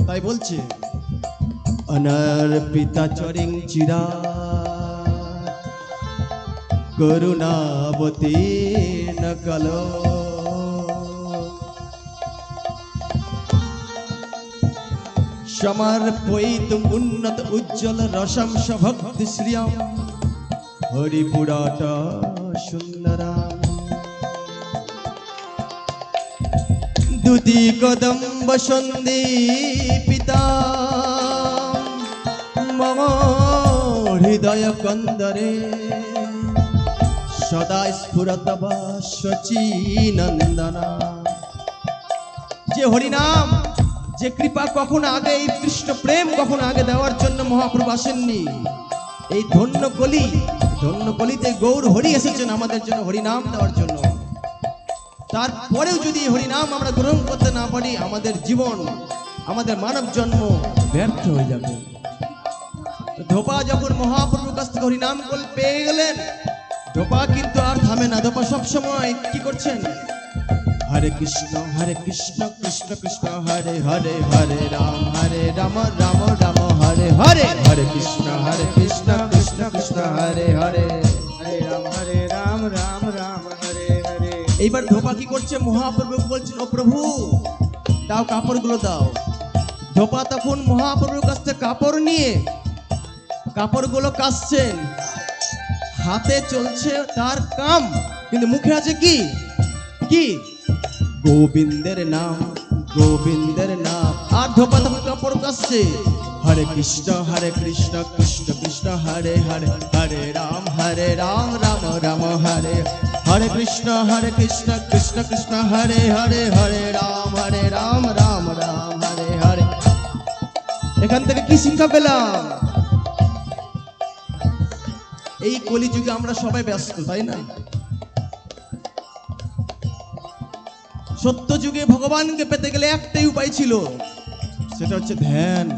তাই বলছে অনর্পিতা চরিং চিরা করুণাবতী নকলো সমর্পয়িতুম উন্নত উজ্জ্বল রসম ভক্তি শ্রিয়ম হরিপুরাট সুন্দরাম দুতি কদম্ব সন্দীপিতা মম হৃদয় কন্দরে সদা স্ফুরত শচী নন্দনা। যে হরিনাম, যে কৃপা কখনো আগে, এই কৃষ্ণ প্রেম কখনো আগে দেওয়ার জন্য মহাপ্রভু আসেননি। এই ধন্য কলিতে গৌর হরি এসেছেন আমাদের জন্য হরিনাম দেওয়ার জন্য। তারপরেও যদি হরিনাম আমরা গ্রহণ করতে না পারি, আমাদের জীবন, আমাদের মানব জন্ম ব্যর্থ হয়ে যাবে। ধোপা যখন মহাপ্রভুর কাছ থেকে হরিনাম পেয়ে গেলেন, ধোপা কিন্তু আর থামে না। ধোপা সবসময় কি করছেন? হরে কৃষ্ণ কৃষ্ণ কৃষ্ণ হরে হরে, হরে রাম রাম রাম হরে হরে, হরে কৃষ্ণ কৃষ্ণ কৃষ্ণ হরে হরে, হরে রাম রাম রাম হরে হরে। এইবার ধোপা কি করছে? মহাপ্রভু বলছেন ও প্রভু দাও, কাপড়গুলো দাও। ধোপা তখন মহাপ্রভুর কাছ থেকে কাপড় নিয়ে কাপড়গুলো কাচছেন, হাতে চলছে তার কাম, কিন্তু মুখে আছে কি কি গোবিন্দের নাম, গোবিন্দের নাম। আর ধোপা তখন কাপড় কাচছে হরে কৃষ্ণ কৃষ্ণ কৃষ্ণ হরে হরে, হরে রাম রাম রাম হরে, হরে কৃষ্ণ কৃষ্ণ কৃষ্ণ হরে হরে, হরে রাম রাম রাম হরে হরে। এখান থেকে কি শিক্ষা পেলাম? এই কলিযুগে আমরা সবাই ব্যস্ত, তাই না? সত্য যুগে ভগবানকে পেতে গেলে একটাই উপায় ছিল, সেটা হচ্ছে ধ্যান।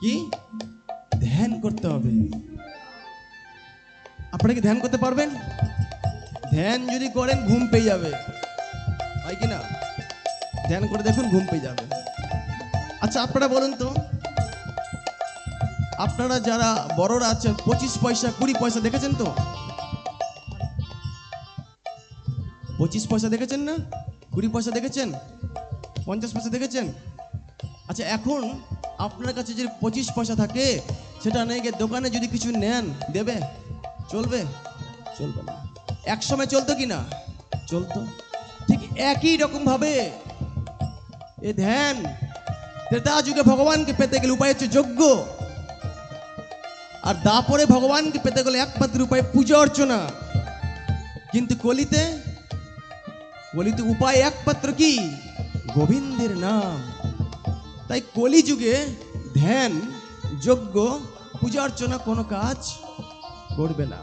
কি ধ্যান করতে হবে। আপনারা কি ধ্যান করতে পারবেন? ধ্যান যদি করেন ঘুম পেয়ে যাবে, হয় কি না? ধ্যান করে দেখুন, ঘুম পেয়ে যাবে। আচ্ছা আপনারা বলুন তো, আপনারা যারা বড়রা আছেন 25 পয়সা 20 পয়সা দেখেছেন তো? 25 পয়সা দেখেছেন না? 20 পয়সা দেখেছেন? 50 পয়সা দেখেছেন? আচ্ছা এখন আপনার কাছে যদি 25 পয়সা থাকে, সেটা নিয়ে গিয়ে দোকানে যদি কিছু নেন, দেবে? চলবে? চলবে না। এক সময় চলতো কি না? চলতো। ঠিক একই রকম ভাবে এই ধ্যান, ত্রেতা যুগে ভগবানকে পেতে গেলে উপায় হচ্ছে যজ্ঞ, আর দাপরে ভগবানকে পেতে গেলে একমাত্র উপায় পূজা অর্চনা। কিন্তু কলিতে উপায় একমাত্র কি? গোবিন্দের নাম। তাই কলি যুগে ধ্যান, যজ্ঞ, পূজা অর্চনা কোনো কাজ করবে না।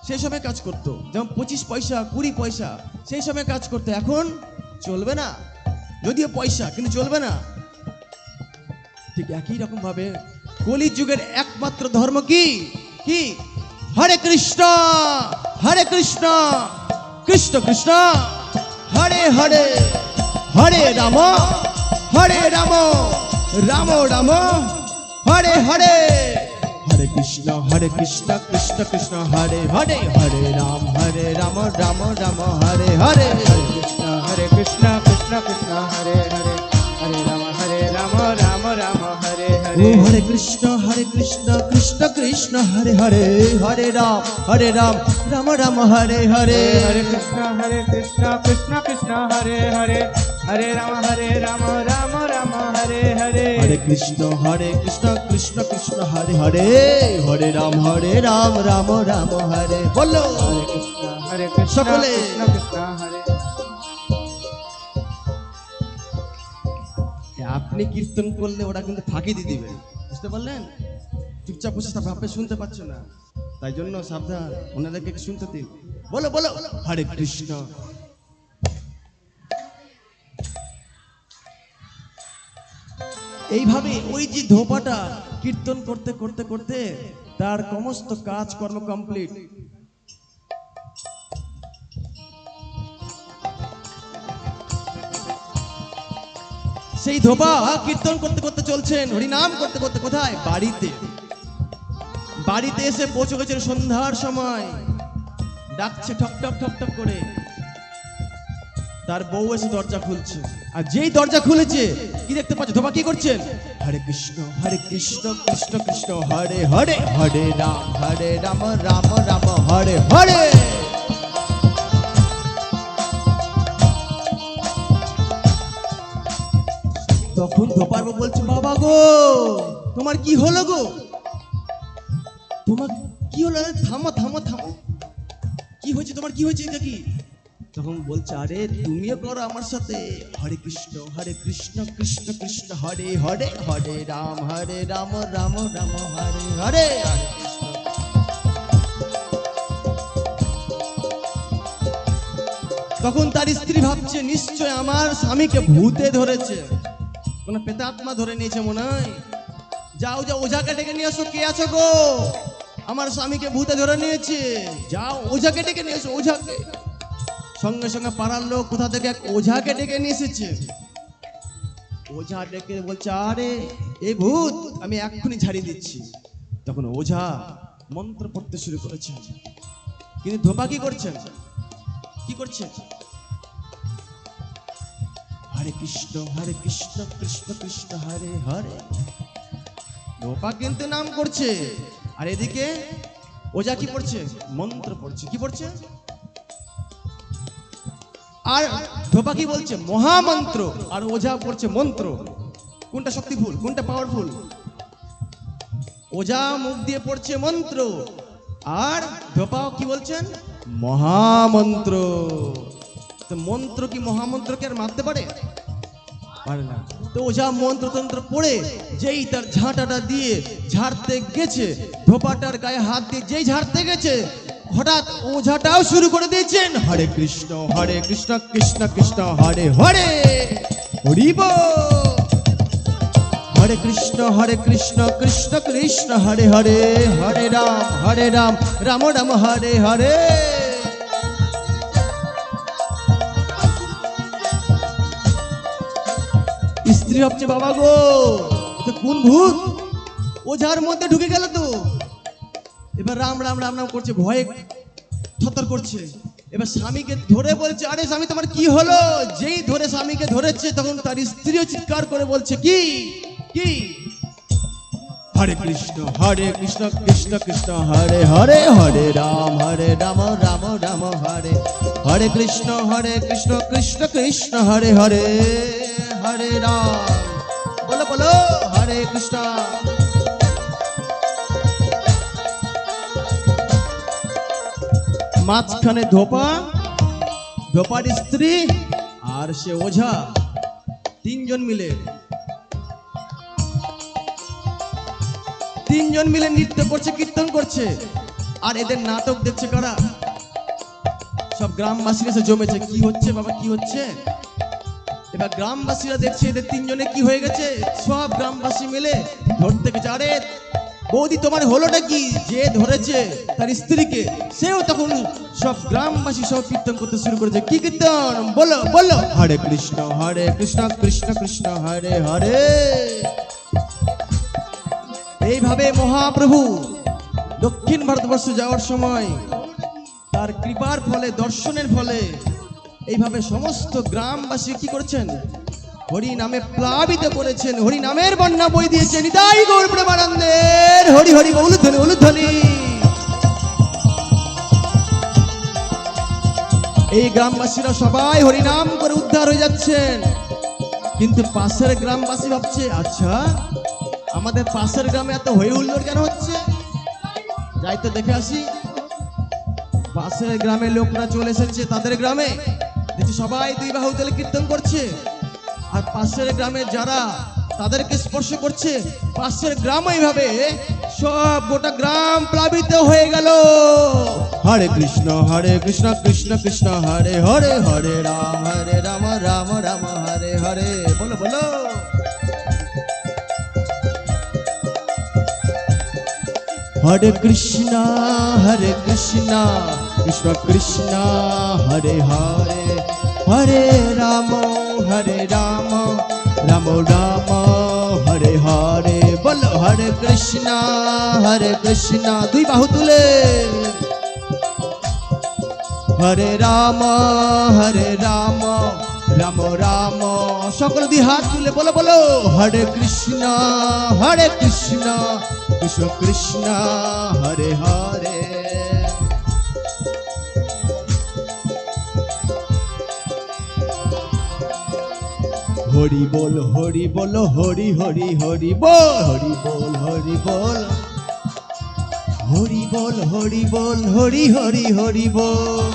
সেই সময় কাজ করতো, যেমন 25 পয়সা 20 পয়সা সেই সময় কাজ করতো, এখন চলবে না। যদিও পয়সা, কিন্তু চলবে না। ঠিক একই রকম ভাবে কলি যুগের একমাত্র ধর্ম কি? কি? হরে কৃষ্ণ কৃষ্ণ কৃষ্ণ হরে হরে, হরে রাম রাম রাম হরে হরে, হরে কৃষ্ণ হরে কৃষ্ণ কৃষ্ণ কৃষ্ণ হরে হরে হরে রাম রাম রাম হরে হরে কৃষ্ণ হরে কৃষ্ণ কৃষ্ণ কৃষ্ণ হরে হরে হরে রাম রাম রাম হরে ও হরে হরে কৃষ্ণ কৃষ্ণ কৃষ্ণ হরে হরে হরে রাম রাম রাম হরে হরে হরে কৃষ্ণ কৃষ্ণ কৃষ্ণ হরে হরে হরে রাম রাম রাম হরে হরে হরে কৃষ্ণ কৃষ্ণ কৃষ্ণ হরে হরে হরে রাম রাম রাম হরে বলো হরে কৃষ্ণ সকলে। কৃষ্ণ কৃষ্ণ হরে আপনি কীর্তন করলে ওরা কিন্তু ফাঁকি দিয়ে দিবে, বুঝতে পারলেন? চুপচাপ বসে থাকবে, আপনি শুনতে পাচ্ছ না, তাই জন্য সাবধান, ওনাদেরকে একটু শুনতে দিন। বলো বলো হরে কৃষ্ণ। এইভাবে ওই যে ধোপাটা কীর্তন করতে করতে করতে তার সমস্ত কাজকর্ম কমপ্লিট। সেই ধোপা কীর্তন করতে করতে চলছেন, হরিনাম করতে করতে কোথায়? বাড়িতে। বাড়িতে এসে পৌঁছে গেছেন সন্ধ্যার সময়, ডাকছে ঠক ঠক ঠক ঠক করে। তার বউ এসে দরজা খুলছে, আর যেই দরজা খুলেছে কি দেখতে পাচ্ছে? ধোপা কি করছেন? হরে কৃষ্ণ কৃষ্ণ কৃষ্ণ হরে হরে হরে রাম রাম রাম হরে হরে। তখন ধোপার বউ বলছে, বাবা গো তোমার কি হলো গো? তোমার কি হলো? থামো থামো থামো, কি হয়েছে তোমার? কি হয়েছে এটা কি? তখন বলছে, আরে তুমিও করো আমার সাথে, হরে কৃষ্ণ কৃষ্ণ কৃষ্ণ হরে হরে হরে রাম রাম রাম হরে হরে। তখন তার স্ত্রী ভাবছে, নিশ্চয় আমার স্বামীকে ভূতে ধরেছে, কোন প্রেতাত্মা ধরে নিয়েছে মনে হয়। যাও যাও ওঝাকে ডেকে নিয়ে আসো। কে আছো গো? আমার স্বামীকে ভূতে ধরে নিয়েছে, যাও ওঝাকে ডেকে নিয়ে এসো, ওঝাকে। সঙ্গে সঙ্গে পাড়ার লোক কোথা থেকে এক ওঝাকে ডেকে নিয়ে এসেছে। ওঝা ডেকে বলছে, আরে এই ভূত আমি এক্ষুনি ঝাড়িয়ে দিচ্ছি। তখন ওঝা মন্ত্র পড়তে শুরু করেছে, কিন্তু ধোপা কি করছেন? কি করছে? হরে কৃষ্ণ কৃষ্ণ কৃষ্ণ হরে হরে। ধোপা কিন্তু নাম করছে, আর এদিকে ওঝা কি পড়ছে? মন্ত্র পড়ছে। কি পড়ছে? আর ধোপা কি বলছে? মহামন্ত্র। আর ওঝা পড়ছে মন্ত্র। কোনটা শক্তিফুল, কোনটা পাওয়ারফুল? ওঝা মুখ দিয়ে পড়ছে মন্ত্র, আর ধোপা কি বলছেন? মহামন্ত্র। তো মন্ত্র কি মহামন্ত্রকে আর মারতে পারে? পারে না। তো ওঝা মন্ত্রতন্ত্র পড়ে যেই তার ঝাঁটাটা দিয়ে ঝাড়তে গেছে, ধোপাটার গায়ে হাত দিয়ে যেই ঝাড়তে গেছে, হঠাৎ ওঝাটাও শুরু করে দিয়েছেন, হরে কৃষ্ণ কৃষ্ণ কৃষ্ণ হরে হরে হরি বল। হরে কৃষ্ণ কৃষ্ণ কৃষ্ণ হরে হরে হরে রাম রাম রাম হরে হরে। স্ত্রী ভাবছে, বাবা গো তো কোন ভূত ওঝার মধ্যে ঢুকে গেল তো। এবার রাম রাম রাম রাম করছে, ভয়ে থরথর করছে। এবার স্বামীকে ধরে বলছে, আরে স্বামী তোমার কি হলো? যেই ধরে স্বামীকে ধরেছে, তখন তার স্ত্রীও চিৎকার করে বলছে, কি কি? হরে কৃষ্ণ কৃষ্ণ কৃষ্ণ হরে হরে হরে রাম রাম রাম হরে হরে কৃষ্ণ কৃষ্ণ কৃষ্ণ হরে হরে হরে রাম। বলো বলো হরে কৃষ্ণ। মাঝখানে ধোপা, ধোপার স্ত্রী, আর সে ওঝা, তিনজন মিলে নৃত্য করছে, কীর্তন করছে। আর এদের নাটক দেখছে কারা? সব গ্রামবাসীরা এসে জমেছে। কি হচ্ছে বাবা, কি হচ্ছে? এবার গ্রামবাসীরা দেখছে এদের তিনজনে কি হয়ে গেছে। সব গ্রামবাসী মিলে ধরতে গেছে। আরে বৌদি তোমার হলোটা কি? যে ধরেছে তার স্ত্রীকে, সেও তখন সব গ্রামবাসী সব কীর্তন করতে শুরু করেছে। কি কীর্তন? বলো বলো হরে কৃষ্ণ কৃষ্ণ কৃষ্ণ হরে হরে। এইভাবে মহাপ্রভু দক্ষিণ ভারতবর্ষে যাওয়ার সময় তার কৃপার ফলে, দর্শনের ফলে এইভাবে সমস্ত গ্রামবাসী কি করেছেন? হরি নামে প্লাবিত করেছেন, হরি নামের বন্যা বই দিয়েছেন। নিতাই গৌর প্রেমানন্দের হরি হরি বল, উলুধ্বনি উলুধ্বনি। এই গ্রামবাসীরা সবাই হরি নাম করে উদ্ধার হয়ে যাচ্ছেন। কিন্তু পাশের গ্রামবাসী ভাবছে, আচ্ছা আমাদের পাশের গ্রামে এত হই হুল্লোড় কেন হচ্ছে? যাই তো দেখে আসি। পাশের গ্রামের লোকরা চলে এসেছে তাদের গ্রামে, দেখছি সবাই দুই বাহু তুলে কীর্তন করছে। আর পাশের গ্রামে যারা তাদেরকে স্পর্শ করছে, পাশের গ্রাম এইভাবে সব গোটা গ্রাম প্লাবিত হয়ে গেল। হরে কৃষ্ণ কৃষ্ণ কৃষ্ণ হরে হরে, হরে রাম রাম রাম হরে হরে। বলো বলো। হরে কৃষ্ণ কৃষ্ণ কৃষ্ণ হরে হরে, হরে রাম রাম রাম হরে হরে। বলো হরে কৃষ্ণ দুই বাহু তুলে। হরে রাম রাম রাম সকল দুই হাত তুলে বলো বলো। হরে কৃষ্ণ কৃষ্ণ কৃষ্ণ হরে হরে। হরি বল হরি বল, হরি হরি হরি বল, হরি বল হরি বল, হরি বল হরি বল, হরি হরি হরি বল।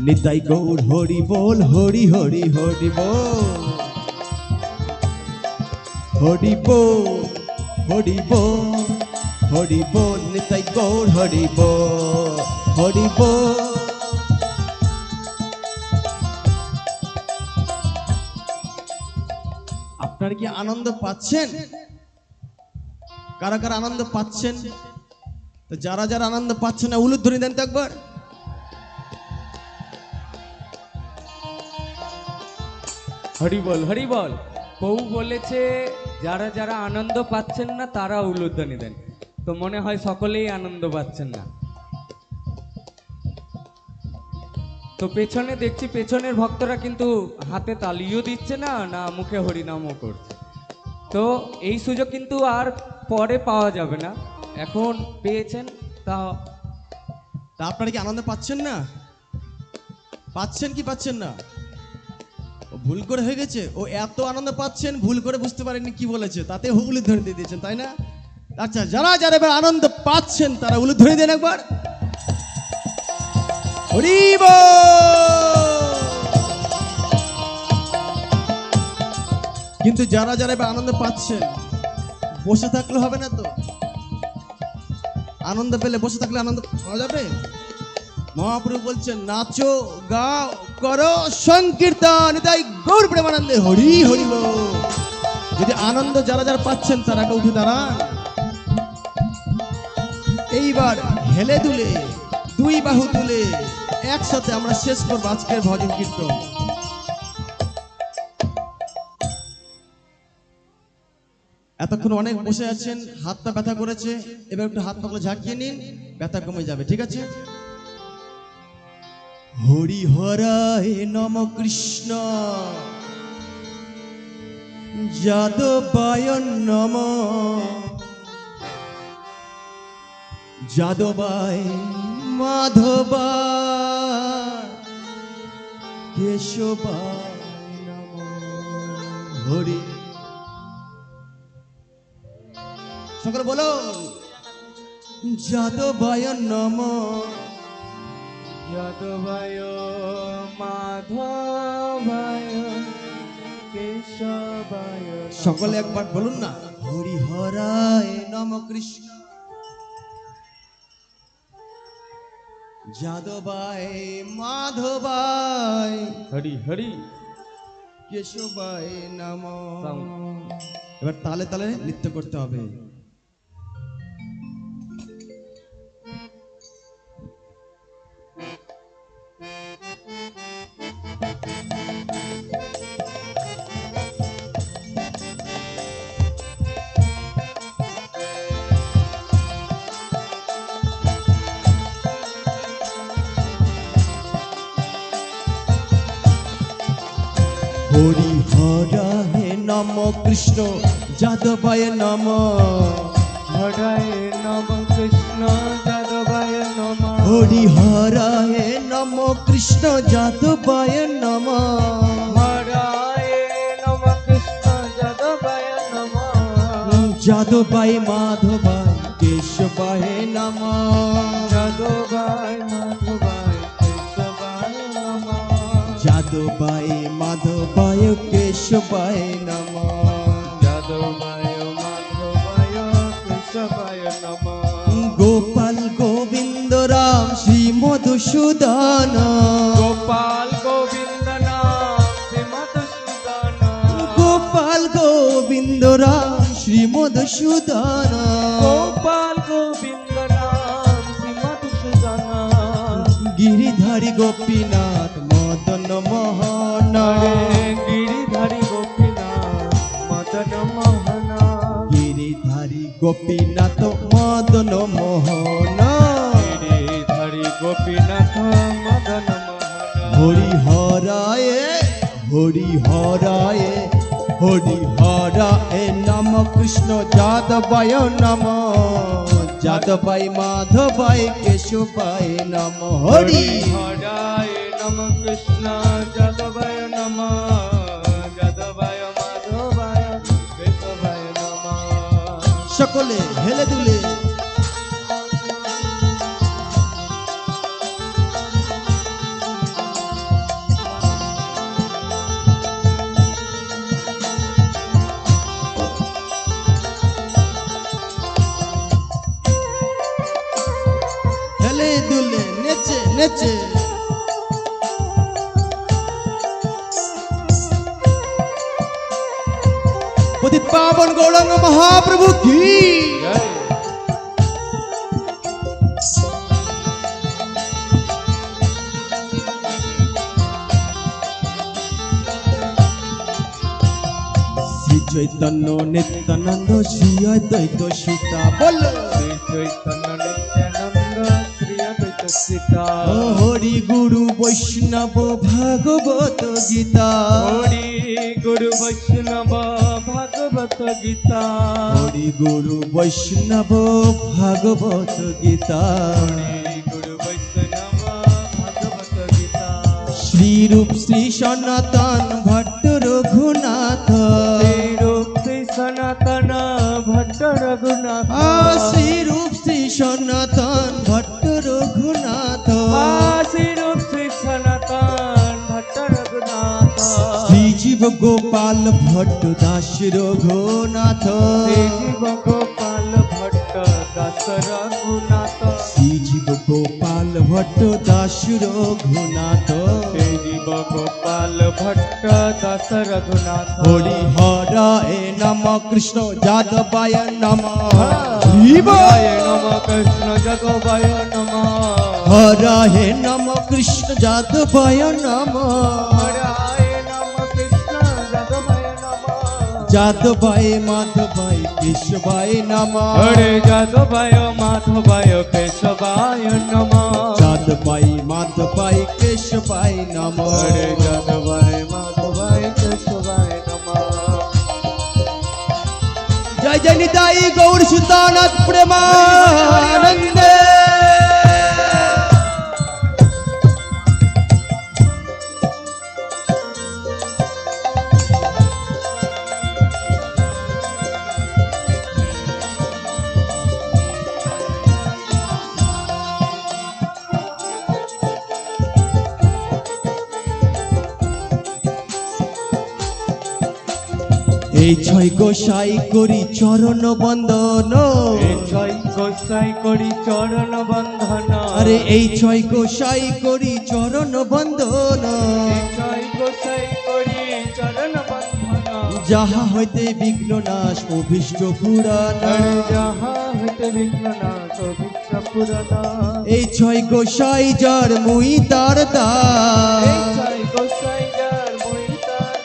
নিতাই গৌর হরি বল, হরি হরি হরি বল, হরি বল হরি বল, হরি বল। নিতাই গৌর হরি বল, হরি বল। আপনারা কি আনন্দ পাচ্ছেন? কারা কারা আনন্দ পাচ্ছেন? তো যারা যারা আনন্দ পাচ্ছেন না উলুধ্বনি দেন তো একবার। হরি বল হরি বল। প্রভু বলেছে যারা যারা আনন্দ পাচ্ছেন না তারা উলুধ্বনি দেন। তো মনে হয় সকলেই আনন্দ পাচ্ছেন না। তো পেছনে দেখছি পেছনের ভক্তরা কিন্তু হাতে তালিও দিচ্ছে না, না মুখে হরিনামও করছে। তো এই সুযোগ কিন্তু আর পরে পাওয়া যাবে না, এখন পেয়েছেন। তা আপনারা কি আনন্দ পাচ্ছেন না? পাচ্ছেন কি পাচ্ছেন না? ও ভুল করে হয়ে গেছে, ও এত আনন্দ পাচ্ছেন ভুল করে বুঝতে পারেননি কি বলেছে, তাতে উলুধ্বনি দিয়ে দিয়েছেন, তাই না? আচ্ছা, যারা যারা এবার আনন্দ পাচ্ছেন তারা উলুধ্বনি দেন একবার। হরি বল। কিন্তু যারা যারা এবার আনন্দ পাচ্ছেন বসে থাকলে হবে না তো। আনন্দ পেলে বসে থাকলে আনন্দ পাওয়া যাবে? মহাপ্রভু বলছেন নাচো গাও করো সংকীর্তন, তাই গৌর প্রেমানন্দে হরি হরি বল। যদি আনন্দ যারা যারা পাচ্ছেন তারা উঠে দাঁড়ান। এইবার হেলে দুলে দুই বাহু তুলে একসাথে আমরা শেষ করবো আজকের ভজন কীর্তন। এতক্ষণ অনেক বসে আছেন, হাতটা ব্যথা করেছে, এবার একটু হাত পাগুলো ঝাঁকিয়ে নিন, ব্যথা কমে যাবে, ঠিক আছে? হরি হরায় নম কৃষ্ণ যাদবায় নম, যাদবায় মাধবায় কেশবায় নম। হরি সকলে বলো যাদবায় নম, যাদবায় মাধবায় কেশবায়। সকলে একবার বলুন না, হরি হরায় নম কৃষ্ণ যাদবায় মাধবায় হরি হরি কেশবায় নম। Sound. এবার তালে তালে নৃত্য করতে হবে। হরি হরা হে নম কৃষ্ণ যাদবায় নম হরায় নম কৃষ্ণ যাদবায় নম হরি হরা হে নম কৃষ্ণ যাদবায় নম হরায় নম কৃষ্ণ যাদবায় নম যাদবায় মাধবায় কেশবায় নম যাদবায় মাধবায় কেশবায় নম যাদবায় মাধবায় কেশবায় নম যাদবায় মাধবায় কেশবায় নম গোপাল গোবিন্দ রাম শ্রী মধুসূদন গোপাল গোবিন্দ নাম শ্রী মধুসূদন গোপাল গোবিন্দ রাম শ্রী মধুসূদন গোপাল গোবিন্দ নাম শ্রী মধুসূদন গিরিধারী গোপীনাথ মদন মোহন গিরিধারী গোপীনাথ মদন মোহন গিরিধারী গোপীনাথ মদন মোহন গিরিধারী গোপীনাথ মদন মোহন হরি হরায় হরি হরায় হরি হরায় নম কৃষ্ণ যাদবায় নম যাদবায় মাধবায় কেশবায় নম হরি হরায় নম কৃষ্ণ যাদবায় নম যাদবায় মাধবায় কেশবায় নম সকলে হেলে দুলে হেলে দুলে নেচে নেচে পতিত পাবন গৌরাঙ্গ মহাপ্রভু কি জয় শ্রী চৈতন্য নিত্যানন্দ শ্রী অদ্বৈত সীতা বল শ্রী চৈতন্য নিত্যানন্দ শ্রী অদ্বৈত সীতা ও হরি গুরু বৈষ্ণব ভাগবত গীতা হরি গুরু বৈষ্ণব ভাগবত গীতা হরি গুরু বৈষ্ণব ভাগবত গীতা হরি গুরু বৈষ্ণব ভাগবত গীতা শ্রীরূপ শ্রী সনাতন ভট্ট রঘুনাথ শ্রীরূপ শ্রী সনাতন ভট্ট রঘুনাথ শ্রীরূপ শ্রী সনাতন ভট্ট রঘুনাথ শ্রীরূপ শ্রী সনাতন ভট্ট রঘুনাথ শ্রীজীব গোপাল ভট্ট দাস রঘুনাথ শ্রীজীব গোপাল ভট্ট দাস রঘুনাথ শ্রীজীব গোপাল ভট্ট দাস রঘুনাথ শ্রীজীব গোপাল ভট্ট দাস রঘুনাথ হরি হরায় নম কৃষ্ণ যাদবায় নম হরায় নম কৃষ্ণ যাদবায় নম হরায় নম কৃষ্ণ যাদবায় নম হরায় নম কৃষ্ণ যাদবায় নম যাদবায় মাধবায় কেশবায় নম হরে যাদবায় মাধবায় কেশবায় নম যাদবায় মাধবায় কেশবায় নম হরে যাদবায় মাধবায় কেশবায় নম জয় জয় নিতাই গৌর সুতানাথ প্রেমানন্দে এই ছয় গোসাই করি চরণ বন্দন এই ছয় গোসাই করি চরণ বন্ধন আরে এই ছয় গোসাই করি চরণ বন্দন এই ছয় গোসাই করি চরণ বন্ধন যাহা হইতে বিঘ্ন নাশ অভীষ্ট পুরাণ হরে যাহা হইতে বিঘ্ন নাশ অভীষ্ট পুরাণ এই ছয় গোসাই যার মুই তার এই দাস ছয় গোসাই যার মহিতার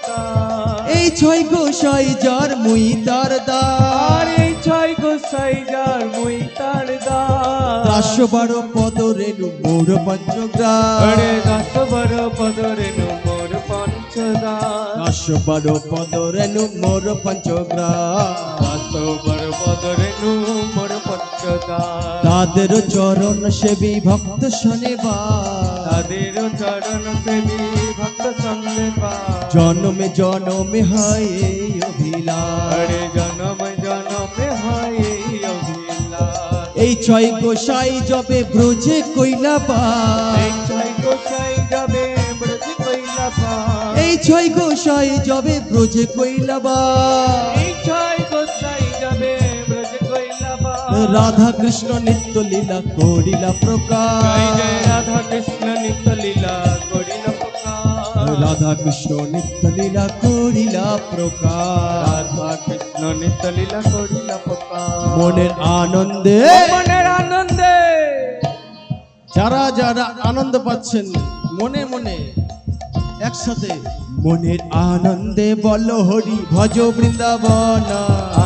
এই ছয় গোসাই যার মুই তার আর দাস এই ছয় গোসাই যার মহিতার দাস 10-12 পদ রেণু মোর পঞ্চগ্রাম হরে 10-12 পদ রেণু মোর পঞ্চদাস 512 পদ রেণু মোর পঞ্চগ্রাম, 512 পদ রেণু মোর পঞ্চগ্রাম। তাদের চরণ সেবী ভক্ত শনিবা, তাদের চরণ সেবী ভক্ত সন্দেবা। জনমে জনমে হয় এই অভিলাষ, আরে জনম জনমে হয় এই অভিলাষ। এই ছয় গোসাই যবে ব্রজে কইলা পা, এই ছয় গোসাই যাবে ব্রজ কইলা পা। এই ছয় গোসাই যবে ব্রজে কইলা বা, এই ছয় গোসাই যাবে ব্রজ কইলা পা। রাধা কৃষ্ণ নিত্য লীলা করিলা জয় প্রকাশ, জয় রাধা কৃষ্ণ নিত্য লীলা করিল প্রকাশ। রাধা কৃষ্ণ নিত্য লীলা করিলা প্রকাশ। রাধা কৃষ্ণ নিত্য লীলা করিল প্রকাশ। মনের আনন্দে মনের আনন্দে যারা যারা আনন্দ পাচ্ছেন মনে মনে একসাথে মনের আনন্দে বল হরি ভজ বৃন্দাবন,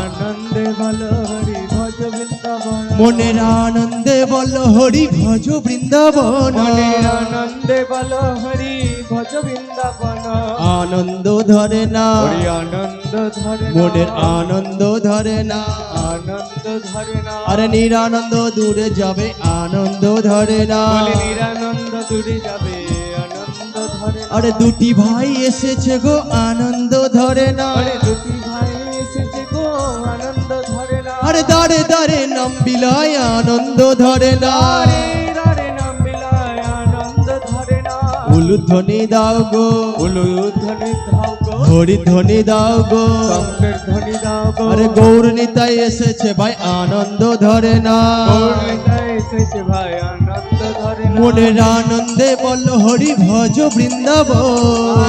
আনন্দে ভালো হরি ভজ বৃন্দাবন। মনের আনন্দে বল হরি ভজ বৃন্দাবন, মনের আনন্দে ভালো হরি ভজ বৃন্দাবন। আনন্দ ধরে না হরি আনন্দ ধরে না। মনের আনন্দ ধরে না, আনন্দ ধরে না। আরে নিরানন্দ দূরে যাবে আনন্দ ধরে না, বলে নিরানন্দ দূরে যাবে আনন্দ ধরে না। আরে দুটি ভাই এসেছে গো আনন্দ ধরে না, বলে দুটি ভাই এসেছে গো আনন্দ ধরে না। আরে দাঁড়ে দাঁড়ে নাম বিলায় আনন্দ ধরে না, আরে রারে নাম বিলায় আনন্দ ধরে না। উলুধ্বনি দাও গো উলুধ্বনি দাও গো। হরি ধ্বনি দাও গো, শঙ্কর ধ্বনি দাও গো। আরে গৌর নিতাই এসেছে ভাই আনন্দ ধরে না, গৌরনিতাই এসেছে ভাই আনন্দ ধরে না। মনের আনন্দে বল হরি ভজ বৃন্দাবন,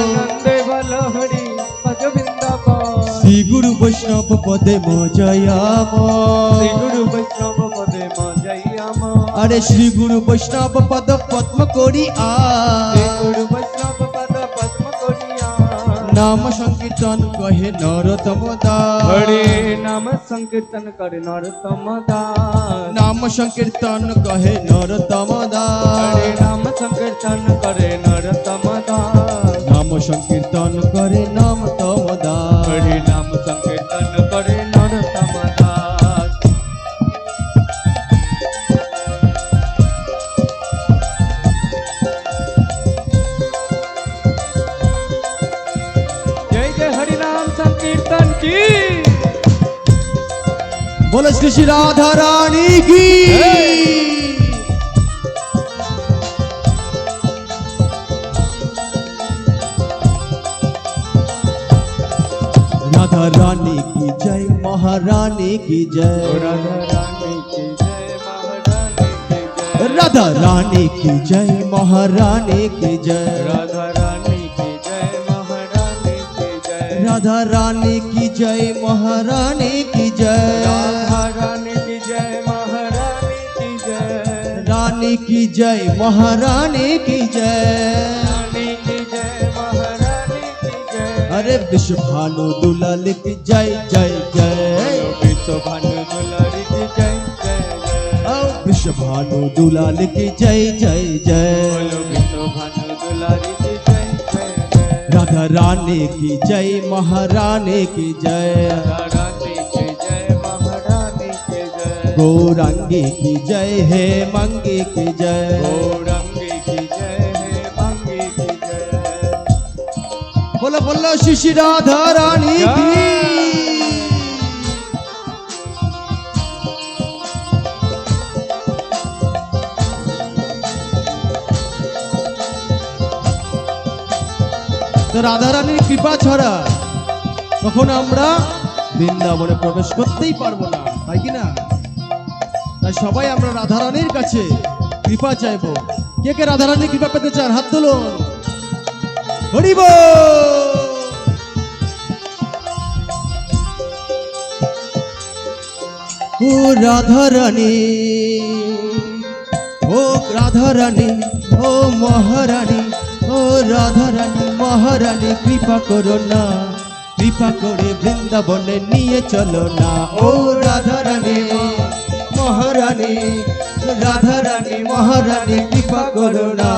আনন্দে বল হরি ভজ বৃন্দাবন। শ্রী গুরু বৈষ্ণব পদে মজয়াম, শ্রী গুরু বৈষ্ণব পদে মজাইয়াম। আরে শ্রী গুরু বৈষ্ণব পদ পদ্ম করি শ্রী গুরু বৈষ্ণব পদ পদ্ম করিয়া। নাম সংকীর্তন কহে নরতম দাস, হরে নাম সংকীর্তন করে নরতম দাস। নাম সংকীর্তন কহে নরতম দাস, হরে নাম সংকীর্তন করে নরতম দাস। নাম সংকীর্তন করে নাম তম দাস। হরে নাম সংকীর্তন করে নরতম দাস। जय जय हरि नाम संकीर्तन की बोलो श्री श्री राधा रानी की राधा रानी की जय महारानी की जय, राधा रानी की जय महारानी की जय। राधा रानी की जय महारानी की जय, राधा रानी की जय महारानी की जय। राधा रानी की जय महारानी की जय, रानी की जय महारानी की जय। रानी की जय महारानी की जय। अरे विश्व भानु दुलाल की जय जय जय। विश्व भानु दुलारी की जय जय जय। ओ विश्व भानु दुलाल की जय जय जय। बोलो विश्व भानु दुलारी की जय जय जय। राधा रानी की जय महारानी की जय। राधा रानी की जय महारानी की जय। गौरांगी की जय हे मंगी की जय। गौरंगी की जय है मंगी की जय। बोलो बोलो श्री श्री राधा रानी की। তো রাধা রানীর কৃপা ছাড়া কখনো আমরা বৃন্দাবনে প্রবেশ করতেই পারবো না, তাই কি না? তাই সবাই আমরা রাধা রানীর কাছে কৃপা চাইবো। কে কে রাধা রানীর কৃপা পেতে চান হাত তুলুন। হরি বল। ও রাধা রানী, ও রাধা রানী, ও মহারানী, ও রাধা রানী মহারানী কৃপা করো না, কৃপা করে বৃন্দাবনে নিয়ে চলো না। ও রাধা রানী মহারানী, রাধা রানী মহারানী কৃপা করো না,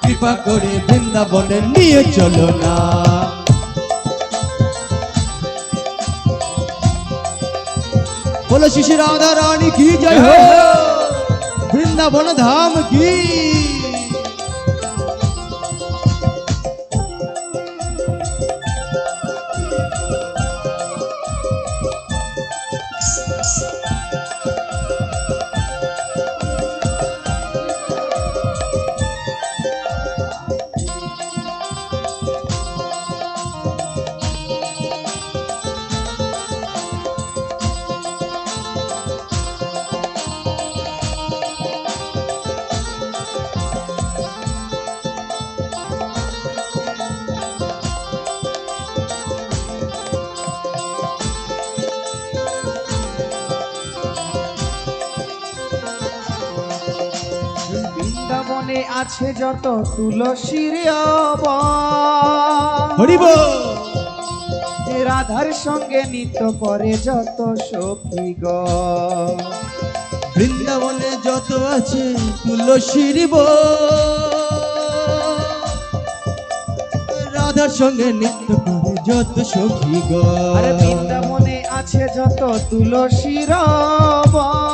কৃপা করে বৃন্দাবনে নিয়ে চলো না। बोलो शिशि राधा रानी की जय हो, वृंदावन धाम की। বৃন্দাবনে আছে যত তুলসীর বন, हरि बोल। রাধার সঙ্গে নৃত্য করে যত সখীগণ। বৃন্দাবনে যত আছে তুলসীর রাধার সঙ্গে নৃত্য করে যত সখী আরে বৃন্দাবনে আছে যত তুলসীর বন,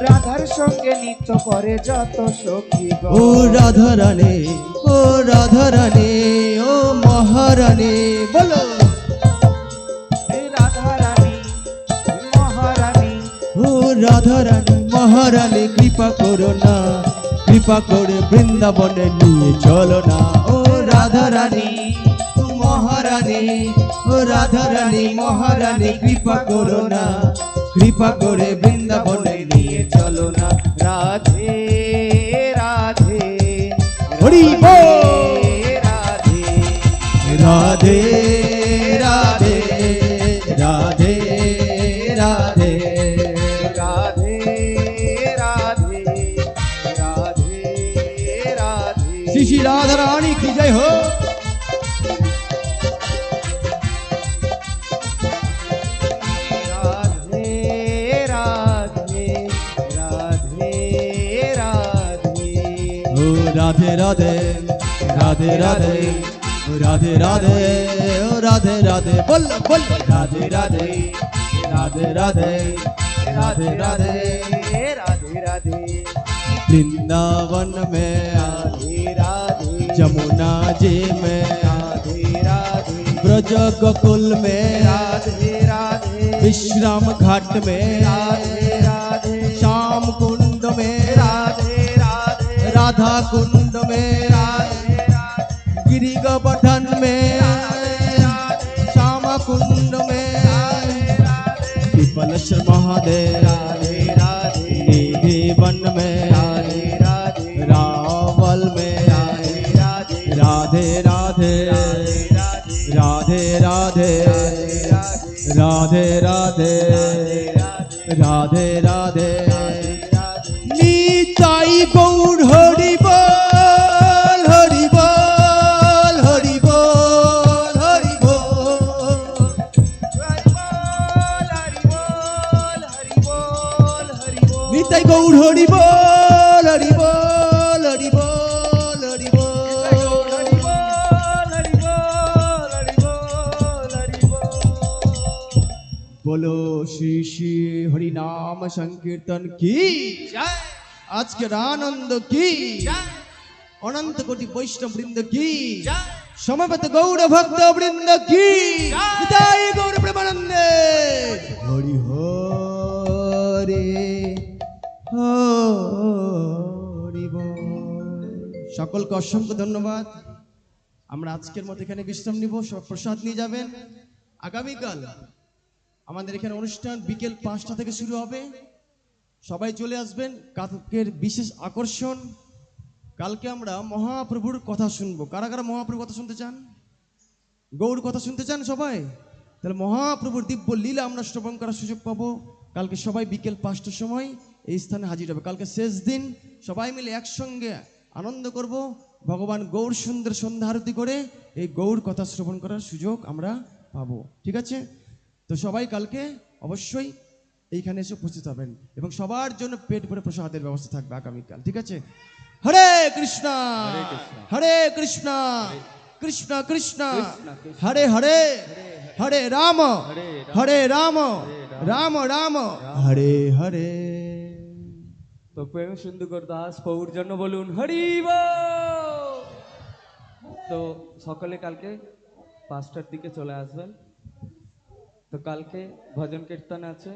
রাধার সঙ্গে নৃত্য করে যত ও সখীগণ। রাধা রানী, ও রাধা রানী, ও মহারানী বলো। রাধা রানী মহারানী, ও রাধা রানী মহারানী কৃপা করো না, কৃপা করে বৃন্দাবনে নিয়ে চলো না। ও রাধা রানী মহারানী, ও রাধা রানী মহারানী কৃপা করো না, কৃপা করে বৃন্দাবনে নিয়ে চলো না। রাধে রাধে হরি বল। রাধে রাধে রাধে রাধে রাধে রাধে রাধে রাধে রাধে शिशि राधा रानी की जय हो। রাধে রাধে রাধে রাধে ओ राधे राधे राधे राधे राधे राधे ओ राधे राधे बोल बोल राधे राधे राधे राधे राधे राधे রাধে রাধে वृंदावन में রাধে রাধে जमुना जी में রাধে রাধে ब्रज गोकुल में রাধে রাধे विश्राम घाट में রাধे রাধे श्याम कुंड में রাধे राधे राधा कुंड में गिरी गोवर्धन में श्यामा कुंड में पिपलेश्वर महादेव राधे राधे निधि वन में राधे राधे रावल में राधे राधे राधे राधे राधे राधे राधे राधे राधे निताई गौर हरि बोल हरि बोल हरि बोल हरि बोल निताई गौर हरि बोल हरि बोल हरि बोल हरि बोल बोलो श्री श्री हरि नाम संकीर्तन की আজকের আনন্দ কি, অনন্ত কোটি বৈষ্ণব বৃন্দ কি, সমবেত গৌর ভক্ত বৃন্দ কি, জয় গৌর প্রেমানন্দে হরি হরে হরি বল। সকলকে অসংখ্য ধন্যবাদ। আমরা আজকের মতো এখানে বিশ্রাম নিব, সব প্রসাদ নিয়ে যাবেন। আগামীকাল আমাদের এখানে অনুষ্ঠান বিকেল 5টা থেকে শুরু হবে, সবাই চলে আসবেন। কালকের বিশেষ আকর্ষণ, কালকে আমরা মহাপ্রভুর কথা শুনবো। কারা কারা মহাপ্রভুর কথা শুনতে চান? গৌর কথা শুনতে চান সবাই? তাহলে মহাপ্রভুর দিব্য লীলা আমরা শ্রবণ করার সুযোগ পাবো। কালকে সবাই বিকেল 5টার সময় এই স্থানে হাজির হবে। কালকে শেষ দিন, সবাই মিলে একসঙ্গে আনন্দ করব। ভগবান গৌর সুন্দর সন্ধ্যা আরতি করে এই গৌর কথা শ্রবণ করার সুযোগ আমরা পাবো। ঠিক আছে? তো সবাই কালকে অবশ্যই এইখানে এসে উপস্থিত হবেন এবং সবার জন্য পেট ভরে প্রসাদের ব্যবস্থা থাকবে আগামীকাল। ঠিক আছে? হরে কৃষ্ণ হরে কৃষ্ণ কৃষ্ণ কৃষ্ণ হরে হরে হরে রাম হরে রাম রাম রাম হরে হরে। তো প্রেম সিন্ধু দাস প্রভুর জন্য বলুন হরি বল। তো সকলে কালকে 5টার দিকে চলে আসবেন। তো কালকে ভজন কীর্তন আছে।